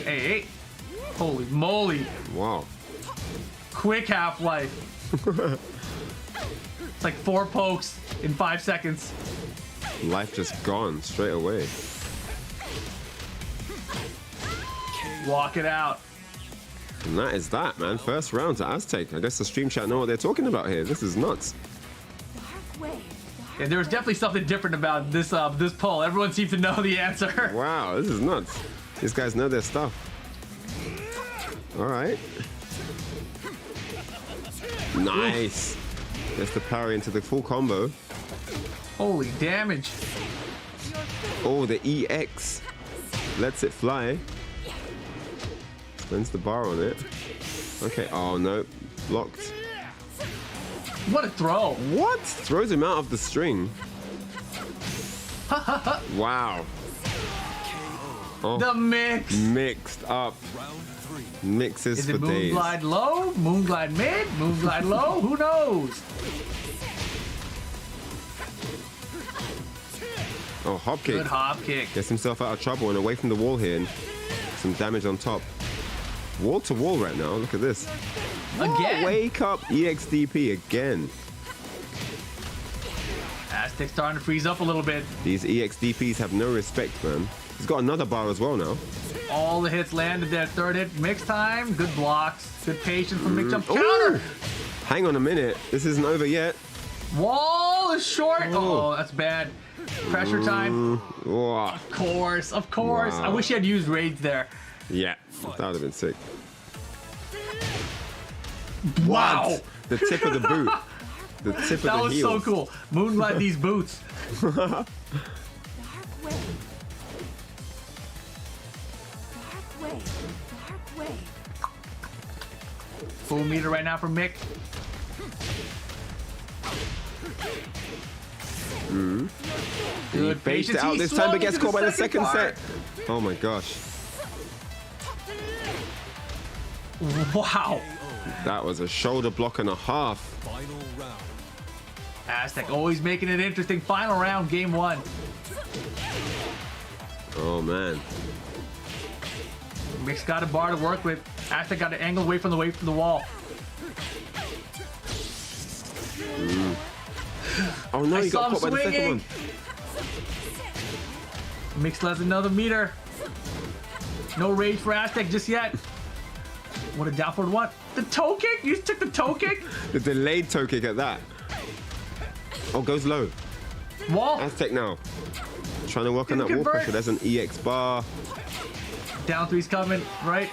Hey. Holy moly. Wow. Quick half-life. It's like 4 pokes in 5 seconds. Life just gone straight away. Walk it out. And that is that, man. First round to Aztec. I guess the stream chat know what they're talking about here. This is nuts. Dark way. Yeah, there was definitely something different about this poll. Everyone seems to know the answer. Wow, this is nuts. These guys know their stuff. All right. Nice. Gets the parry into the full combo. Holy damage. Oh, the EX. Lets it fly. Spends the bar on it. Okay, oh no. Blocked. What a throw. What? Throws him out of the string. Wow. Oh, The mix. mixed up. Round 3. Mixes Is for it days. Moonglide low? Moonglide mid? Moonglide low? Who knows? Oh, hop kick. Good hop kick. Gets himself out of trouble and away from the wall here. And some damage on top. Wall to wall right now. Look at this. Again. Wake up EXDP again. Aztec starting to freeze up a little bit. These EXDPs have no respect, man. He's got another bar as well now. All the hits landed there. Third hit. Mix time. Good blocks. Good patience from Myk Jump. Ooh. Counter. Hang on a minute. This isn't over yet. Wall is short. Oh. Oh, that's bad. Pressure time. Whoa. Of course. Of course. Wow. I wish he had used rage there. Yeah, that would have been sick. Wow. The tip of the boot. The tip That of the was heel. so cool. Moonglide these boots. Dark way. Dark way. Dark way. Full meter right now from Myk. He Good baked patience. it out He this time, but swung gets into caught by the second second part. set. Oh my gosh. Wow. That was a shoulder block and a half. Final round. Aztec always making it interesting. Final round, game 1. Oh man. Myk's got a bar to work with. Aztec got an angle away from the wall. Oh no, I he saw got him caught by the second swinging. one. Myk has another meter. No rage for Aztec just yet. What a down forward one. The toe kick? You took the toe kick? The delayed toe kick at that. Oh, goes low. Wall. Aztec now. Trying to work on that Didn't wall convert. pressure. There's an EX bar. Down 3's coming, right?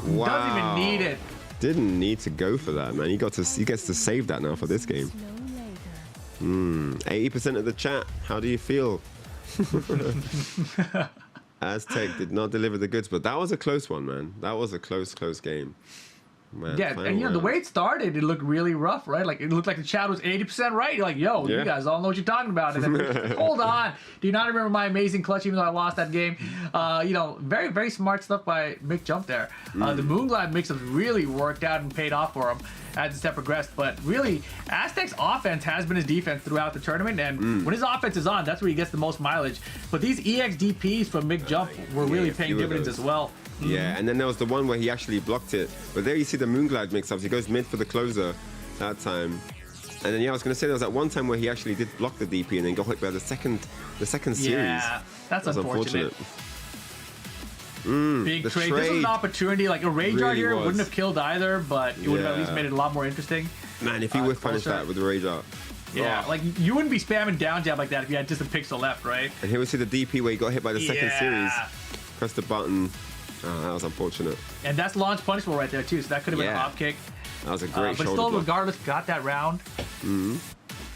Wow. Doesn't even need it. Didn't need to go for that, man. He gets to save that now for this game. No later. 80% of the chat. How do you feel? Aztec did not deliver the goods, but that was a close one, man. That was a close game. Man, Yeah, final and the round. way it started, it looked really rough, right? Like, it looked like the chat was 80% right. You're like, yo, Yeah. you guys all know what you're talking about. And then, hold on. Do you not remember my amazing clutch, even though I lost that game? Very, very smart stuff by Myk Jump there. The Moonglide mix-ups really worked out and paid off for him as the step progressed. But really, Aztec's offense has been his defense throughout the tournament. And when his offense is on, that's where he gets the most mileage. But these EXDPs from Myk Jump were really a paying few of dividends those. as well. Yeah, and then there was the one where he actually blocked it. But there you see the Moonglide mix-ups. He goes mid for the closer that time. And then, I was going to say there was that one time where he actually did block the DP and then got hit by the second series. Yeah, that's unfortunate. Big the trade. This was trade an opportunity. Like a rage art really here was. wouldn't have killed either, but it would have at least Yeah. made it a lot more interesting. Man, if he whiff punished closer. that with the rage art. Yeah, Oh. like you wouldn't be spamming down jab like that if you had just a pixel left, right? And here we see the DP where he got hit by the second Yeah. series. Press the button. Oh, that was unfortunate. And that's launch punishable right there too. So that could have been a Yeah. hop kick. That was a But great shoulder still, block. regardless, got that round. And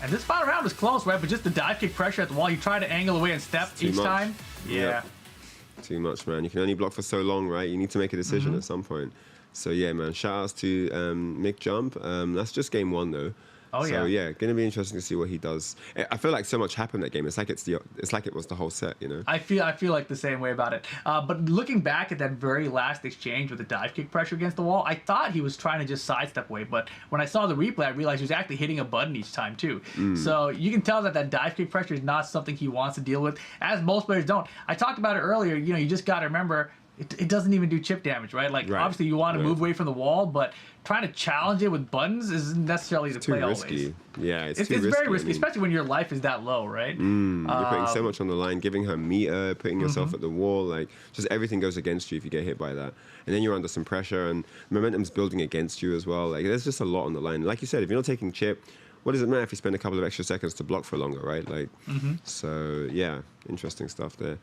this final round was close, right? But just the dive kick pressure at the wall. He tried to angle away and step Too each much. time. Yeah. Yeah. Too much, man. You can only block for so long, right? You need to make a decision at some point. So yeah, man. Shout outs to Myk Jump. That's just game 1 though. Oh so, yeah. yeah, gonna be interesting to see what he does. I feel like so much happened that game. It's like it was the whole set, you know. I feel like the same way about it. But looking back at that very last exchange with the dive kick pressure against the wall, I thought he was trying to just sidestep away. But when I saw the replay, I realized he was actually hitting a button each time too. So you can tell that that dive kick pressure is not something he wants to deal with, as most players don't. I talked about it earlier. You know, you just got to remember. It doesn't even do chip damage, right? Like, obviously you want to move away from the wall, but trying to challenge it with buttons isn't necessarily the play always. Too risky. Yeah, it's too it's risky. very risky, especially when your life is that low, right? You're putting so much on the line, giving her meter, putting yourself at the wall, like, just everything goes against you if you get hit by that. And then you're under some pressure, and momentum's building against you as well. Like, there's just a lot on the line. Like you said, if you're not taking chip, what does it matter if you spend a couple of extra seconds to block for longer, right? Like, so yeah, interesting stuff there.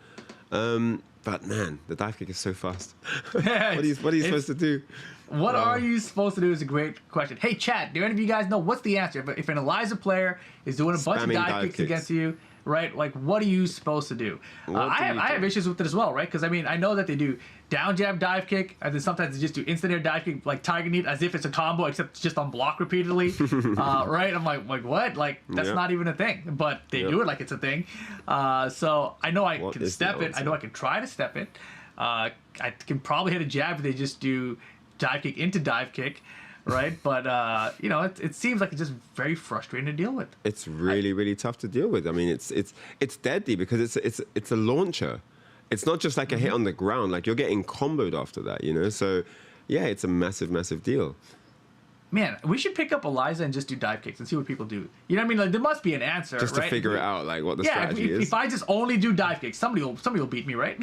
But man, the dive kick is so fast. what are you supposed to do? What are you supposed to do is a great question. Hey, chat, do any of you guys know what's the answer? If an Eliza player is doing a bunch of Spamming dive dive kicks kicks. against you, right? Like, what are you supposed to do? I have issues with it as well, right? Because, I mean, I know that they do down jab dive kick, and then sometimes they just do instant air dive kick, like Tiger Knee, as if it's a combo, except it's just on block repeatedly, right? I'm like what? Like, that's not even a thing, but they do it like it's a thing. So I know I can step it. I know I can try to step it. I can probably hit a jab if they just do dive kick into dive kick, right? But you know, it seems like it's just very frustrating to deal with. It's really tough to deal with. I mean, it's deadly because it's a launcher. It's not just like a hit on the ground. Like, you're getting comboed after that, you know. So yeah, it's a massive deal. Man, we should pick up Eliza and just do dive kicks and see what people do. You know what I mean? Like, there must be an answer, Just right? to figure it out, like, what the strategy is. If I just only do dive kicks, somebody will beat me, right?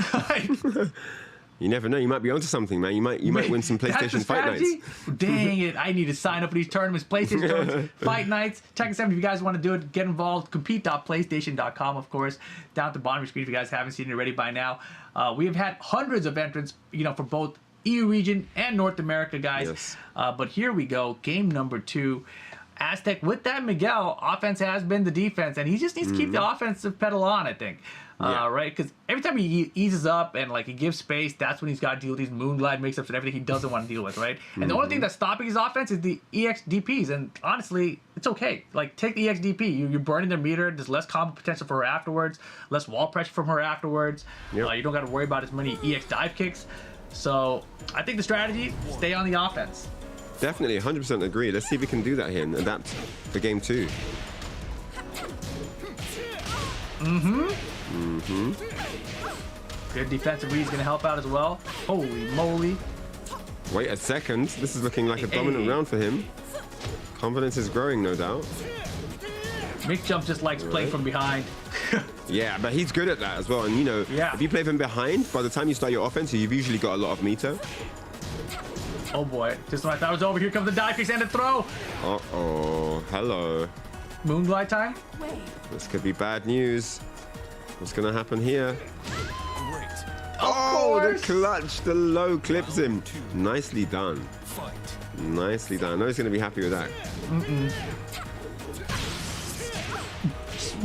You never know. You might be onto something, man. You might win some That's the PlayStation Fight Nights. strategy? Dang it! I need to sign up for these tournaments. PlayStation tournaments, Fight Nights, Tekken 7. If you guys want to do it, get involved. Compete.playstation.com, of course. Down at the bottom of your screen if you guys haven't seen it already by now. We have had hundreds of entrants, you know, for both EU region and North America, guys. Yes. But here we go. Game number 2. Aztec with that Miguel. Offense has been the defense, and he just needs to keep the offensive pedal on, I think. Right? Because every time he eases up and, like, he gives space, that's when he's got to deal with these moonglide mix-ups and everything he doesn't want to deal with, right? And the only thing that's stopping his offense is the EXDPs, and honestly, it's okay. Like, take the EXDP. You're burning their meter. There's less combo potential for her afterwards, less wall pressure from her afterwards. Yep. You don't got to worry about as many EX dive kicks. So I think the strategy, stay on the offense. Definitely, 100% agree. Let's see if we can do that here and adapt for game 2. Good defensive read is going to help out as well. Holy moly. Wait a second. This is looking like a dominant round for him. Confidence is growing, no doubt. Myk Jump just likes playing from behind. Yeah, but he's good at that as well. And, you know, if you play from behind, by the time you start your offense, you've usually got a lot of meter. Oh boy, just when I thought it was over, here comes the dive kicks and the throw. Uh-oh. Hello. Moonglide time. Wave. This could be bad news. What's going to happen here? Great. Oh, the course. clutch. The low clips him. Nicely done. Fight. Nicely done. I know he's going to be happy with that.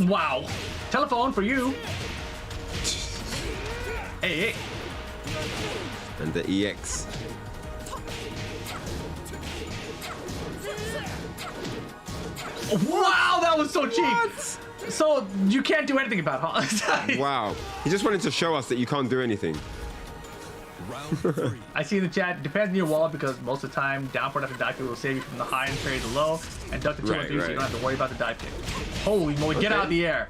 Wow. Telephone for you. Hey. And the EX. Wow, that was so cheap. So you can't do anything about it, huh? Wow. He just wanted to show us that you can't do anything. Round 3. I see in the chat, depends on your wall because most of the time, down for after dive kick will save you from the high and parry the low, and duck the 2 and 3 so you don't have to worry about the dive kick. Holy moly, get out of the air.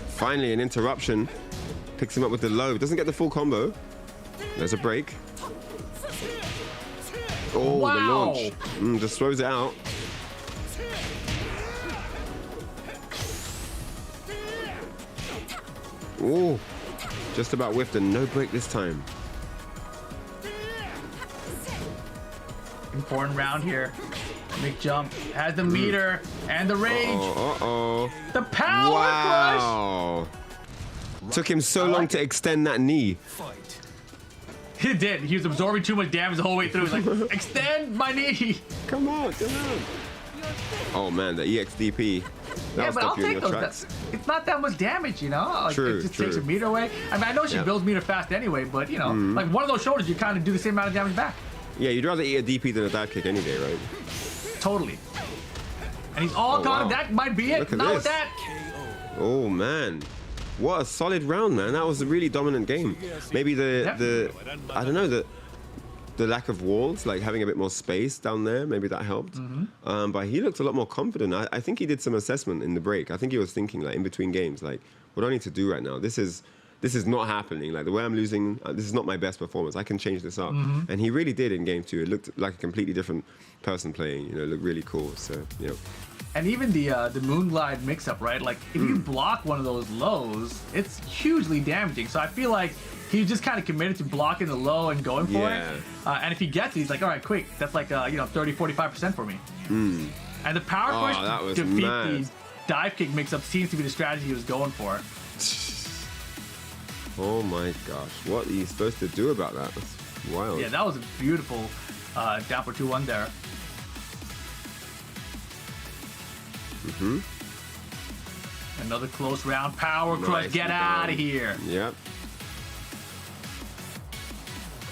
Finally, an interruption. Picks him up with the low. Doesn't get the full combo. There's a break. Oh, Wow. the launch. Just throws it out. Oh, just about whiffed and no break this time. Important round here. Myk Jump has the meter and the rage. Uh-oh. The power crush. Wow. Took him so long to extend that knee. Fight. He did. He was absorbing too much damage the whole way through. He's like, extend my knee. Come on, come on. Oh man, the EXDP. Yeah, That'll but I'll stop you in take your those. tracks. It's not that much damage, you know? Like, True, it just true. takes a meter away. I mean, I know she Yeah. builds meter fast anyway, but, you know, like one of those shoulders, you kind of do the same amount of damage back. Yeah, you'd rather eat a DP than a dive kick any day, right? Totally. And he's all Oh, gone. wow. That might be it. Look at Not with this. that. Oh man, what a solid round, man. That was a really dominant game. Maybe the I don't know, the lack of walls, like having a bit more space down there, maybe that helped. But he looked a lot more confident. I think he did some assessment in the break. I think he was thinking, like, in between games, like, what do I need to do right now? This is not happening. Like, the way I'm losing, this is not my best performance. I can change this up. And he really did in game 2. It looked like a completely different person playing. You know, it looked really cool. So, you know. And even the Moonglide mix-up, right? Like, if you block one of those lows, it's hugely damaging. So I feel like he just kind of committed to blocking the low and going for Yeah. it. And if he gets it, he's like, all right, quick. That's like, 30, 45% for me. And the power push that to was defeat mad. the dive kick mix-up seems to be the strategy he was going for. Oh my gosh, what are you supposed to do about that? That's wild. Yeah, that was a beautiful down for 2-1 there. Another close round. Power crush. Nicely Get out done. of here. Yep.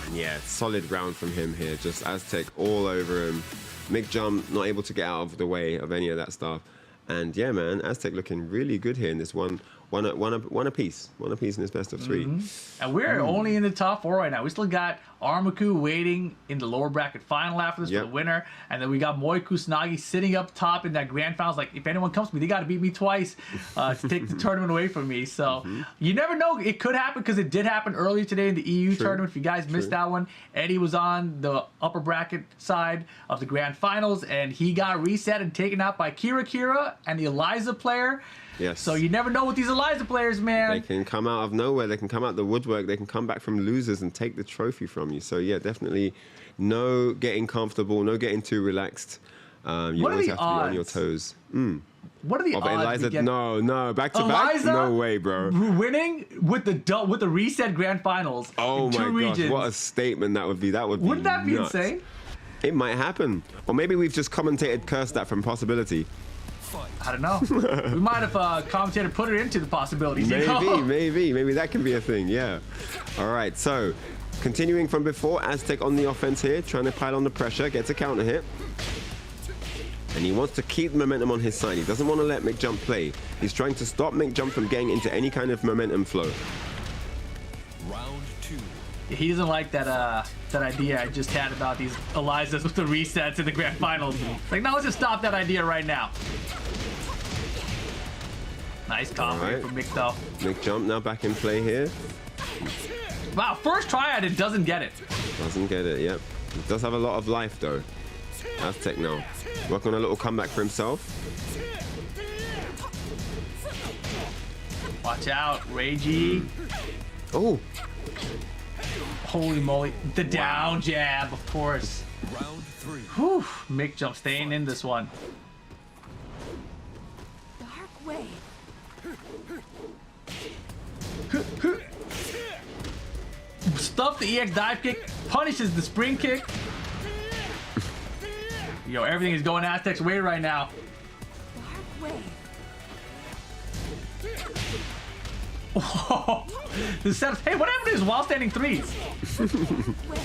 And yeah, solid round from him here. Just Aztec all over him. Myk Jump not able to get out of the way of any of that stuff. And yeah, man, Aztec looking really good here in this one apiece. One apiece in this best of 3. And we're only in the top 4 right now. We still got Armaku waiting in the lower bracket final after this for Yep. the winner. And then we got Moy Kusanagi sitting up top in that grand finals. Like, if anyone comes to me, they got to beat me twice to take the tournament away from me. So you never know. It could happen because it did happen earlier today in the EU tournament. If you guys missed that one, Eddie was on the upper bracket side of the grand finals, and he got reset and taken out by Kira and the Eliza player. Yes. So you never know with these Eliza players, man. They can come out of nowhere. They can come out the woodwork. They can come back from losers and take the trophy from you. So yeah, definitely no getting comfortable, no getting too relaxed. You What are always the have to be on your odds? toes. What are the Of odds? we Eliza, get no, back to back, Eliza no way, bro. winning with the reset grand finals Oh in 2 my gosh, regions? what a statement that would be. That would be Wouldn't that be nuts. insane? It might happen. Or maybe we've just commentated cursed that from possibility. I don't know. We might have commentator put it into the possibilities. You know? Maybe that can be a thing, yeah. All right, so continuing from before, Aztec on the offense here, trying to pile on the pressure, gets a counter hit. And he wants to keep the momentum on his side. He doesn't want to let Myk Jump play. He's trying to stop Myk Jump from getting into any kind of momentum flow. Round 2. He doesn't like that idea I just had about these Elizas with the resets in the grand finals. Like, no, let's just stop that idea right now. Nice combo here Alright. from Myk though. Myk Jump now back in play here. Wow, first try at it, doesn't get it. Doesn't get it, yep. He does have a lot of life though. Aztec now. Working on a little comeback for himself. Watch out, Reiji. Oh, Holy moly. The down jab, of course. Round 3. Whew. Myk Jump staying in this one. Dark way. Stuff the EX dive kick, punishes the spring kick. Yo, everything is going Aztec's way right now. Dark way. The setup. Hey, what happened to his while standing threes? Way.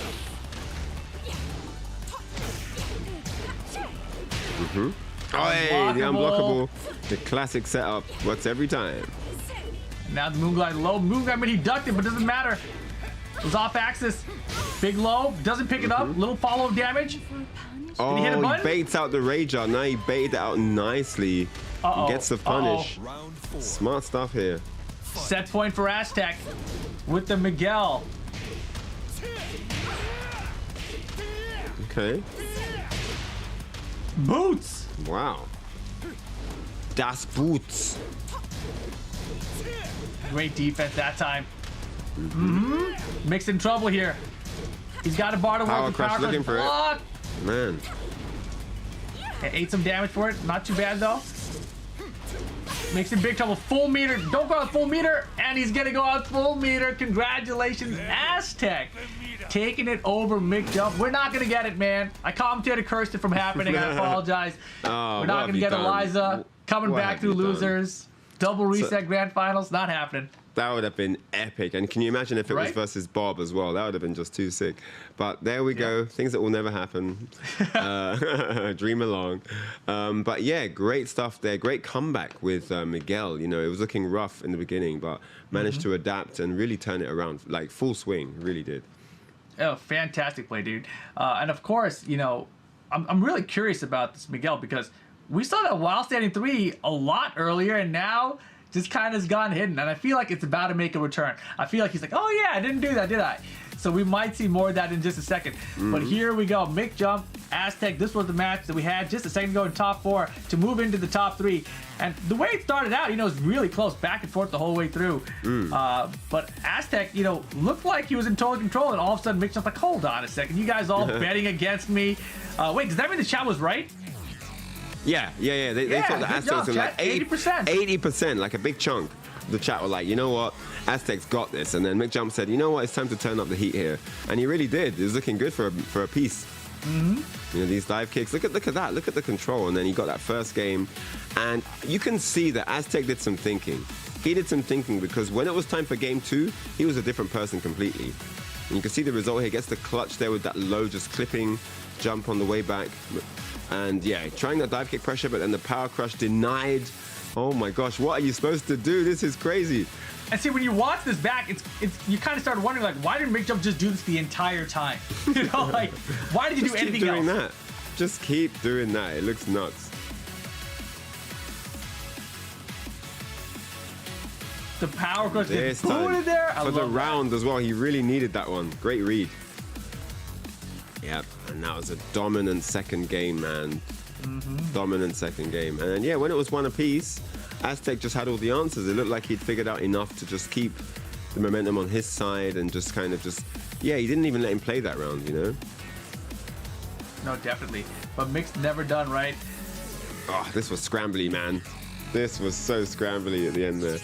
oh hey, the Unblockable. unblockable. The classic setup works every time. Now the Moonglide low. Moonglide, I mean, he ducked it, but doesn't matter. It was off axis. Big low, doesn't pick it up. Little follow damage. For a punish. Oh, he hit a he button? baits out the Rager. Now he baited it out nicely. Uh-oh. Gets the punish. Round 4. Smart stuff here. Set point for Aztec with the Miguel. Okay. Boots. Wow. Das Boots. Great defense that time. Mixed in trouble here. He's got a bar to work Power with. crush Power looking crush for it. block. Man. Ate some damage for it. Not too bad though. Makes in big trouble. Full meter. Don't go out full meter. And he's gonna go out full meter. Congratulations, Aztec. Taking it over Myk Jump. We're not gonna get it, man. I commentated cursed it from happening. I apologize. Oh, We're what not have gonna you get done? Eliza. Coming What back have through you done? losers. Double reset grand finals. Not happening. That would have been epic. And can you imagine if it was Right? versus Bob as well? That would have been just too sick. But there we go. Things that will never happen. Dream along. But yeah, great stuff there. Great comeback with Miguel. You know, it was looking rough in the beginning, but managed to adapt and really turn it around. Like full swing. Really did. Oh, fantastic play, dude. And of course, you know, I'm really curious about this Miguel because we saw that while standing 3 a lot earlier, and now just kind of has gone hidden. And I feel like it's about to make a return. I feel like he's like, oh yeah, I didn't do that, did I? So we might see more of that in just a second. But here we go. Myk Jump, Aztec. This was the match that we had just a second ago in top 4 to move into the top 3. And the way it started out, you know, was really close, back and forth the whole way through. But Aztec, you know, looked like he was in total control, and all of a sudden Myk Jump's like, hold on a second, you guys all betting against me. Wait, does that mean the chat was right? Yeah. They thought that good Aztecs job, were like chat. 80%. 80%, like a big chunk. The chat were like, you know what, Aztecs got this. And then Myk Jump said, you know what, it's time to turn up the heat here. And he really did. It was looking good for a piece. You know, these dive kicks. Look at that. Look at the control. And then he got that first game. And you can see that Aztec did some thinking. He did some thinking because when it was time for game 2, he was a different person completely. And you can see the result here. Gets the clutch there with that low, just clipping jump on the way back. And yeah, trying that dive kick pressure, but then the power crush denied. Oh my gosh, what are you supposed to do? This is crazy. And see, when you watch this back, it's you kind of start wondering, like, why did Myk Jump just do this the entire time? You know, like, why did you do anything else? Keep doing that. Just keep doing that. It looks nuts. The power crush This gets time, booted there. for the round as well, he really needed that one. Great read. Yep, and that was a dominant second game, man. Dominant second game. And then, yeah, when it was one apiece, Aztec just had all the answers. It looked like he'd figured out enough to just keep the momentum on his side and just kind of yeah, he didn't even let him play that round, you know? No, definitely. But Myk's never done right. Oh, this was scrambly, man. This was so scrambly at the end there.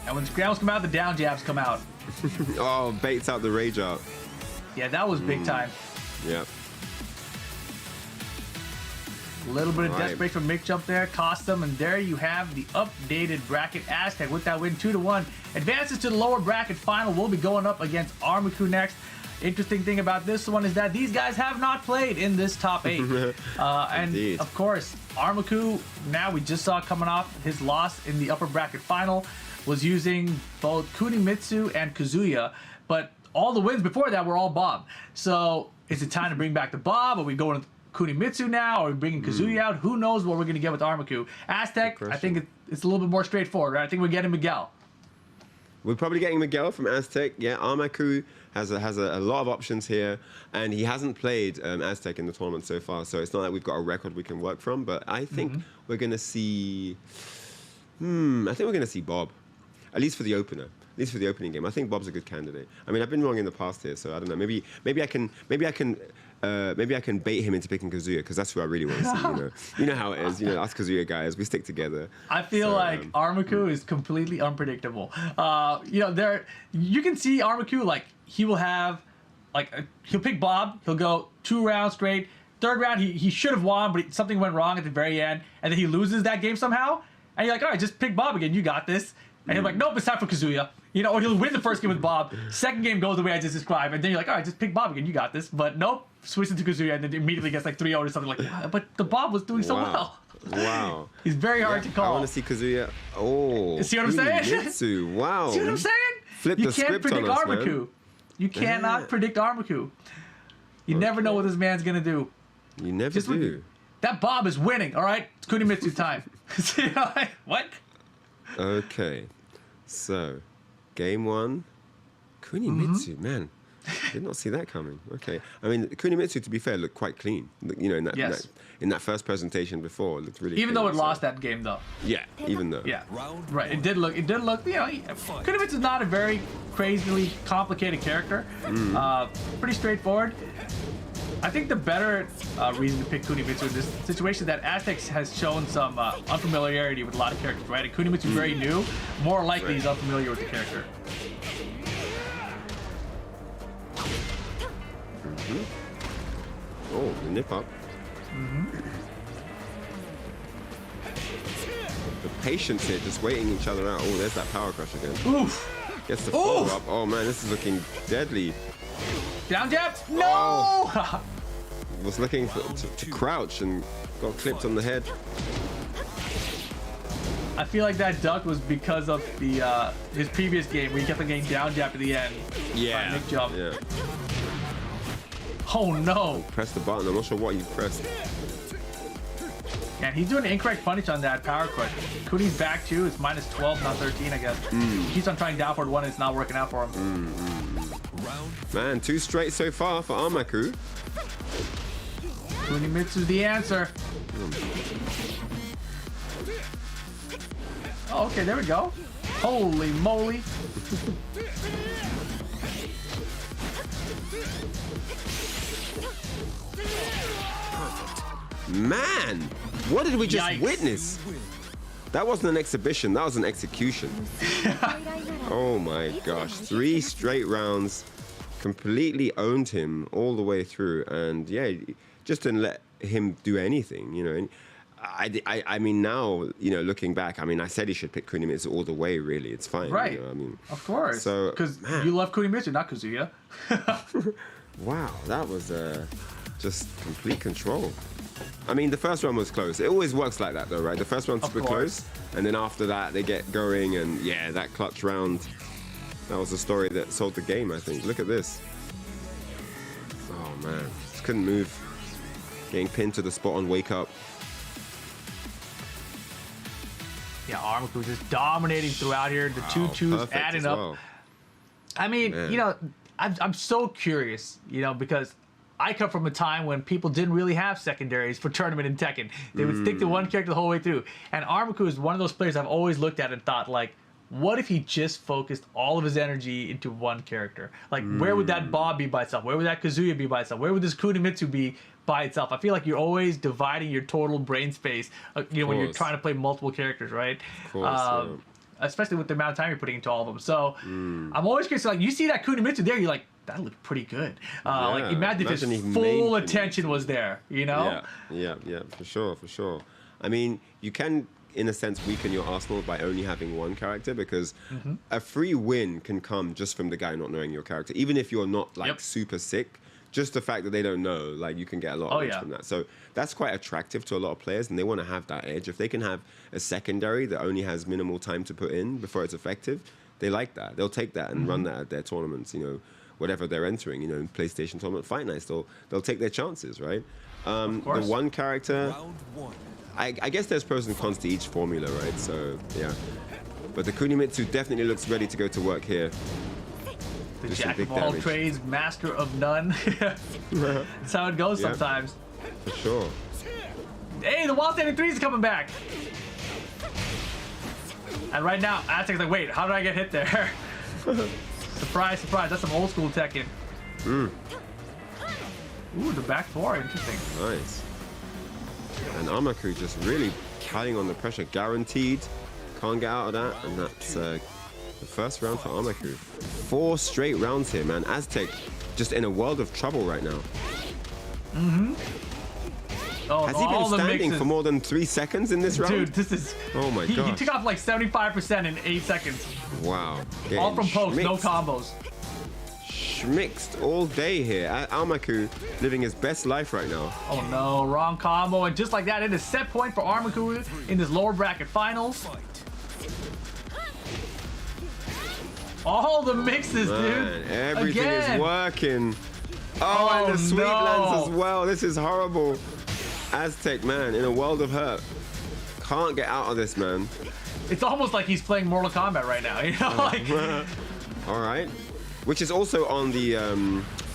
And when scrambles come out, the down jabs come out. Oh, baits out the rage out. Yeah, that was big time. Yep. A little bit of Right. desperation from Myk Jump there, cost them, and there you have the updated bracket. Aztec with that win 2-1 advances to the lower bracket final. We'll be going up against Armaku next. Interesting thing about this one is that these guys have not played in this top 8. And Indeed. of course, Armaku, now we just saw coming off his loss in the upper bracket final, was using both Kunimitsu and Kazuya, but all the wins before that were all Bob. So is it time to bring back the Bob? Are we going with Kunimitsu now? Are we bringing Kazuya out? Who knows what we're going to get with Armaku? Aztec, I think it's a little bit more straightforward, right? I think we're getting Miguel. We're probably getting Miguel from Aztec. Yeah, Armaku has a lot of options here, and he hasn't played Aztec in the tournament so far, so it's not like we've got a record we can work from, but I think we're going to see... I think we're going to see Bob, at least for the opener. At least for the opening game. I think Bob's a good candidate. I mean, I've been wrong in the past here, so I don't know. Maybe I can bait him into picking Kazuya, because that's who I really want to see. You know how it is. You know, us Kazuya guys, we stick together. I feel like Armaku is completely unpredictable. You know, you can see Armaku, like, he will have, like, he'll pick Bob. He'll go 2 rounds straight. Third round, he should have won, but something went wrong at the very end, and then he loses that game somehow. And you're like, all right, just pick Bob again. You got this. And he'll be like, nope, it's time for Kazuya. You know, or he'll win the first game with Bob. Second game goes the way I just described. And then you're like, all right, just pick Bob again. You got this. But nope, switch it to Kazuya and then immediately gets like 3-0 or something like that. But the Bob was doing so well. Wow. He's very hard to call. I want to see Kazuya. Oh. See what I'm saying? Kunimitsu. Wow. See what I'm saying? Flip You the can't script predict on us, Armaku. man. You cannot predict Armaku. You never know what this man's going to do. You never Just do. That Bob is winning, all right? It's Kunimitsu time. You know, like, what? Okay. So, game 1. Kunimitsu, man. Did not see that coming. Okay. I mean, Kunimitsu, to be fair, looked quite clean. You know, in that first presentation before, it looked really Even clean, though it so- lost that game, though. Yeah, even though. Yeah. Round Right. It did look, you know, Kunimitsu is not a very crazily complicated character. Pretty straightforward. I think the better reason to pick Kunimitsu in this situation is that Aztec has shown some unfamiliarity with a lot of characters, right? And Kunimitsu is very new. More likely he's unfamiliar with the character. Oh, the nip up. patience here, just waiting each other out. Oh, there's that power crush again. Oof. Gets the follow up. Oh man, this is looking deadly. Down jab. No. Oh. Was looking to crouch and got clipped on the head. I feel like that duck was because of the his previous game where he kept on getting down jab at the end. Yeah. Myk Jump. Yeah. Oh no. Press the button. I'm not sure what you pressed. And he's doing an incorrect punish on that power crush. Kuni's back too. It's minus 12, not 13, I guess. He keeps on trying down forward one and it's not working out for him. Man, 2 straight so far for Armaku. Kunimitsu's the answer. Oh, okay, there we go. Holy moly. Man, what did we just Yikes. witness? That wasn't an exhibition, that was an execution. Oh my gosh, 3 straight rounds, completely owned him all the way through, and yeah, just didn't let him do anything, you know. And I mean, now, you know, looking back, I mean, I said he should pick Kunimitsu all the way, really. It's fine. Right. You know, I mean, Of course. So, Because man. you love Kunimitsu, not Kazuya. Wow, that was just complete control. I mean, the first round was close. It always works like that, though, right? The first round's Of super course. close, and then after that, they get going, and yeah, that clutch round, that was the story that sold the game, I think. Look at this. Oh, man. Just couldn't move. Getting pinned to the spot on wake up. Yeah, Armaku just dominating throughout here. The two twos Perfect adding as up. well. I mean, Man. you know, I'm so curious, you know, because I come from a time when people didn't really have secondaries for tournament in Tekken. They would stick to one character the whole way through. And Armaku is one of those players I've always looked at and thought, like, what if he just focused all of his energy into one character? Like, where would that Bob be by itself? Where would that Kazuya be by itself? Where would this Kunimitsu be by itself? I feel like you're always dividing your total brain space, you know, when you're course. trying to play multiple characters, right? Of course, Especially with the amount of time you're putting into all of them. So I'm always curious, like, you see that Kunimitsu there, you're like, that looked pretty good. Like, Yeah, imagine if imagine his he full made attention was there, you know? Yeah, for sure. I mean, you can, in a sense, weaken your arsenal by only having one character, because a free win can come just from the guy not knowing your character. Even if you're not, like, Yep. super sick, just the fact that they don't know, like, you can get a lot of edge from that. So that's quite attractive to a lot of players, and they want to have that edge. If they can have a secondary that only has minimal time to put in before it's effective, they like that. They'll take that and run that at their tournaments, you know, whatever they're entering, you know, in PlayStation tournament, Fight Nights, they'll take their chances, right? The course. one character, Round 1. I guess there's pros and cons to each formula, right? So, yeah. But the Kunimitsu definitely looks ready to go to work here. The Do some jack big of all damage. trades, master of none. That's how it goes Yeah. sometimes. For sure. Hey, the wall standing 3 is coming back. And right now, Aztec's like, wait, how did I get hit there? Surprise, surprise. That's some old school Tekken. Ooh, the back 4. Interesting. Nice. And Armaku just really piling on the pressure. Guaranteed. Can't get out of that. And that's the first round for Armaku. 4 straight rounds here, man. Aztec just in a world of trouble right now. Oh, Has he all been the standing mixes. for more than 3 seconds in this round? Dude, this is... Oh my he gosh. took off like 75% in 8 seconds. Wow. All from post, no schmicked. combos. Schmixed all day here. Armaku living his best life right now. Oh no, wrong combo. And just like that, it is set point for Armaku in this lower bracket finals. Fight. All the mixes, Man, dude. everything Again. is working. Oh, and the sweet no. lands as well. This is horrible. Aztec, man, in a world of hurt. Can't get out of this, man. It's almost like he's playing Mortal Kombat right now, you know? Like, All right. Which is also on the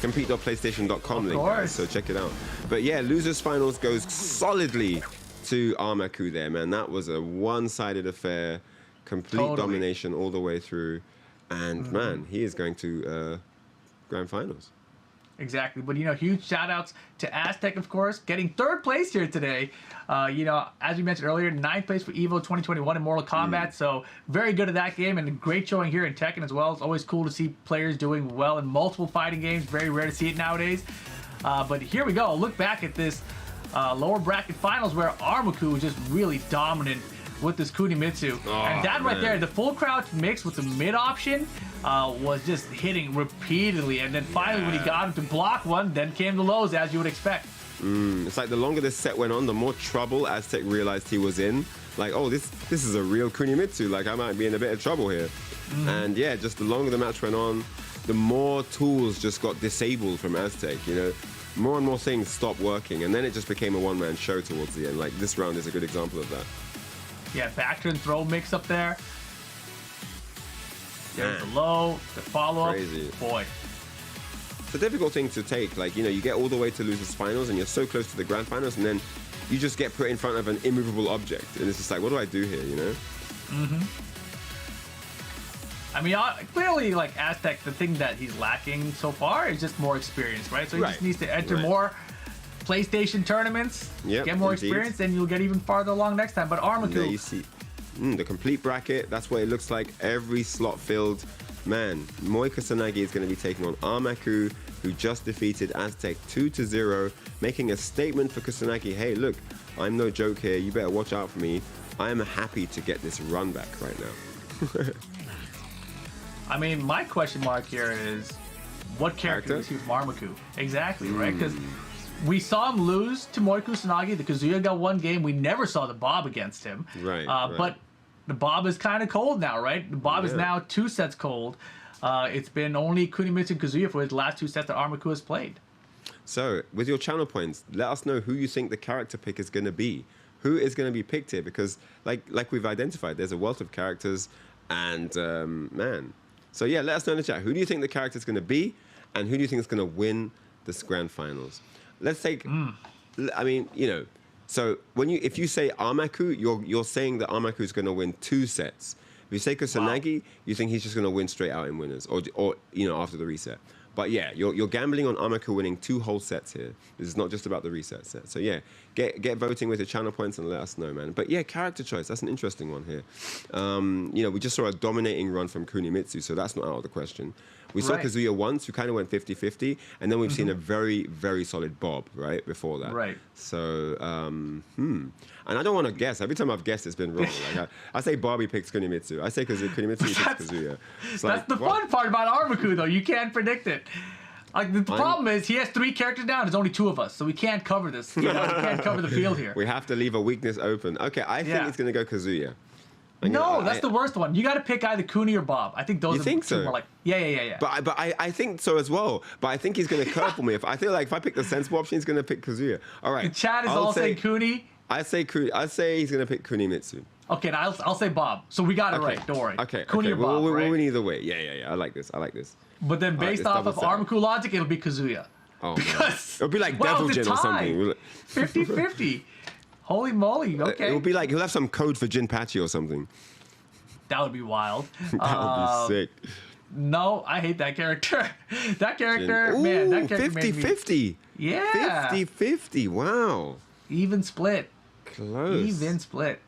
compete.playstation.com link, guys, course. so check it out. But yeah, losers finals goes solidly to Armaku there, man. That was a one-sided affair, complete Totally. domination all the way through. And man, he is going to grand finals. exactly. But, you know, huge shout outs to Aztec, of course, getting 3rd place here today. You know, as we mentioned earlier, 9th place for EVO 2021 in Mortal Kombat. So very good at that game and a great showing here in Tekken as well. It's always cool to see players doing well in multiple fighting games. Very rare to see it nowadays. But here we go. Look back at this lower bracket finals where Armaku was just really dominant with this Kunimitsu. And that right there, the full crouch mix with the mid option was just hitting repeatedly. And then finally when he got him to block one, then came the lows as you would expect. It's like the longer this set went on, the more trouble Aztec realized he was in. Like, oh, this is a real Kunimitsu. Like, I might be in a bit of trouble here. And yeah, just the longer the match went on, the more tools just got disabled from Aztec, you know. More and more things stopped working, and then it just became a one-man show towards the end. Like, this round is a good example of that. Yeah, back turn throw mix up there. There's the low, the follow-up. Crazy. Boy. It's a difficult thing to take. Like, you know, you get all the way to losers finals, and you're so close to the grand finals, and then you just get put in front of an immovable object. And it's just like, what do I do here, you know? I mean, clearly, like, Aztec, the thing that he's lacking so far is just more experience, right? So he just needs to enter more PlayStation tournaments, get more experience, and you'll get even farther along next time. But Armaku... Yeah, you see the complete bracket. That's what it looks like. Every slot filled. Man, Moy Kusanagi is going to be taking on Armaku, who just defeated Aztec 2-0, making a statement for Kusanagi. Hey, look, I'm no joke here. You better watch out for me. I am happy to get this run back right now. I mean, my question mark here is, what character is he from Armaku? Exactly, right? Because we saw him lose to Moy Kusanagi. The Kazuya got one game. We never saw the Bob against him. Right. But the Bob is kind of cold now, right? The Bob is now 2 sets cold. It's been only Kunimitsu and Kazuya for his last 2 sets that Armaku has played. So, with your channel points, let us know who you think the character pick is going to be. Who is going to be picked here? Because, like we've identified, there's a wealth of characters, and man. So yeah, let us know in the chat. Who do you think the character is going to be, and who do you think is going to win this grand finals? Let's take. I mean, you know, so if you say Armaku, you're saying that Armaku is going to win 2 sets. If you say Kusanagi, you think he's just going to win straight out in winners, or you know, after the reset. But yeah, you're gambling on Armaku winning 2 whole sets here. This is not just about the reset set. So yeah, get voting with your channel points and let us know, man. But yeah, character choice, that's an interesting one here. You know, we just saw a dominating run from Kunimitsu, so that's not out of the question. We saw Kazuya once, who kind of went 50-50, and then we've seen a very, very solid Bob, right, before that. Right. So, and I don't want to guess. Every time I've guessed, it's been wrong. Like, I say Bobby picks Kunimitsu. I say Kunimitsu picks Kazuya. It's that's the fun part about Armaku, though. You can't predict it. Like, the problem is he has 3 characters down. There's only 2 of us, so we can't cover this. You know, we can't cover the field here. We have to leave a weakness open. Okay, I think it's going to go Kazuya. No, that's the worst one. You got to pick either Kuni or Bob. I think those are think two so? more like, yeah. But I think so as well. But I think he's going to curve me. I feel like if I pick the sensible option, he's going to pick Kazuya. All right. The chat is all saying Kuni. I say he's going to pick Kunimitsu. Okay, now I'll say Bob. So we got it right. Don't worry. Okay. Kuni or Bob, we'll right? win either way. Yeah. I like this. But then based off of Armaku logic, it'll be Kazuya. Oh, because it'll be like Devil Jin or something. 50-50. Holy moly. Okay. It'll be like he'll have some code for Jinpachi or something. That would be wild. That would be sick. No, I hate that character. That character, Ooh, man, that character 50-50. Yeah. 50-50. Wow. Even split. Close. Even split.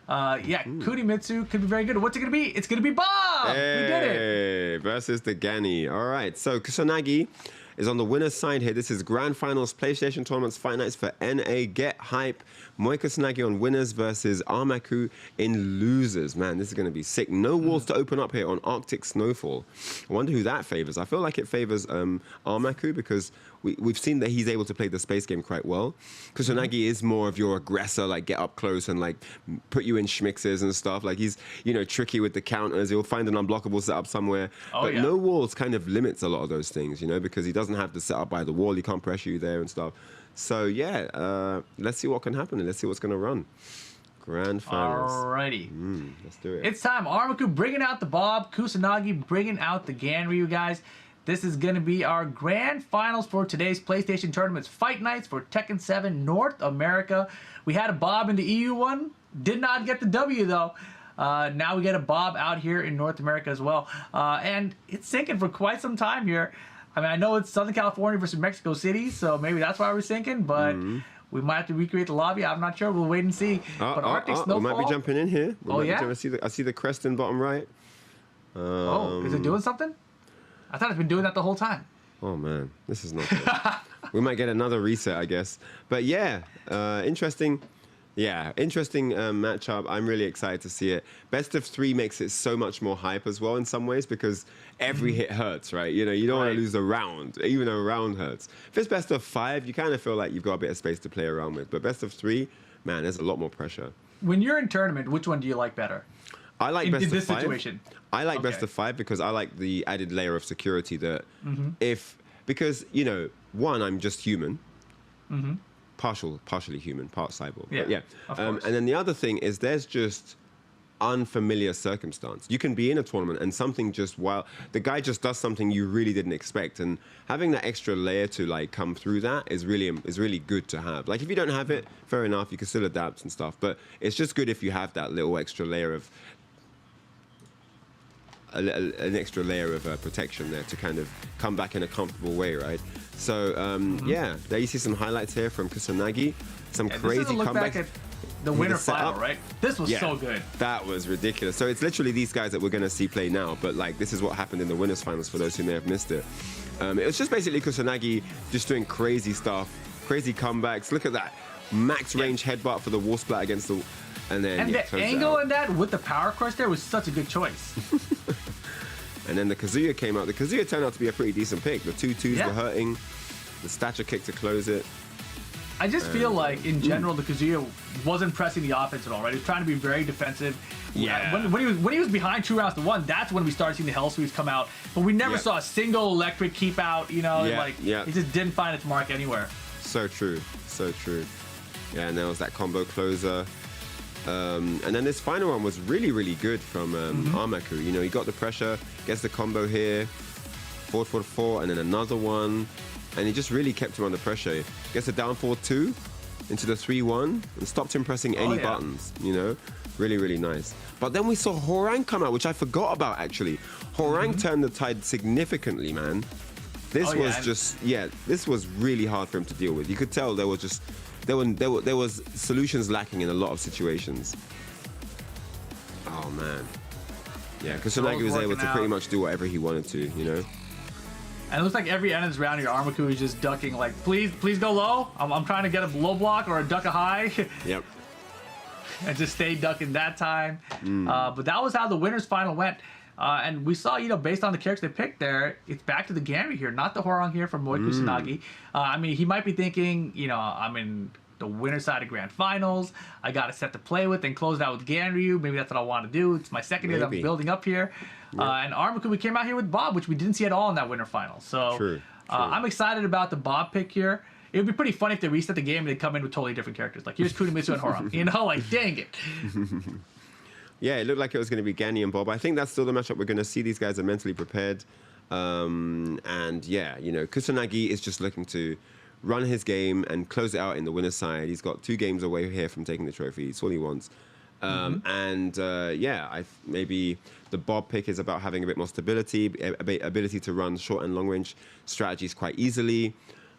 Kunimitsu could be very good. What's it going to be? It's going to be Bob! Hey, we did it! Versus the Gani. All right, so Kusanagi is on the winner's side here. This is Grand Finals, PlayStation Tournaments, Fight Nights for NA. Get hype. Moy Kusanagi on winners versus Armaku in losers. Man, this is going to be sick. No walls to open up here on Arctic Snowfall. I wonder who that favors. I feel like it favors Armaku because we've seen that he's able to play the space game quite well. Kusanagi is more of your aggressor, like get up close and like put you in schmixes and stuff. Like he's, you know, tricky with the counters. He'll find an unblockable setup somewhere. But no walls kind of limits a lot of those things, you know, because he doesn't have to set up by the wall. He can't pressure you there and stuff. So yeah, let's see what can happen and let's see what's going to run. Grand finals. Alrighty. Let's do it. It's time. Armaku bringing out the Bob. Kusanagi bringing out the Ganryu, guys. This is going to be our grand finals for today's PlayStation Tournaments Fight Nights for Tekken 7 North America. We had a Bob in the EU one. Did not get the W, though. Now we get a Bob out here in North America as well. And it's sinking for quite some time here. I mean, I know it's Southern California versus Mexico City, so maybe that's why we're sinking, but we might have to recreate the lobby. I'm not sure. We'll wait and see. But Arctic Snowfall... We might be jumping in here. Yeah? I see the crest in bottom right. Is it doing something? I thought it's been doing that the whole time. Oh, man. This is not good. We might get another reset, I guess. But yeah, interesting Yeah, interesting matchup. I'm really excited to see it. Best of 3 makes it so much more hype as well in some ways because every hit hurts, right? You know, you don't want Right. to lose a round, even a round hurts. If it's best of 5, you kind of feel like you've got a bit of space to play around with. But best of 3, man, there's a lot more pressure. When you're in tournament, which one do you like better? I like In best of this 5. situation. I like Okay. best of 5 because I like the added layer of security that because, you know, one, I'm just human. Partially human, part cyborg. Yeah, But yeah. of course. And then the other thing is there's just unfamiliar circumstance. You can be in a tournament and something just the guy just does something you really didn't expect, and having that extra layer to like come through that is really good to have. Like if you don't have it, fair enough, you can still adapt and stuff, but it's just good if you have that little extra layer of an extra layer of protection there to kind of come back in a comfortable way, right? So yeah, there you see some highlights here from Kusanagi, some This is crazy a look back comebacks. at the winner the setup. final, right? This was so good. That was ridiculous. So it's literally these guys that we're going to see play now, but like this is what happened in the winners finals for those who may have missed it. It was just basically Kusanagi just doing crazy stuff, crazy comebacks. Look at that max range headbutt for the wall splat against the, and then And yeah, the close it angle out. in that with the power crush there was such a good choice. And then the Kazuya came out. The Kazuya turned out to be a pretty decent pick. The 2-2s Yeah. were hurting, the stature kick to close it. I just feel like, in general, the Kazuya wasn't pressing the offense at all, right? He was trying to be very defensive. Yeah. When he was behind 2 rounds to 1, that's when we started seeing the Hell Sweeps come out. But we never Yeah. saw a single electric keep out, you know? Yeah, Like, yeah. it just didn't find its mark anywhere. So true, so true. Yeah, and there was that combo closer. And then this final one was really, really good from Armaku. You know, he got the pressure, gets the combo here, forward for 4, and then another one. And he just really kept him under pressure. Gets a down forward 2 into the 3-1 and stopped him pressing any yeah. buttons, you know? Really, really nice. But then we saw Horang come out, which I forgot about, actually. Horang turned the tide significantly, man. This Oh, yeah, was and- just, this was really hard for him to deal with. You could tell there was just, there was solutions lacking in a lot of situations. Oh, man. Yeah, because Kusanagi was able working to pretty out. much do whatever he wanted to, you know? And it looks like every end of this round here, Armaku is just ducking, like, please go low. I'm trying to get a low block or a duck a high. Yep. And just stayed ducking that time. But that was how the winners final went. And we saw, you know, based on the characters they picked there, it's back to the Gary here, not the Horang here from Moy Kusanagi. I mean, he might be thinking, you know, I'm in the winner side of grand finals. I got a set to play with and close it out with Ganryu. Maybe that's what I want to do. It's my second year that I'm Maybe. building up here. And Armaku, we came out here with Bob, which we didn't see at all in that winner final. So True. I'm excited about the Bob pick here. It would be pretty funny if they reset the game and they come in with totally different characters. Like, here's Kunimitsu and Horang. You know, like, dang it. Yeah, it looked like it was going to be Gani and Bob. I think that's still the matchup we're going to see. These guys are mentally prepared. And yeah, you know, Kusanagi is just looking to run his game and close it out in the winner's side. He's got 2 games away here from taking the trophy. It's all he wants. Yeah, maybe the Bob pick is about having a bit more stability, ability to run short and long range strategies quite easily.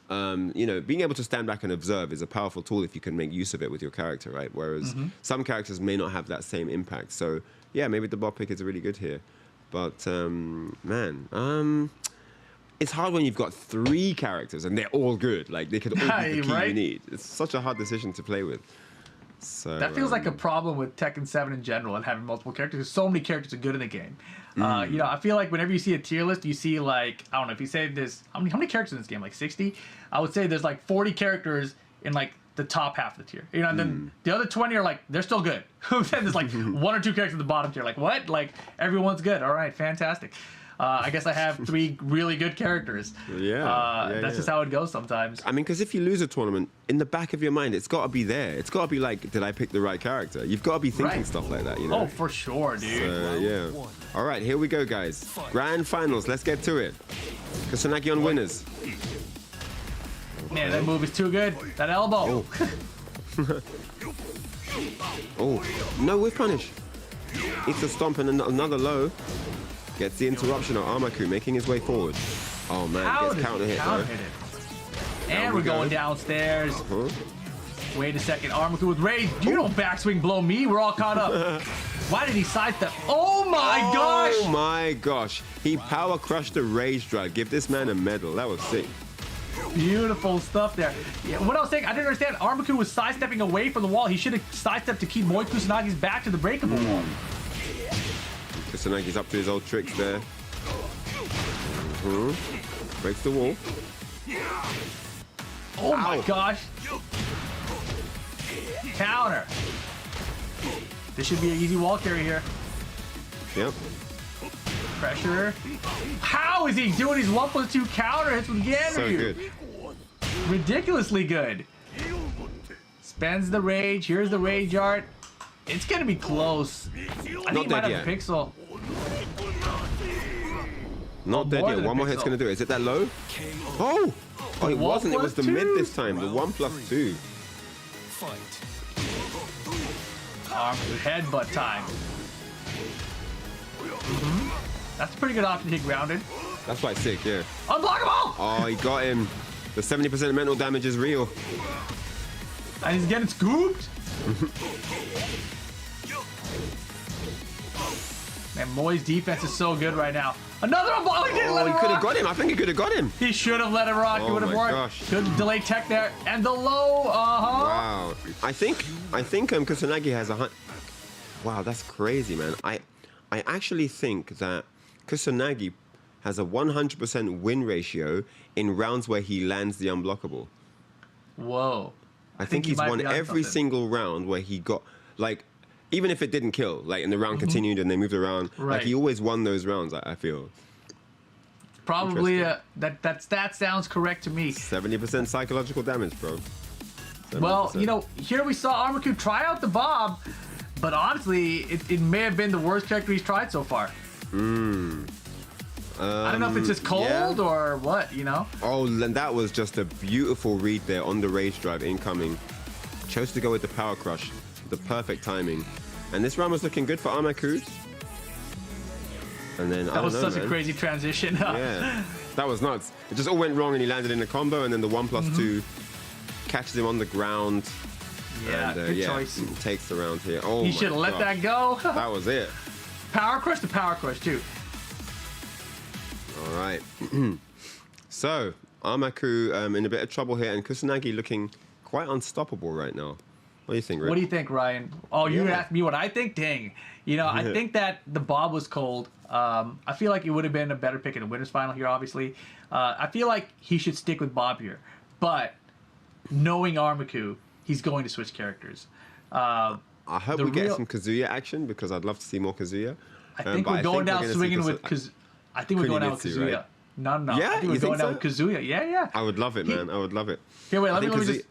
You know, being able to stand back and observe is a powerful tool if you can make use of it with your character, right? Whereas some characters may not have that same impact. So yeah, maybe the Bob pick is really good here. But man, it's hard when you've got 3 characters and they're all good. Like they could all be the key you Right? need. It's such a hard decision to play with. So That feels like a problem with Tekken 7 in general and having multiple characters. Because so many characters are good in the game. You know, I feel like whenever you see a tier list, you see like, I don't know, if you say there's, how many characters in this game? Like 60? I would say there's like 40 characters in like the top half of the tier. You know, and then the other 20 are like, they're still good. Then there's like 1 or 2 characters at the bottom tier. Like, what? Like, everyone's good. All right, fantastic. I guess I have 3 really good characters. That's just how it goes sometimes. I mean, because if you lose a tournament, in the back of your mind, it's got to be there. It's got to be like, did I pick the right character? You've got to be thinking Right. stuff like that, you know? Oh, for sure, dude. Yeah. All right, here we go, guys. Grand finals. Let's get to it. Kusanagi on winners. Man, that move is too good. That elbow. Oh, no whip punish. It's a stomp and another low. Gets the interruption of Armaku, making his way forward. Oh man, How gets did counter he hit counter though. hit it? Down And we we're going go. downstairs. Huh? Wait a second, Armaku with rage. You don't backswing blow me. We're all caught up. Why did he sidestep? Oh my Oh gosh! my gosh. He power crushed the rage drive. Give this man a medal. That was sick. Beautiful stuff there. Yeah, what I was saying, I didn't understand. Armaku was sidestepping away from the wall. He should have sidestepped to keep Moy Kusanagi's back to the breakable wall. Kusanagi's up to his old tricks there. Breaks the wall. Oh my gosh. Counter. This should be an easy wall carry here. Yep. Pressure. How is he doing these 1+2 counter hits with Ganryu? So good. Ridiculously good. Spends the rage. Here's the rage art. It's gonna be close. I think he might have yet. a pixel. Not dead more yet. than a One more hit's pixel. gonna do it. Is it that low? Oh! Oh, it wasn't. It was the 1+2. mid this time. The 1+2. Fight. Headbutt time. That's a pretty good option to get grounded. That's quite sick, yeah. Unblockable! Oh, he got him. The 70% mental damage is real. And he's getting scooped. Man, Moy's defense is so good right now. Another unblock. He didn't let Oh, him he could have rock. got him. I think he could have got him. He should have let him rock. It Oh would have my worked. gosh. Good delay tech there. And the low, Wow. I think Kusanagi has a wow, that's crazy, man. I actually think that Kusanagi has a 100% win ratio in rounds where he lands the unblockable. Whoa. I think he he's might won be onto every something. single round where he got, like, even if it didn't kill, like, and the round continued and they moved around, Right. like, he always won those rounds, I feel. Probably Interesting. that stat sounds correct to me. 70% psychological damage, bro. 70%. Well, you know, here we saw Armaku try out the Bob, but honestly, it may have been the worst character he's tried so far. I don't know if it's just cold yeah. or what, you know? Oh, and that was just a beautiful read there on the rage drive incoming. Chose to go with the power crush, the perfect timing. And this round was looking good for Armaku. And then That was such a man. crazy transition. Yeah, that was nuts. It just all went wrong and he landed in a combo and then the 1+2 catches him on the ground. Yeah, And, good choice. Takes the round here. Oh, He my should have let gosh. that go. That was it. Power crush to power crush, too. All right. So, Armaku in a bit of trouble here and Kusanagi looking quite unstoppable right now. What do you think, Rick? What do you think, Ryan? Oh, you Yeah. asked me what I think? Dang. You know, I think that the Bob was cold. I feel like it would have been a better pick in the winners final here, obviously. I feel like he should stick with Bob here. But knowing Armaku, he's going to switch characters. I hope the we get real- some Kazuya action because I'd love to see more Kazuya. I think but we're going down gonna see swinging Kus- with Kazuya. I think we're going down with Kunimitsu, Kazuya. right? No. Yeah? I think You we're think going down so? with Kazuya. Yeah. I would love it, man. I would love it. Here, wait, I let me think just.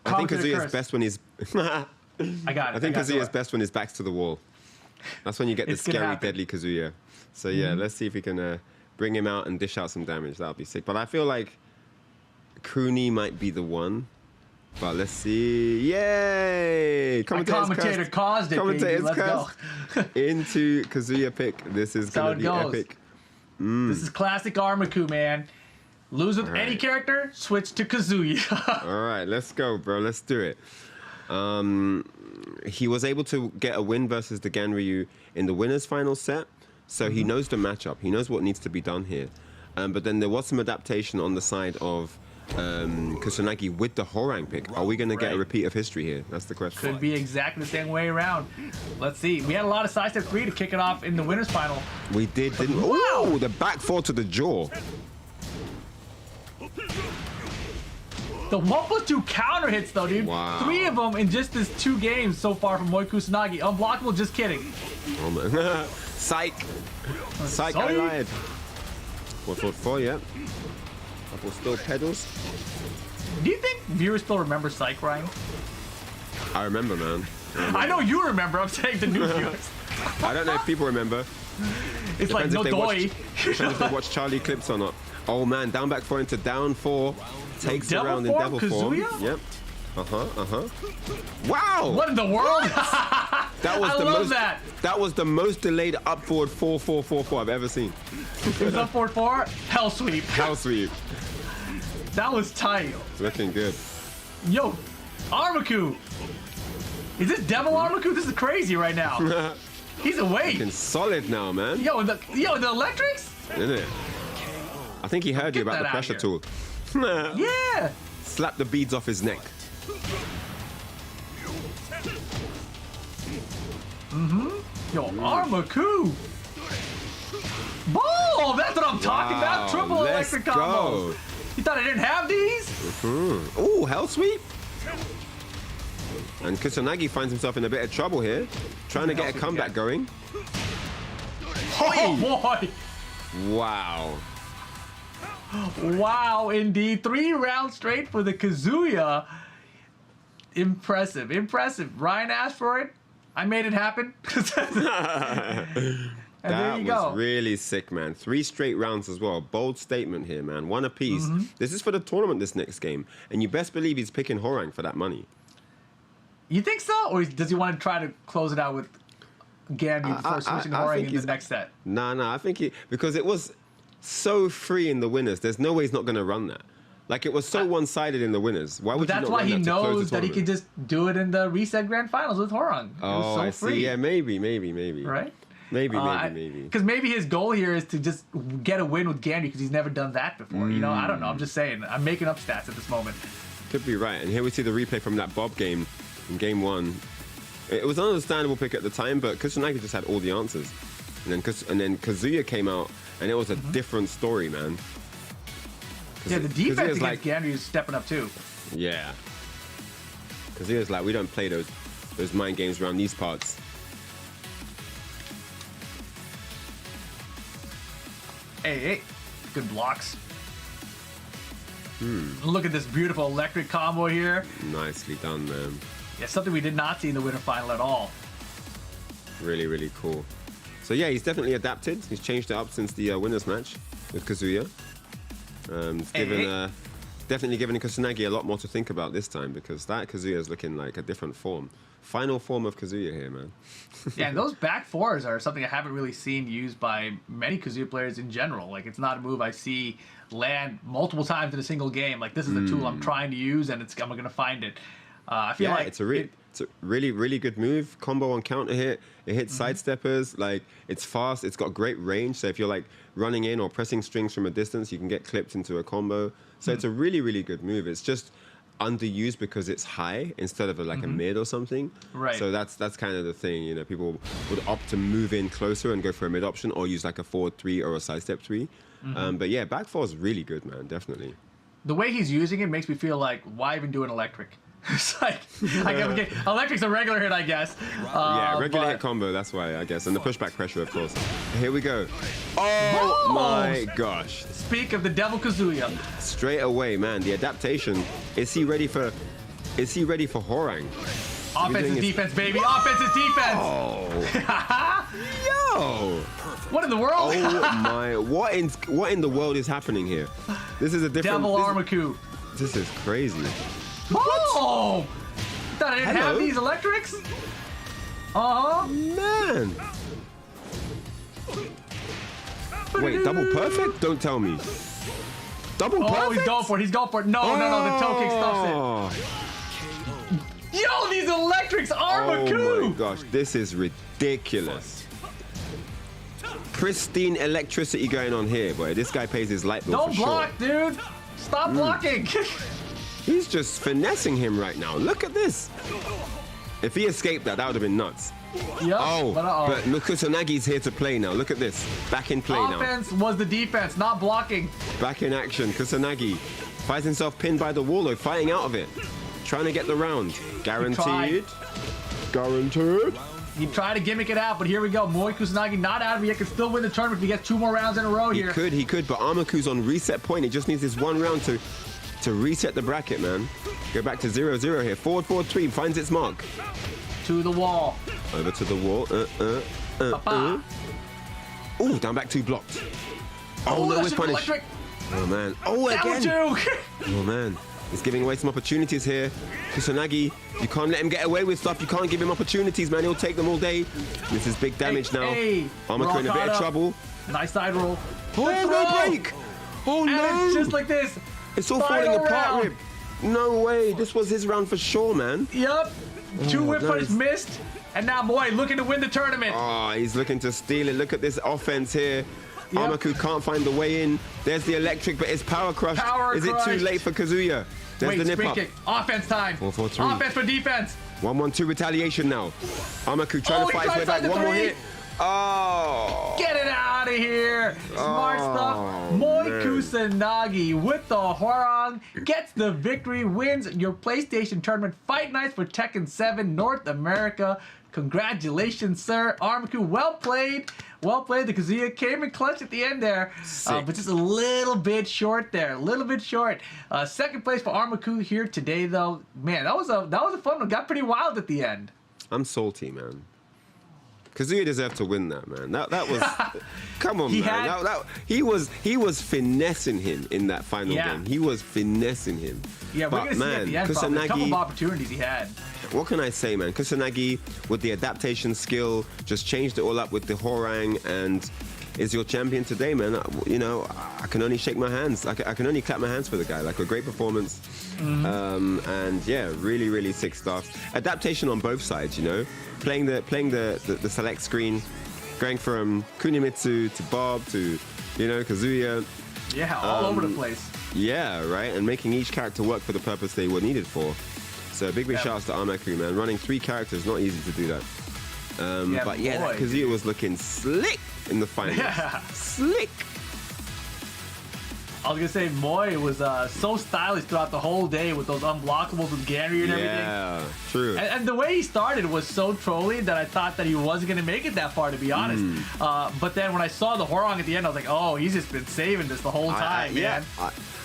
I think Kazuya Kazuya is best when he's. I got it. I think got Kazuya is it. best when his back's to the wall. That's when you get the It's gonna scary, happen. deadly Kazuya. So yeah, let's see if we can bring him out and dish out some damage. That'll be sick. But I feel like Kuni might be the one. But let's see. Yay! My Commentator's commentator cursed. caused it, baby. Commentator's Let's go. cursed. Into Kazuya pick. This is That's how gonna it be goes. epic. This is classic Armaku, man. Lose with any right. character, switch to Kazuya. All right, let's go, bro. Let's do it. He was able to get a win versus the Ganryu in the winners final set, so he knows the matchup. He knows what needs to be done here. But then there was some adaptation on the side of Kusanagi with the Horang pick. Are we going to get a Right. repeat of history here? That's the question. Could be exactly the same way around. Let's see. We had a lot of sidestep 3 to kick it off in the winners final. We did, didn't we? Wow. Ooh, the back four to the jaw. The 1+2 counter hits, though, dude. Wow. 3 of them in just this 2 games so far from Moy Kusanagi. Unblockable, just kidding. Oh, man. Psych. Psych, I Psych. lied. 444, yeah. Couple still pedals. Do you think viewers still remember Psych, Ryan? I remember, man. I know you remember. I'm saying the new viewers. I don't know if people remember. It's like Depends no if they doy. Depends if they watch Charlie clips or not. Oh man, down back 4 into down 4. Takes the Devil round in form, devil form. Kazuya? Yep. Wow! What in the world? That was I the love most. that. That was the most delayed up forward 4-4-4-4 I've ever seen. It was up 4-4. Hell sweep. Hell sweep. That was tight. Looking good. Yo, Armaku. Is this Devil Armaku? This is crazy right now. He's awake. Looking solid now, man. Yo, the electrics? Isn't it? I think he heard you Get about that the out pressure here. tool. Yeah. Slap the beads off his neck. Yo, Armaku. Boom! That's what I'm talking about. Wow, Triple let's electric go. combos. You thought I didn't have these? Ooh, hell sweep. And Kusanagi finds himself in a bit of trouble here, trying to get a comeback going. Oh boy! Wow. Wow, indeed. 3 rounds straight for the Kazuya. Impressive, impressive. Ryan asked for it. I made it happen. And there That you was go. really sick, man. 3 straight rounds as well. Bold statement here, man. 1 apiece. Mm-hmm. This is for the tournament, this next game. And you best believe he's picking Horang for that money. You think so? Or does he want to try to close it out with Gambi before switching to I Horang think in the he's- next set? Nah, I think because it was so free in the winners, there's no way he's not going to run that. Like, it was so one-sided in the winners. Why would you That's not why run he that to close the knows that he tournament? could just do it in the reset grand finals with Horang. It Oh, was so I free. see. Yeah, maybe. Right? Maybe. Because maybe his goal here is to just get a win with Gambi because he's never done that before. You know, I don't know. I'm just saying. I'm making up stats at this moment. Could be right. And here we see the replay from that Bob game in game 1. It was an understandable pick at the time, but Kusanagi just had all the answers. And then Kazuya came out, and it was a different story, man. Yeah, the defense Kazuya's against Gambi is stepping up too. Yeah. Kazuya's like, we don't play those mind games around these parts. Hey, good blocks. Look at this beautiful electric combo here. Nicely done, man. Yeah, something we did not see in the winter final at all. Really, really cool. So yeah, he's definitely adapted. He's changed it up since the winners match with Kazuya. It's definitely given Kusanagi a lot more to think about this time because that Kazuya is looking like a different form. Final form of Kazuya here, man. Yeah, and those back fours are something I haven't really seen used by many Kazuya players in general. Like, it's not a move I see land multiple times in a single game. Like, this is a tool I'm trying to use, and I'm going to find it. I feel like it's a really, really good move. Combo on counter hit. It hits sidesteppers. Like, it's fast. It's got great range. So if you're like running in or pressing strings from a distance, you can get clipped into a combo. So it's a really, really good move. It's just underused because it's high instead of a mid or something. Right. So that's kind of the thing. You know, people would opt to move in closer and go for a mid option or use like a forward 3 or a sidestep 3. But yeah, back 4 is really good, man. Definitely. the way he's using it makes me feel like, why even do an electric? It's like, okay, electric's a regular hit, I guess. Yeah, regular hit combo, that's why, I guess. And the pushback pressure, of course. Here we go. Oh my gosh. Speak of the Devil Kazuya. Straight away, man, the adaptation. Is he ready for Horang? Offense is defense, baby. Offense is defense. Oh. Yo. What in the world? Oh my, what in the world is happening here? This is a different... Devil Armaku. This is crazy. Oh! Thought I didn't have Hello? these electrics? Uh-huh. Man. Wait, double perfect? Don't tell me. Double perfect? Oh, he's going for it. He's going for it. No, the toe kick stops it. Yo, these electrics, Armaku! Oh my gosh, this is ridiculous. Pristine electricity going on here, boy. This guy pays his light bill Don't for block, sure. dude. Stop blocking. He's just finessing him right now. Look at this. If he escaped that, that would have been nuts. Yep, Oh, but but look, Kusanagi's here to play now. Look at this. Back in play now. Offense was the defense, not blocking. Back in action. Kusanagi finds himself pinned by the wall, though, fighting out of it. Trying to get the round. Guaranteed. Guaranteed. He tried to gimmick it out, but here we go. Moy Kusanagi not out of it yet. Can still win the tournament if he gets 2 more rounds in a row here. He could, but Armaku's on reset point. He just needs this one round to reset the bracket, man. Go back to 0-0 here. Forward, 3, finds its mark. To the wall. Over to the wall. Papa. Ooh, down back 2 blocked. Oh, no, that it's should've been punished. electric. Oh, man. Oh, That one again. too. Oh, man. He's giving away some opportunities here. Kusanagi, you can't let him get away with stuff. You can't give him opportunities, man. He'll take them all day. This is big damage now. Hey, Armaku in a bit of trouble. Nice side roll. Oh, no break. Oh, And no. it's just like this. It's all Final falling apart, round. Rib. No way. This was his round for sure, man. Yep. 2 whip nice. punches missed. And now Moy looking to win the tournament. Oh, he's looking to steal it. Look at this offense here. Yep. Armaku can't find the way in. There's the electric, but it's power crushed. Is it too late for Kazuya? There's Wait, the nip sprint up. kick. Offense time. 4-4-3. Offense for defense. 1-1-2 retaliation now. Armaku trying to fight his way back. One more hit. Oh. Get it out of here. Smart stuff. Moy Kusanagi with the Horong gets the victory, wins your PlayStation tournament Fight Nights for Tekken 7 North America. Congratulations, sir. Armaku, well played. Well played. The Kazuya came in clutch at the end there, but just a little bit short there. A little bit short. Second place for Armaku here today, though. Man, that was a fun one. Got pretty wild at the end. I'm salty, man. Kazuya deserved to win that, man. That was, come on, man. He was finessing him in that final game. He was finessing him. Yeah, we're gonna see at the end. Probably a couple of opportunities he had. What can I say, man? Kusanagi with the adaptation skill just changed it all up with the Horang and is your champion today, man. You know, I can only shake my hands. I can only clap my hands for the guy. Like, a great performance. And yeah, really, really sick stuff. Adaptation on both sides, you know. Playing the select screen, going from Kunimitsu to Bob to, you know, Kazuya. Yeah, all over the place. Yeah, right. And making each character work for the purpose they were needed for. So big shouts to Armaku, man. Running 3 characters, not easy to do that. But yeah, that Kazuya was looking slick in the finals. Yeah. Slick. I was gonna say Moy was so stylish throughout the whole day with those unblockables with Gary and everything. Yeah, true. And the way he started was so trolly that I thought that he wasn't gonna make it that far, to be honest. But then when I saw the Horong at the end, I was like, oh, he's just been saving this the whole time, man.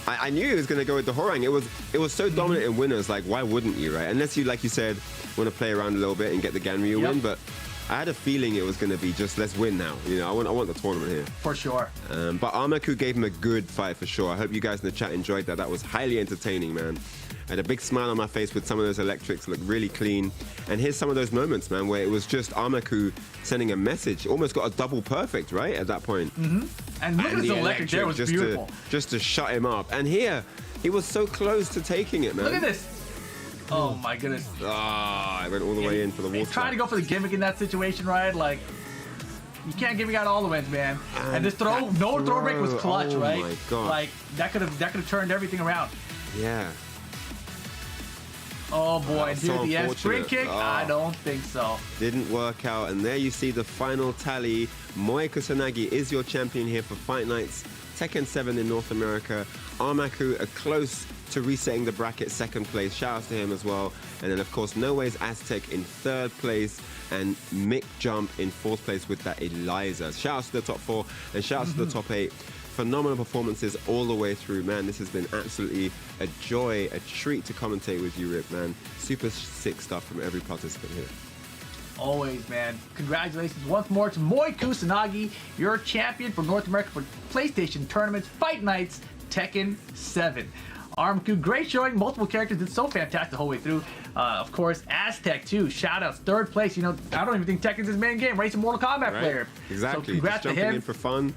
I knew he was going to go with the Horang. It was so dominant in winners. Like, why wouldn't you, right? Unless you, like you said, want to play around a little bit and get the Ganryu win. But I had a feeling it was going to be just, let's win now. You know, I want the tournament here. For sure. But Armaku gave him a good fight for sure. I hope you guys in the chat enjoyed that. That was highly entertaining, man. I had a big smile on my face with some of those electrics, looked really clean. And here's some of those moments, man, where it was just Armaku sending a message. Almost got a double perfect, right, at that point. And look at his electric there, was beautiful. Just to shut him up. And here, he was so close to taking it, man. Look at this. Oh my goodness. I went all the way in for the wall. Trying to go for the gimmick in that situation, right? Like, you can't gimmick out all the wins, man. And this throw break was clutch, right? Oh my God. Like, that could have turned everything around. Yeah. Oh boy, and so here the end sprint kick? I don't think so. Didn't work out, and there you see the final tally. Moy Kusanagi is your champion here for Fight Nights Tekken 7 in North America. Armaku are close to resetting the bracket, second place. Shout out to him as well. And then, of course, No Way's Aztec in third place, and Myk Jump in fourth place with that Eliza. Shout out to the top 4, and shout out to the top 8. Phenomenal performances all the way through, man. This has been absolutely a joy, a treat to commentate with you, Rip, man. Super sick stuff from every participant here. Always, man. Congratulations once more to Moy Kusanagi, your champion for North America for PlayStation tournaments, Fight Nights, Tekken 7. Armaku, great showing. Multiple characters did so fantastic the whole way through. Of course, Aztec too. Shout outs, third place. You know, I don't even think Tekken's his main game. He's a Mortal Kombat player. Exactly. So congrats Just jumping to him. in for fun,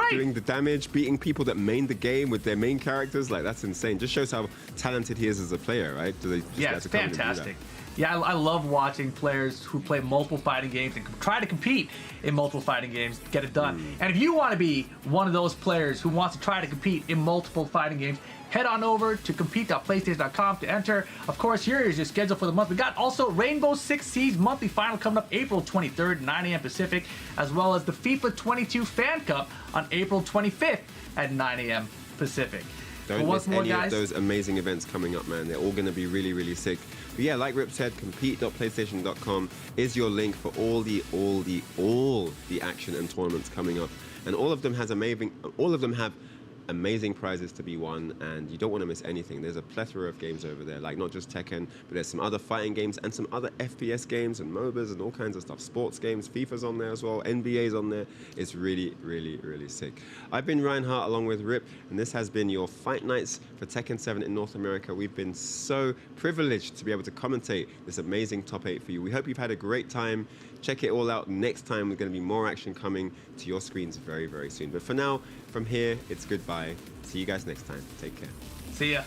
doing the damage, beating people that main the game with their main characters. Like, that's insane. Just shows how talented he is as a player, right? Yeah, it's fantastic. Yeah, I love watching players who play multiple fighting games and try to compete in multiple fighting games, get it done. And if you want to be one of those players who wants to try to compete in multiple fighting games, head on over to compete.playstation.com to enter. Of course, here is your schedule for the month. We got also Rainbow Six Siege monthly final coming up April 23rd, 9 a.m. Pacific, as well as the FIFA 22 Fan Cup on April 25th at 9 a.m. Pacific. Don't miss any of those amazing events coming up, man. They're all going to be really, really sick. But yeah, like Rip said, compete.playstation.com is your link for all the action and tournaments coming up. And all of them have amazing prizes to be won, and you don't want to miss anything. There's a plethora of games over there, like not just Tekken, but there's some other fighting games and some other FPS games and MOBAs and all kinds of stuff. Sports games, FIFA's on there as well, NBA's on there. It's really, really, really sick. I've been Ryan Hart along with Rip, and this has been your Fight Nights for Tekken 7 in North America. We've been so privileged to be able to commentate this amazing top 8 for you. We hope you've had a great time. Check it all out next time. There's going to be more action coming to your screens very, very soon. But for now, from here, it's goodbye. See you guys next time. Take care. See ya.